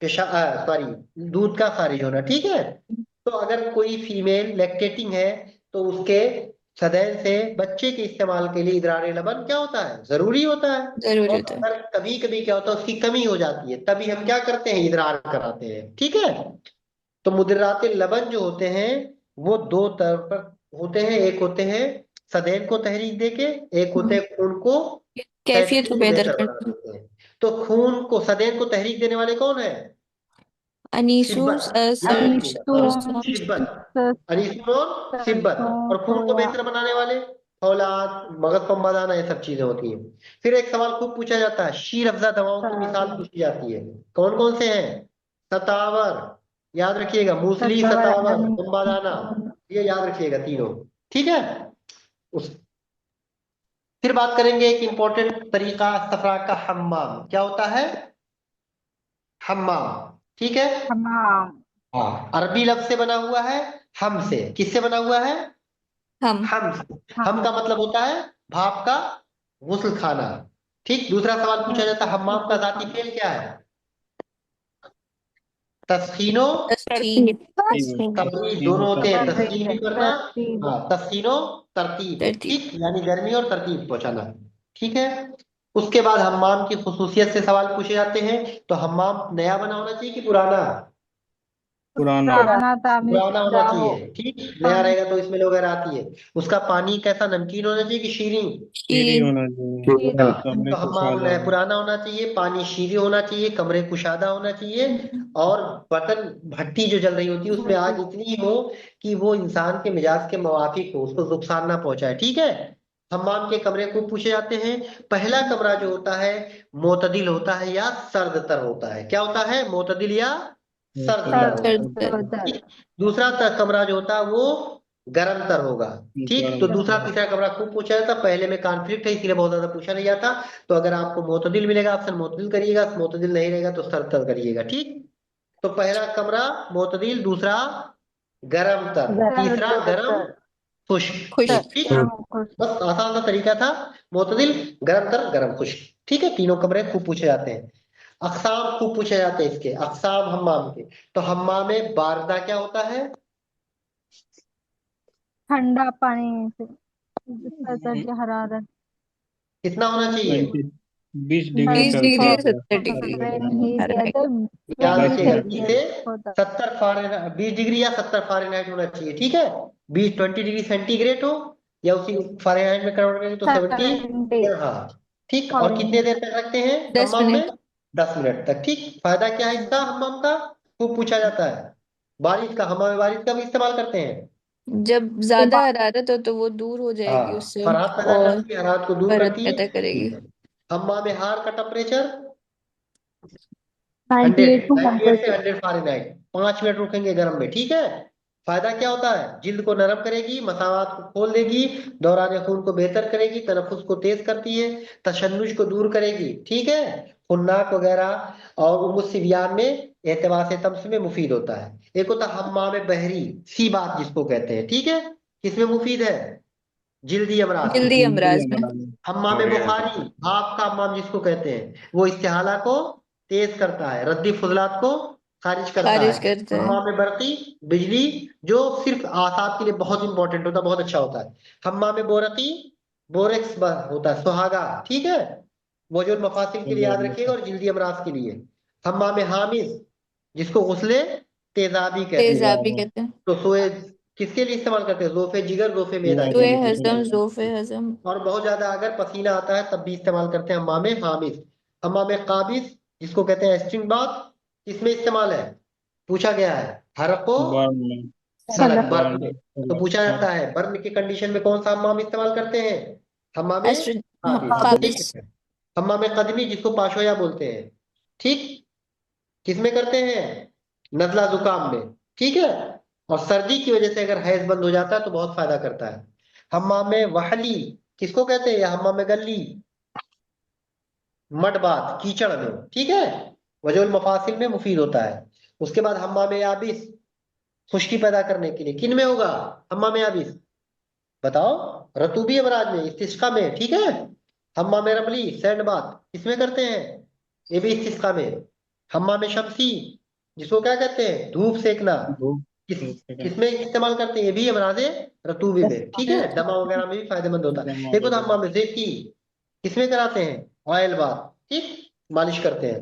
सॉरी, दूध का खारिज होना। ठीक है। तो अगर कोई फीमेल लैक्टेटिंग है तो उसके सदैन से बच्चे के इस्तेमाल के लिए इदरार लबन क्या होता है? जरूरी होता है। जरूरी और होता है। अगर कभी कभी क्या होता है उसकी कमी हो जाती है, तभी हम क्या करते हैं? इदरार कराते हैं। ठीक है। तो मुदर्रात लबन जो होते हैं वो दो तरह पर होते हैं। एक होते हैं सदैन को तहरीक देके, एक होते हैं खून को कैफियत को कैफियत बेहतर बेहतर बना करते हैं। देते हैं। तो खून को, सदैन को तहरीक देने वाले कौन है? अनीसूस सिब्बत। याद रखिएगा, अनीसून सिब्बत, अनीसून और सिब्बत। और खून को सोया। बेहतर बनाने वाले फौलाद, मगज पम्बादाना, ये सब चीजें होती हैं। फिर एक सवाल खूब पूछा जाता है, शीर अफजा दवाओं की मिसाल पूछी जाती है, कौन कौन से हैं? सतावर, याद रखिएगा, मूसली, सत्तावर सतावर, पम्बादाना, अनीसून। ये याद रखिएगा तीनों। ठीक है। उस फिर बात करेंगे एक इंपॉर्टेंट तरीका सफरा का, हम्माम। क्या होता है? हम्माम। ठीक है। हमाम। हाँ, अरबी लफ्ज से बना हुआ है, हम से। किससे बना हुआ है? हम। हम से। हम हाँ। का मतलब होता है भाप का गुस्ल खाना। ठीक। दूसरा सवाल पूछा जाता है, हम्माम का जाती फेल क्या है? तस्खीनो, तस्कीन। तबरीद, दोनों होते हैं। तस्खीन भी करना, तरतीब। हाँ, तस्खीनो, तरतीब। तरतीब। ठीक, यानी गर्मी और तरतीब पहुंचाना। ठीक है। उसके बाद हम्माम की खुसूसियत से सवाल पूछे जाते हैं। तो हम्माम नया बना होना चाहिए कि पुराना? पुराना। पुराना तामीर पुराना होना शुदा हो। चाहिए। ठीक, नया रहेगा तो इसमें वगैरह आती है। उसका पानी कैसा, नमकीन होना चाहिए कि शीरीन? शीरी शीन। होना चाहिए। कमरे तो कुशादा हमाम होना। पुराना होना चाहिए, पानी शीरी होना चाहिए, कमरे कुशादा होना चाहिए। और बर्तन, भट्टी जो जल रही होती है उसमें आग इतनी हो कि वो इंसान के मिजाज के मुवाफिक हो, उसको नुकसान ना पहुंचाए। ठीक है। हम्माम के कमरे को पूछे जाते हैं। पहला कमरा जो होता है मोतदिल होता है या सर्द तर होता है। क्या होता है? मोतदिल या सर्द तर सर होता है। सर्द। बदर। ठीक? दूसरा कमरा जो होता है वो गर्मतर होगा। ठीक, तो दूसरा गर्म तीसरा कमरा खूब पूछा जाता, पहले में कॉन्फ्लिक्ट है इसीलिए बहुत ज्यादा पूछा नहीं जाता। तो अगर आपको मोतदिल मिलेगा ऑप्शन मोतदिल करिएगा, मोतदिल नहीं रहेगा तो सरतर करिएगा। ठीक, तो पहला कमरा मोतदिल, दूसरा गर्मतर, तीसरा गर्म खुश्क। खुश ठीक, खुश बस आसान सा तरीका था। मोतदिल, गर्मतर, गर्म खुश्क। ठीक है, तीनों कमरे खूब पूछे जाते हैं। अक़साम खूब पूछे जाते हैं इसके, अक़साम हम्माम के। तो हम्माम में बारदा क्या होता है? ठंडा पानी से जिसका दर्जा हरारत कितना होना चाहिए? 20 डिग्री 20 डिग्री सेल्सियस है, 70 डिग्री 70 डिग्री हीट या फ़ारेनहाइट। तो याद 20 रखिएगा, सेल्सियस 20 से सेल्सियस होता 70 फ़ारेनहाइट, 20 डिग्री या 70 फ़ारेनहाइट होना चाहिए। ठीक है, 20 डिग्री सेंटीग्रेड हो या उसी फ़ारेनहाइट में कन्वर्ट करेंगे तो 70। 70 हाँ, ठीक। और कितने फॉरेनहीट। देर तक रखते हैं 10 हम्माम में? मिनट 10 मिनट तक। ठीक, फायदा क्या है इसका हम्माम का? खूब पूछा जाता है। बारिश का, हम्माम में बारिश का भी इस्तेमाल करते हैं। जब ज्यादा हरारत हो तो वो दूर हो जाएगी हाँ, उससे फराहत पैदा और करती है, हरारत को दूर बर्फ करती है। पैदा करेगी। ठीक है, हम्माम में हार का टेम्परेचर 98 100, टू 98 से 100। 100 फ़ारेनहाइट। 5 मिनट रुकेंगे गर्म में। ठीक है, फायदा क्या होता है? जिल्द को नरम करेगी, मसावात को खोल देगी, दौरान खून को बेहतर करेगी, तनफुस को तेज करती है, तशन्नुज को दूर करेगी। ठीक है, खुन्नाक वगैरह और उमुस्सिबियान में एहतबास तम्स में मुफीद होता है। एक होता है हम्माम बहरी, सी बात जिसको कहते हैं। ठीक है, किसमें मुफीद है? जिल्दी अमराज में। जल्दी अमराज में हम्माम बुखारी, भाप का हम्माम जिसको कहते हैं, वो इस्तिहाला को तेज करता है, रद्दी फुजलात को खारिज करता खारिज है। करता है। हम्माम बरकी, बिजली, जो सिर्फ आसाब के लिए बहुत इंपॉर्टेंट होता है, बहुत अच्छा होता है। हम्माम बोरकी, बोरेक्स होता है, सुहागा। ठीक है, वो जो मफासिल के लिए याद रखिएगा, और जिल्दी अमराज के लिए। हम्माम हामिज, जिसको गुस्ले तेजाबी कहते हैं। तेजाबी कहते हैं। तो सोए किसके लिए इस्तेमाल करते हैं? जोफे जिगर, जोफे मैदा के दुए लिए। हजम जोफे हजम। और बहुत ज्यादा अगर पसीना आता है तब भी इस्तेमाल करते हैं हम्माम हामिस। हम्माम काबिस, जिसको कहते हैं स्टिंग बाथ, इसमें इस्तेमाल है, पूछा गया है। हरको बर्न में सलक, सलग बर्न बर्न में। तो पूछा जाता है बर्न की कंडीशन में कौन सा हम्माम इस्तेमाल करते हैं? हम्माम एस्ट्रो काबिस। काबिज। ठीक है, हम्माम कदमी, जिसको पाशोया बोलते हैं। ठीक, किसमें करते हैं? नजला जुकाम में। ठीक है, और सर्दी की वजह से अगर हैज बंद हो जाता है तो बहुत फायदा करता है। हम्माम वहली किसको कहते हैं? या हम्माम गल्ली, मड बाथ, कीचड़ में। ठीक है, वजूल मफासिल में मुफीद होता है। उसके बाद हम्माम याबिस, खुश्की पैदा करने के लिए। किन में होगा हम्माम याबिस? बताओ। रतूबी अमराज में, इस्तिस्का में। ठीक है, हम्माम रमली, सैंड बाथ, इसमें करते हैं, ये भी इस्तिस्का में। हम्माम शमसी, जिसको क्या कहते हैं? धूप सेकना, धूप किस धूप से किसमें इस्तेमाल करते हैं? ये भी अमराजे रतूबी में। ठीक है, दमा वगैरह में भी फायदेमंद होता है। दमा देखो तो वगैरह। हम्माम जेकी किसमें कराते हैं? Oil bath. ठीक, मालिश करते हैं।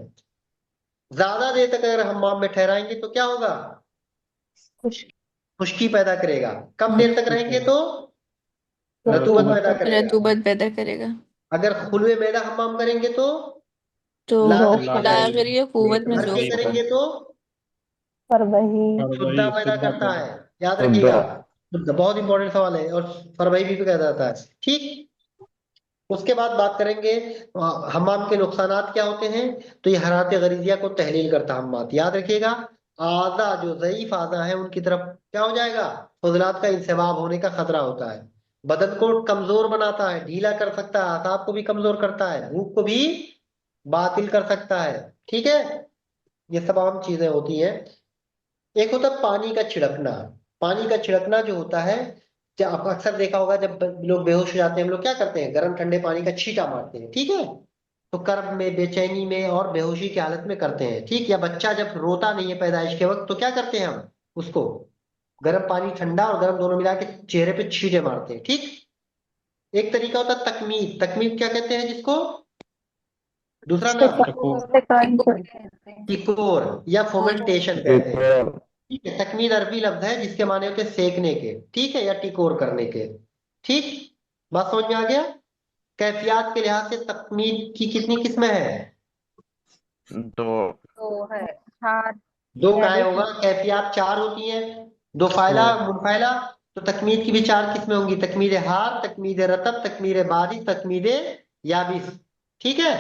ज्यादा देर तक अगर हम्माम में ठहराएंगे तो क्या होगा? खुश खुश्की पैदा करेगा। कम देर तक रहेंगे तो रतूबत रतूबत पैदा करेगा। रतूबत पैदा करेगा। अगर खुलवे मैदा हम्माम करेंगे तो तो लागरी लागरी करेंगे। लागरी कुवत में भर के जोफ करेंगे पैदा। तो पर वही शुद्धा फरवरी पैदा शुद्धा करता है। पैदा। याद रखिएगा, शुद्ध बहुत इंपॉर्टेंट सवाल है, और फरवरी भी कहा जाता है। ठीक, उसके बाद बात करेंगे हमाम के नुकसानात क्या होते हैं। तो ये हरारत गरीजिया को तहलील करता है हम्माम, याद रखिएगा। आजा जो ज़ईफ आजा है उनकी तरफ क्या हो जाएगा? फजलात का इंसबाब होने का खतरा होता है। बदन को कमजोर बनाता है, ढीला कर सकता है, आसाब को भी कमजोर करता है, भूख को भी बातिल कर सकता है। ठीक है, ये तमाम चीजें होती हैं। एक होता है पानी का छिड़कना। पानी का छिड़कना जो होता है, जब आप अक्सर देखा होगा, जब लोग बेहोश हो जाते हैं हम लोग क्या करते हैं? गर्म ठंडे पानी का छींटा मारते हैं। ठीक है, तो कर्ब में, बेचैनी में और बेहोशी की हालत में करते हैं। ठीक, या बच्चा जब रोता नहीं है पैदाइश के वक्त तो क्या करते हैं हम? उसको गर्म पानी, ठंडा और गर्म दोनों मिला के चेहरे पे छींटे मारते हैं। ठीक, एक तरीका होता है तकमीद। तकमीद क्या कहते हैं जिसको? दूसरा नाम टको टिकोर या फोमेंटेशन कहते हैं। ठीक है, तकमीद अरबी लफ्ज है जिसके माने होते हैं सेकने के। ठीक है, या टिकोर करने के। ठीक, बात समझ में आ गया? कैफियत के लिहाज से तकमीद की कितनी किस्में हैं? तो है हाथ दो काय याबिस होगा, कैफियत चार होती हैं। दो फायला, तो मुनफायला। तो तकमीद की भी चार किस्में होंगी, तकमीद हार, तकमीद रतब, तकमीद बारिश, तकमीद याबिस। ठीक है,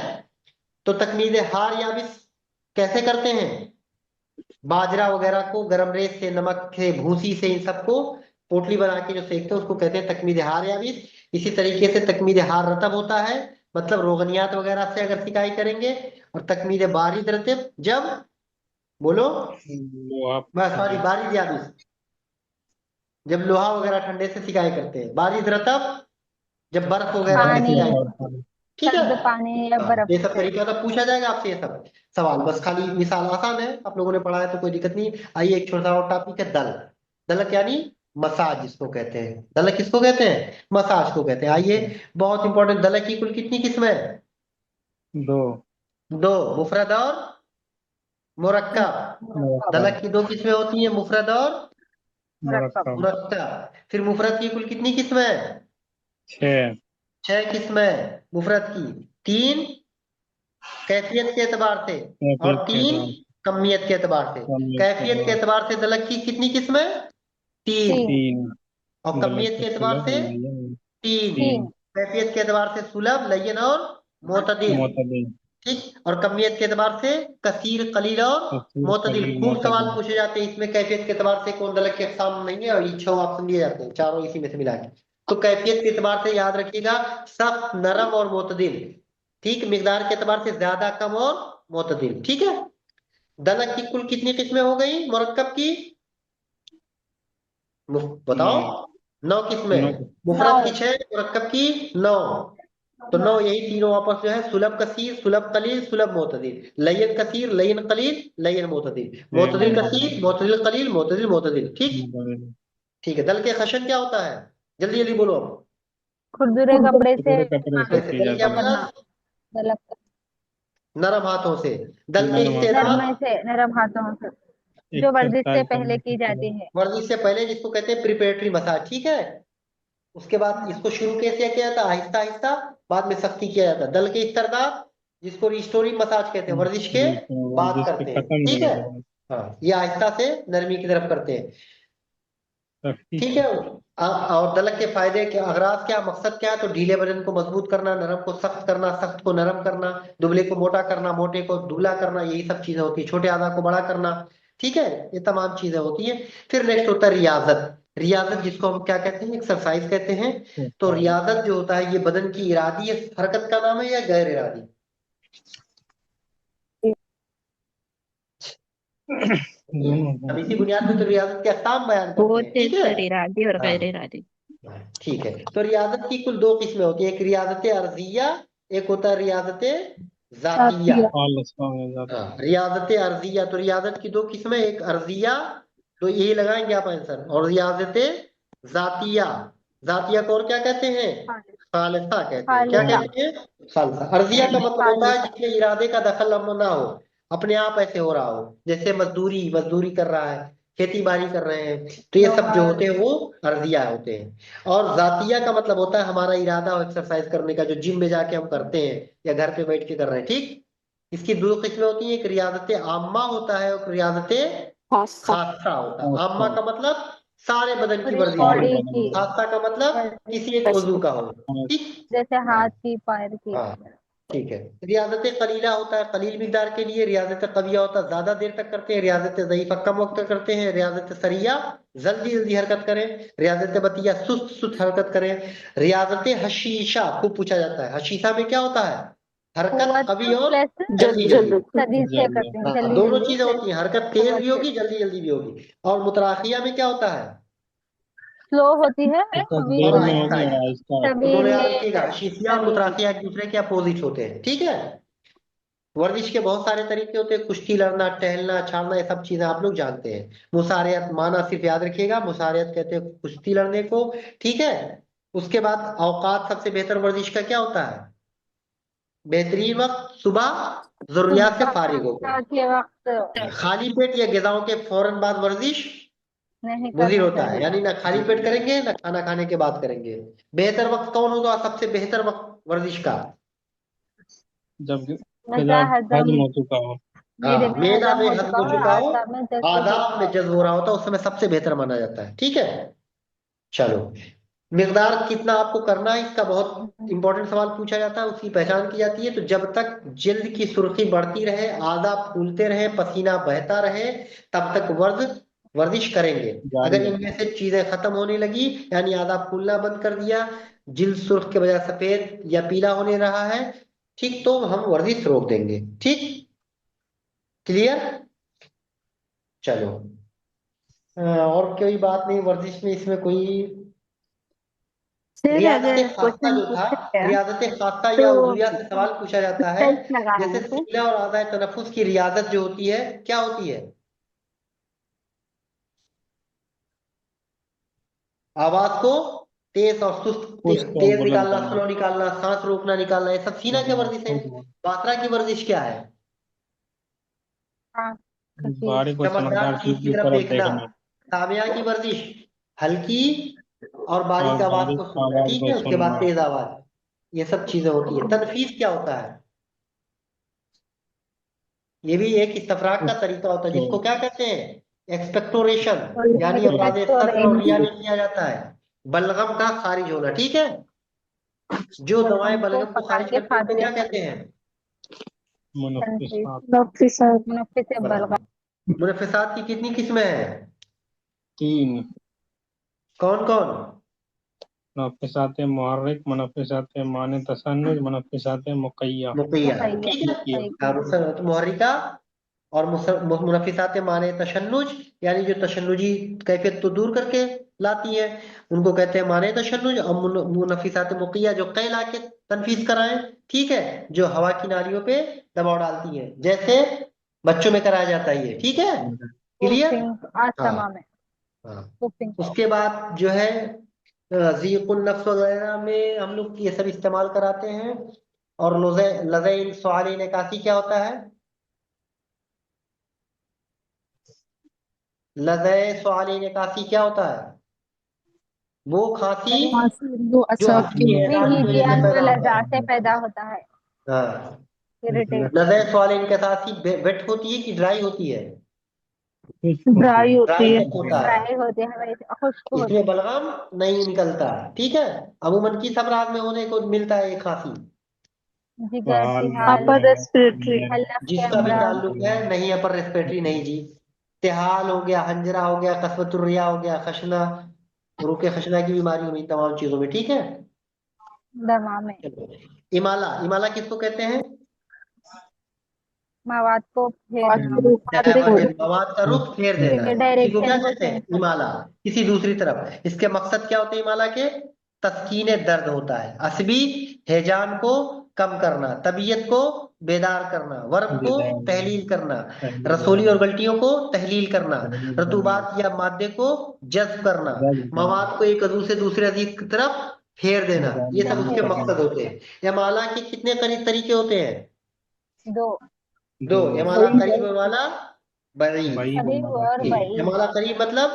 तो तकमीद हार याबिस कैसे करते हैं? बाजरा वगैरह को गर्म रेत से, नमक से, भूसी से इन सबको पोटली बना के जो सेकते हैं उसको कहते हैं तकमीद हार याबिस। इसी तरीके से तकमीद हार रतब होता है, मतलब रोगनियात वगैरह से अगर सिकाई करेंगे। और तकमीद बारिद रतब जब, बोलो, लोहा सॉरी बारिद याबिस जब लोहा वगैरह ठंडे से सिकाई करते हैं। बारिद रतब जब बर्फ वगैरह से पानी, सिकाई करते हैं। ठीक है, सर्द पानी या हाँ, बर्फ ये सब से। तरीका तो पूछा जाएगा आपसे ये सब सवाल। बस खाली मिसाल आसान है, आप लोगों ने पढ़ा है तो कोई दिक्कत नहीं। आइए एक छोटा सा और टॉपिक है दल। दलक यानी मसाज जिसको कहते हैं। दलक किसको कहते हैं? मसाज को कहते हैं। आइए, बहुत इंपॉर्टेंट, दलक की कुल कितनी किस्में हैं? दो दो, मुफरद और मुरक्कब। दलक की दो किस्में होती हैं, मुफरद और मुरक्कब। मुरक्कब। फिर मुफरद की कुल कितनी किस्में हैं? 6 छह किस्में मुफरद की। तीन कैफियत के एतबार से और कैफियत के तीन बाद कमियत के एतबार से। कमियत के कैफियत के बाद एतबार से दलक की कितनी किस्में? तीन। 3 और दलक कमियत के के एतबार सुलभ से लय्यन तीन। 3 कैफियत के एतबार से सुलभ, लय्यन और मोतदिल। मोतदिल ठीक। और कमियत के एतबार से कसीर, कलील और कसीर मोतदिल। कलील खूब सवाल मोतदिल। पूछे जाते हैं इसमें। कैफियत के एतबार से कौन दलक के अक़साम नहीं है, और ये छह ऑप्शन दिए जाते हैं, चारों इसी में से मिला के। तो कैफियत के एतबार से याद रखिएगा, सख्त, नरम और मोतदिल। ठीक। मिकदार के एतबार से ज्यादा, कम और मोतदिल। ठीक है। दलक की कुल कितनी किस्में हो गई मुरक्कब की? बताओ। 9 9 किस्में। 9 मुफरत की 6, मुरक्कब की 9। तो 9 यही तीनों वापस जो है, सुलभ कसीर, सुलभ कलील, सुलभ मोतदिल। लयन कसीर, लयन कलील, लयन मोतदिल। मोतदिल कसीर, मोतदिल कलील, मोतदिल मोतदिल। ठीक। ठीक है। दल के खशन क्या होता है? जल्दी जल्दी बोलो अब। खुरदुरे कपड़े से पूरे कपड़े से कैसे? की दल क्या जाती है। करना, मतलब? गलत, नरम हाथों से। दल के नरम इस्तेमाल नरम से, नरम हाथों से, जो वर्जिश से एक्सरसाइज पहले करने की के जाती लिए। है। वर्जिश से पहले, जिसको कहते हैं प्रिपरेटरी मसाज। ठीक है। उसके बाद इसको शुरू कैसे किया जाता है? आहिस्ता आहिस्ता, बाद में सख्ती किया जाता है। दल के इस्तरदाद, जिसको रिस्टोरिंग मसाज कहते हैं, वर्जिश के बाद जिसके करते हैं। खत्म ठीक होने है। के बाद हाँ, ये आहिस्ता से नरमी की तरफ करते हैं। सख्ती ठीक है। से। और दलक के फायदे क्या, अगराज क्या, मकसद क्या है? तो ढीले बदन को मजबूत करना, नरम को सख्त करना, सख्त को नरम करना, दुबले को मोटा करना, मोटे को दुबला करना, यही सब चीजें होती है। छोटे आधा को बड़ा करना। ठीक है। ये तमाम चीजें होती हैं। फिर नेक्स्ट होता है रियाजत। रियाजत जिसको हम क्या कहते हैं? एक्सरसाइज कहते हैं। तो रियाजत जो होता है, ये बदन की इरादी हरकत का नाम है या गैर इरादी? दोनों हम इसी बुनियाद पे तो रियाजत के अहकाम बयान करते वो हैं। ठीक है। इरादी और हाँ, गैर इरादी। ठीक है। तो रियाजत की कुल दो किस्में होती है, एक रियाजत अर्जिया, एक होता है रियाजत जातिया। हाँ, रियाजत अर्जिया। तो रियाजत की दो किस्में, एक अर्जिया, तो यही लगाएंगे आप आंसर, और रियाजत जातिया। जातिया को और क्या कहते हैं? खालिसा कहते हैं। क्या खालिसा, कहते हैं? खालिसा। अर्जिया का मतलब होता है खालिसा। जिसमें इरादे का दखल ना हो, अपने आप ऐसे हो रहा हो। जैसे मजदूरी मजदूरी कर रहा है, खेती बाड़ी कर रहे हैं, तो ये सब जो होते हैं वो अर्जिया होते हैं। और जातिया का मतलब होता है हमारा इरादा हो एक्सरसाइज करने का, जो जिम में जाके हम करते हैं या घर पे बैठ के कर रहे हैं। ठीक। इसकी दो किस्में होती हैं, एक रियाजत आम्मा होता है और रियाजत खासा होता है। आम्मा का मतलब सारे बदन की पूरी वर्जिश हो, बॉडी की खासा का मतलब वर्जिश, किसी एक वजू का हो। ठीक। जैसे हाँ, हाथ की, पैर की। हाँ, ठीक है। रियाजत कलीला होता है कलील मिकदार के लिए, रियाजत कविया होता है ज्यादा देर तक करते हैं, रियाजत ज़ईफा कम वक्त तक करते हैं, रियाजत सरिया जल्दी जल्दी हरकत करें, रियाजत बतिया सुस्त सुस्त हरकत करें, रियाजत हशीशा खूब पूछा जाता है। हशीशा में क्या होता है? हरकत कुव्वत कभी और प्लस जल्दी जल्दी। सदी से करते हैं, हाँ, जल्दी दोनों जल्दी। चीजें होती हैं, हरकत तेज कुव्वत भी से होगी, जल्दी जल्दी भी होगी। और मुतराखिया में क्या होता है? स्लो होती है, अभी देर दोनों में आहिस्ता होगी और आहिस्ता। आहिस्ता तो सभी दोनों याद में रखिएगा, शीशिया और सभी में। मुतराखिया एक दूसरे के अपोजिट होते हैं। ठीक है। वर्जिश के बहुत सारे तरीके होते हैं, कुश्ती लड़ना, टहलना, छाड़ना, ये सब चीजें आप लोग जानते हैं। मुसारियत माना सिर्फ याद रखिएगा, मुसारियत कहते हैं कुश्ती लड़ने को। ठीक है। उसके बाद औकात, सबसे बेहतर वर्जिश का क्या होता है? बेहतरीन वक्त सुबह, जरूरियात से फारिग होकर। सुबह के वक्त खाली पेट या ग़िज़ाओं के फौरन बाद वर्जिश नहीं मुजीर करना होता है, चाहिए। यानी ना खाली पेट करेंगे ना खाना खाने के बाद करेंगे। बेहतर वक्त कौन होगा? सबसे बेहतर वक्त वर्जिश का? जब मजा तेजाब हजम, हजम हो चुका हो। मेरे हाँ, में मेदा हजम में हो हजम चुका हो हो, चुका हो, आसाब में जज्ब हो आदाब चुका में हो। जज्ब हो रहा होता है, उस समय सबसे बेहतर माना जाता है। ठीक है। चलो, मिकदार कितना आपको करना है इसका बहुत इंपॉर्टेंट सवाल पूछा जाता है, उसकी पहचान की जाती है। तो जब तक जिल्द की सुर्खी बढ़ती रहे, आदा फूलते रहे, पसीना बहता रहे, तब तक वर्ज वर्जिश करेंगे। जारी अगर इनमें से चीजें खत्म होने लगी, यानी आधा फूलना बंद कर दिया, जिल्द सुर्ख के बजाय सफेद या पीला होने रहा है, ठीक, तो हम वर्जिश रोक देंगे। ठीक, क्लियर? चलो, और कोई बात नहीं वर्जिश में, इसमें कोई सर रियाजत अगर खासा क्वेश्चन जो था, पूछे हैं रियाजत खासा तो या उजुया से सवाल पूछा जाता है। टेस्ट लगाना जैसे है सर। सीना और आदाए तनफुस की रियाजत जो होती है, क्या होती है? आवाज को तेज और सुस्त, उसको तेज बुलंद निकालना, करना। स्लो निकालना, सांस रोकना निकालना, ये सब सीना की वर्जिश है। बात्रा की वर्जिश क्या है? हाँ काफी बारीक और चमकदार चमकदार चीज चीज की की तरफ तरफ देखना। देखना सामिया की वर्जिश हल्की और और बारीक आवाज बारीक को सुनना, आवाज ठीक को है, उसके बाद सुनना। तेज आवाज, ये सब चीजें होती है। तनफीस क्या होता है? ये भी एक इस्तफराग का तरीका होता है, उसको जिसको क्या कहते हैं? एक्सपेक्टोरेशन, यानी अफराज सद्र और रिया एक्सपेक्टोरेशन में किया जाता है। बलगम का खारिज होना, ठीक है। जो दवाएं को बलगम को पका खारिज के करती हैं खा उनको क्या देना। कहते हैं? मुनफ्फिसात। मुनफ्फिस से बलगम। हाँ। मुनफ्फिसात की कितनी किस्में हैं? 3। कौन कौन? मुनफ्फिसात मुहर्रिक, मुनफ्फिसात माने तसन्नुज, मुनफ्फिसात मुक़य्या। मुकैया, मुकैया ठीक है। सही तो मुहर्रिका और मुनफ्फिसात माने तशन्नुज, यानी जो तशन्नुजी कैफियत तो दूर करके लाती है, उनको कहते हैं माने तशन्नुज। और मुनफ्फिसात मुक़य्या जो कै ला के तनफीस कराएं, ठीक है, जो हवा की नालियों पे दबाव डालती है, जैसे बच्चों में कराया जाता है ये, ठीक है। क्लियर? पुफिंग हाँ आस्थमा में हाँ। पुफिंग। उसके बाद जो है ज़ीक़ुन नफ्स वगैरह में हम लोग ये सब इस्तेमाल कराते हैं। और लज़ै सवाल निकासी क्या होता है? लज़ै सवाल निकासी क्या होता है? वो खांसी जो जो असब की असीम है मिजाज की वजह से पैदा होता है। से पैदा होता है हाँ। इरिटेट। लज़ै सवाल निकासी वेट होती है कि ड्राई होती है? ड्राई होती ड्राई है। होता है। ड्राई होती है हमारी खुश्क होती इसमें बलगम नहीं निकलता, ठीक है। अमूमन किस अमराज में होने को मिलता है ये खांसी? है। जिगर तिहाल अपर रेस्पिरेटरी। हलक के जिसका भी अमराज। ताल्लुक है, नहीं अपर रेस्पिरेटरी नहीं जी। तिहाल हो गया, हंजरा हो गया, कसवतुर्रिया हो गया, खशना, रुके खशना की बीमारी हुई, तमाम चीजों में, ठीक है। दमा में चलो, इमाला, इमाला किसको कहते हैं? मवाद को मवाद का रुख फेर देना, इसी को क्या डायरेक्शन को कहते चेंज हैं? करना। इमाला। किसी दूसरी तरफ। इसके मकसद क्या होते हैं इमाला के? तस्कीन दर्द होता है, असबी हैजान को कम करना, तबीयत को बेदार करना, वर्म को तहलील करना, रसोली और गल्टियों को तहलील करना, रतूबात या मादे को जज्ब करना, मवाद को एक अज़ू से दूसरे अजीज की तरफ फेर देना, ये सब उसके मकसद होते हैं। इमाला के कितने करीब तरीके होते हैं? दो दो, इमाला करीब, इमाला बईद। करीब और बई इमाला करीब मतलब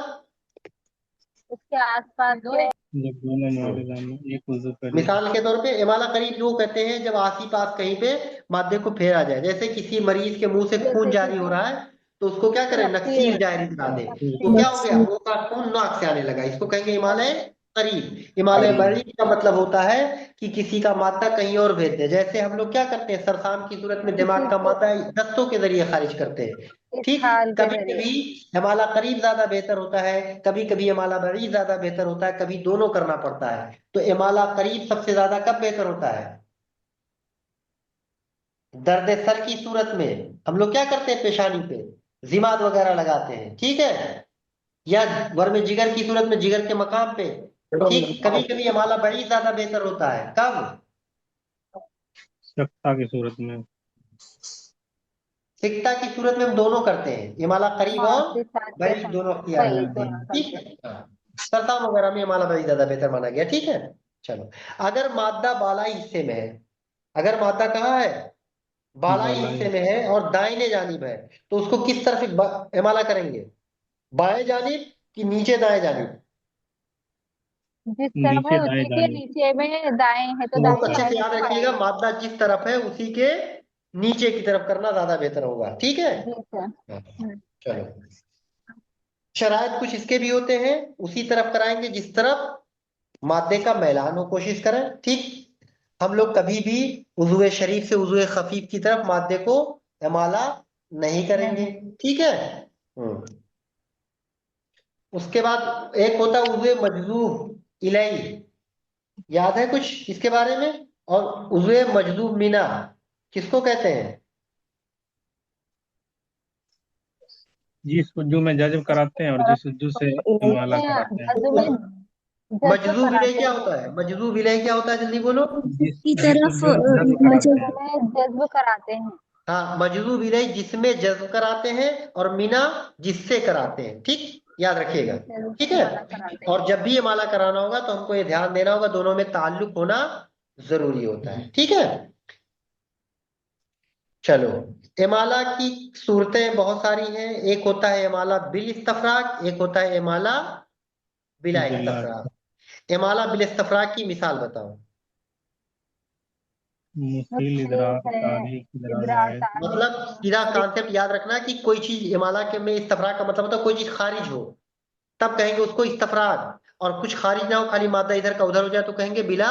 उसके आसपास के जब दोनों मौजूदा में एक वजू करीब। मिसाल के तौर पे इमाला करीब वो कहते हैं जब आसी पास कहीं पे मादे को फेरा जाए, जैसे किसी मरीज के मुंह से खून जारी हो रहा है, तो उसको क्या करें? नक्सीर जारी करा दे, तो क्या हो गया? वो का खून नाक से आने लगा, इसको कहेंगे हिमालय करीब। हिमालय बरीद का मतलब होता है कि किसी का मादा कहीं और भेज दे, जैसे हम लोग क्या करते हैं, सरसाम की सूरत में दिमाग का मादा दस्तों के जरिए खारिज करते हैं, ठीक। हाल के कभी जरिए कभी हिमाला करीब ज्यादा बेहतर होता है, कभी कभी हिमाला बरीद ज्यादा बेहतर होता है, कभी दोनों करना पड़ता है। तो इमाला करीब सबसे ज्यादा कब बेहतर होता है? दर्द सर की सूरत में हम लोग क्या करते हैं? पेशानी पे जिमाद वगैरह लगाते हैं, ठीक है, या वर्म जिगर की सूरत में जिगर के मकाम पे, ठीक। कभी कभी इमाला बड़ी ज्यादा बेहतर होता है, कब? सख्ता की सूरत में। सिकता की सूरत में हम दोनों करते हैं, इमाला करीब और के साथ के बड़ी दोनों अख्तियार वही करते हैं, दोनों ठीक है। हाँ। सरसाम वगैरह में इमाला बड़ी ज्यादा बेहतर माना गया, ठीक है। चलो, अगर मादा बालाई हिस्से में है, अगर मादा कहाँ है? बालाई बालाई। हिस्से में है और दाहिने जानिब है, तो उसको किस तरफ इमाला करेंगे? बाएं जानिब कि नीचे दाएं जानिब? जिस तरफ नीचे है दाएं उसी के जानिब। नीचे में दाएं है तो बहुत दाहिने अच्छे से वाले याद को रखिएगा, करेंगे। मादा जिस तरफ है उसी के नीचे की तरफ करना ज्यादा बेहतर होगा, ठीक है। जी सर। हाँ, चलो, शरायत कुछ इसके भी होते हैं, उसी तरफ कराएंगे जिस तरफ मादे का मैलान हो, कोशिश करें, ठीक। हम लोग कभी भी उज़्वे शरीफ से उज़्वे खफीफ की तरफ मादे को इमाला नहीं करेंगे, ठीक है। उसके बाद एक होता है उज़्वे मजलूब इलैही, याद है कुछ इसके बारे में? और उज़्वे मजलूब मिना किसको कहते हैं? जिस उज्जू में जज्ब कराते हैं और जिस उज्जू से इमाला कराते हैं। जज्ब में जज्ब मजलूब इलैही कराते क्या हैं, होता है? मजलूब इलैही क्या होता है, जल्दी बोलो। की जिस तरफ उज्जू में जज्ब कराते हैं। जिसमें जज्ब कराते हैं। हाँ, मजलूब इलैही जिसमें जज्ब कराते हैं, और मिना जिससे कराते हैं, ठीक, याद रखिएगा। जज्ब ठीक से है। माला कराते हैं। और जब भी ये माला कराना होगा तो हमको ये ध्यान देना होगा, दोनों में ताल्लुक होना जरूरी होता है। ठीक है, चलो। इमाला की सूरतें बहुत सारी हैं। एक होता है इमाला बिल इस्तफराक, एक होता है इमाला बिला बिल्ला इस्तफराक। इमाला बिल इस्तफराक की मिसाल बताओ। मुफील मुश्किल इदरार है, तारीख इदरार इदरार जायज। मतलब सीधा कॉन्सेप्ट याद रखना कि कोई चीज इमाला के में इस्तफराक का मतलब होता है कोई चीज खारिज हो, तब कहेंगे उसको इस्तफराग। और कुछ खारिज ना हो, खाली मादा इधर का उधर हो जाए, तो कहेंगे बिला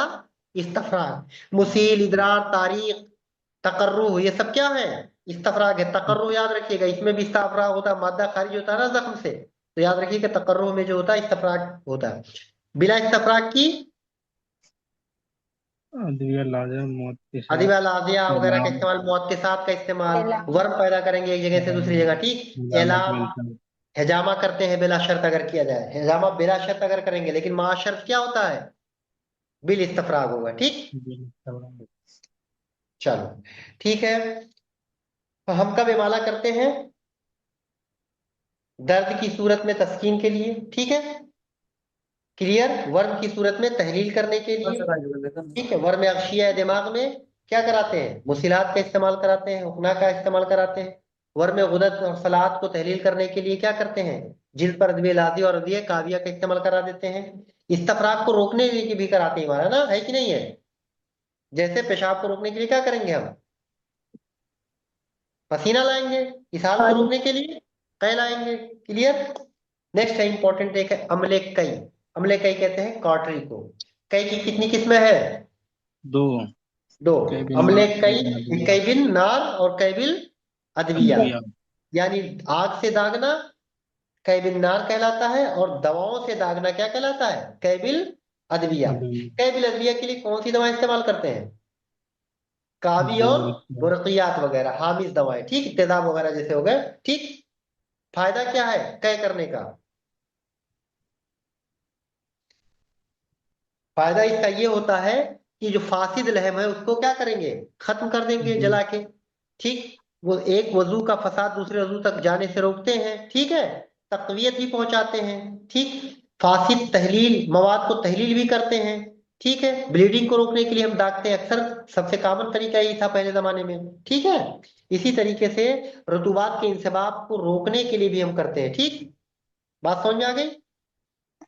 इस्तफराग। मुसील, इदरार, तारीख, तकर्रुह, ये सब क्या है? इस्तफराग है। तकर्रुह याद रखिएगा, इसमें भी इस्तफराग होता है, मादा खारिज होता है ना जख्म से, तो याद रखिएगा तकर्रुह में जो होता है इस्तफराग होता है। बिला इस्तफराग की अदविया लाजिम मौत के साथ अदिवा लाजिया वगैरह का इलाम इस्तेमाल, मौत के साथ का इस्तेमाल, एलाम वर्म पैदा करेंगे एक जगह से दूसरी जगह, ठीक। इलामत एलाम, बिल्कुल हिजामा करते हैं बिला शर्त अगर किया जाए, हिजामा बिला शर्त अगर करेंगे, लेकिन मा शर्त क्या होता है? बिल इस्तफराग होगा, ठीक। चलो, ठीक है। तो हम कब इमाला करते हैं? दर्द की सूरत में तस्कीन के लिए, ठीक है, क्लियर। वर्म की सूरत में तहलील करने के लिए, ठीक है। वर्म अगशिया है दिमाग में, क्या कराते हैं? मुसिलात का इस्तेमाल कराते हैं, हुक्ना का इस्तेमाल कराते हैं। वर्म गुदत और सलात को तहलील करने के लिए क्या करते हैं? जिल्द पर अदविया लाजी और अदविया काविया का इस्तेमाल करा देते हैं। इस्तफराग को रोकने के लिए भी कराते हैं हमारा, ना है कि नहीं है? जैसे पेशाब को रोकने के लिए क्या करेंगे हम? पसीना लाएंगे। इसहाल को रोकने के लिए कै लाएंगे। क्लियर। नेक्स्ट है इंपॉर्टेंट, एक है अम्ले कई। अम्ले कई कहते हैं कॉटरी को। कई की कितनी किस्में है? दो दो। कई बिन अम्ले नार कई, कई बिन अदविया कई बिन नार और कई बिल अदविया, अदविया यानी आग से दागना कई बिन नार कहलाता है, और दवाओं से दागना क्या कहलाता है? कई बिल अदविया। अदविया कई बिल अदविया के लिए कौन सी दवा इस्तेमाल करते हैं? कावी और बुर्किया बुरकियात वगैरह, हामिज दवाएं, ठीक, तेजाब वगैरह जैसे हो गए, ठीक। फायदा क्या है तय करने का? फायदा इसका ये होता है कि जो फासिद लहम है उसको क्या करेंगे? खत्म कर देंगे जला के, ठीक। वो एक वजू का फसाद दूसरे वजू तक जाने से रोकते हैं, ठीक है। तकवियत भी पहुंचाते हैं, ठीक। फासिद तहलील, मवाद को तहलील भी करते हैं, ठीक है। ब्लीडिंग को रोकने के लिए हम दागते हैं, अक्सर सबसे कॉमन तरीका यही था पहले जमाने में, ठीक है। इसी तरीके से रुतूबात के इंसबाब को रोकने के लिए भी हम करते हैं, ठीक। बात समझ में आ गई?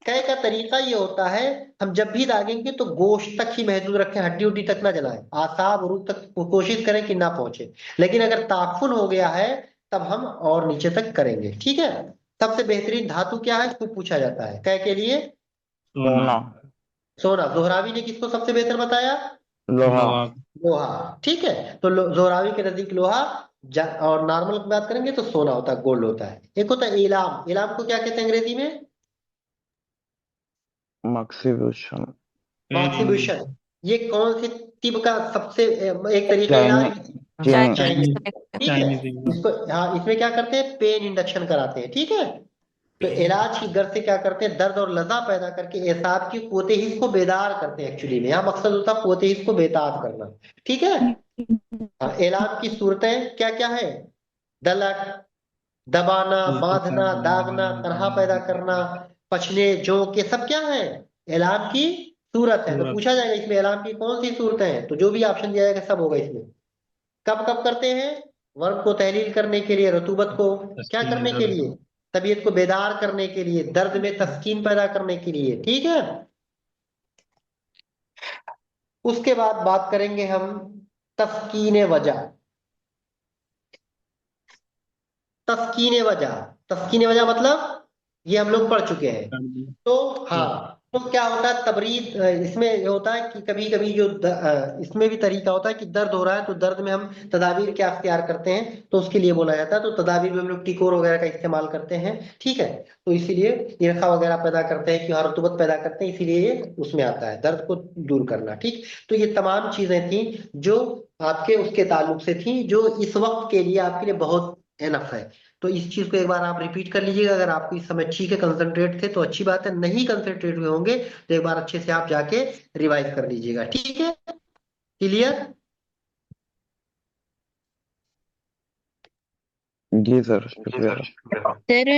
कह का तरीका ये होता है, हम जब भी दागेंगे तो गोश्त तक ही महदूद रखें, हड्डी उड्डी तक ना जलाएं, आसाब रूह तक कोशिश करें कि ना पहुंचे। लेकिन अगर ताफुन हो गया है तब हम और नीचे तक करेंगे, ठीक है। सबसे बेहतरीन धातु क्या है इसको पूछा जाता है कह के लिए? सोना सोना। जोहरावी ने किसको सबसे बेहतर बताया? लोहा लोहा, ठीक है। तो जोहरावी के नजदीक लोहा, और नॉर्मल की बात करेंगे तो सोना होता है, गोल्ड होता है। एक होता है इलाम। इलाम को क्या कहते हैं अंग्रेजी में? मक्सिबुशन पेन इंडिया कॉन्ट्रीब्यूशन। ये कौन सी तिब का सबसे एक तरीका इलाज? चीनी चाइनीज, चाइनीज ठीक है। चाइनीज एकदम इसको, हाँ, इसमें क्या करते हैं? पेन इंडक्शन कराते हैं, ठीक है। तो इलाज की गर्द से क्या करते हैं? दर्द और लजा पैदा करके एसाब की कुव्वते हिस्स को बेदार करते हैं। एक्चुअली में यहाँ मकसद होता है कुव्वते हिस्स को बेताब करना, ठीक है। हाँ, इलाज की सूरतें क्या क्या है? दलक, दबाना, बांधना, दागना, तनहा पैदा करना, पछने, जोंक, ये सब क्या है? एलाम की सूरत है। तो पूछा जाएगा इसमें एलाम की कौन सी सूरत है, तो जो भी ऑप्शन दिया जाएगा सब होगा इसमें। कब कब करते हैं? वर्म को तहलील करने के लिए, रतूबत को क्या तस्कीन करने के दर्द लिए? तबीयत को बेदार करने के लिए, दर्द में तस्कीन पैदा करने के लिए, ठीक है। उसके बाद बात करेंगे हम तस्कीन वजह। तस्कीन वजह, तस्कीन वजह मतलब ये हम लोग पढ़ चुके हैं। दर्द तो तो हाँ, तो क्या होता है तबरीद, इसमें ये होता है कि कभी कभी इसमें भी तरीका होता है कि दर्द हो रहा है तो दर्द में हम तदाबीर क्या अख्तियार करते हैं, तो उसके लिए बोला जाता है। तो तदाबीर में हम लोग टिकोर वगैरह का इस्तेमाल करते हैं, ठीक है। तो इसीलिए इरखा वगैरह पैदा करते हैं कि हर रुतबत पैदा करते हैं, इसीलिए ये उसमें आता है दर्द को दूर करना, ठीक। तो ये तमाम चीजें थी जो आपके उसके ताल्लुक से थी, जो इस वक्त के लिए आपके लिए बहुत एनफ है। तो इस चीज को एक बार आप रिपीट कर लीजिएगा। अगर आपको इस समय ठीक है, कंसंट्रेट थे तो अच्छी बात है, नहीं कंसंट्रेट हुए होंगे तो एक बार अच्छे से आप जाके रिवाइज कर लीजिएगा, ठीक है। क्लियर? जी सर, शुक्रिया। सर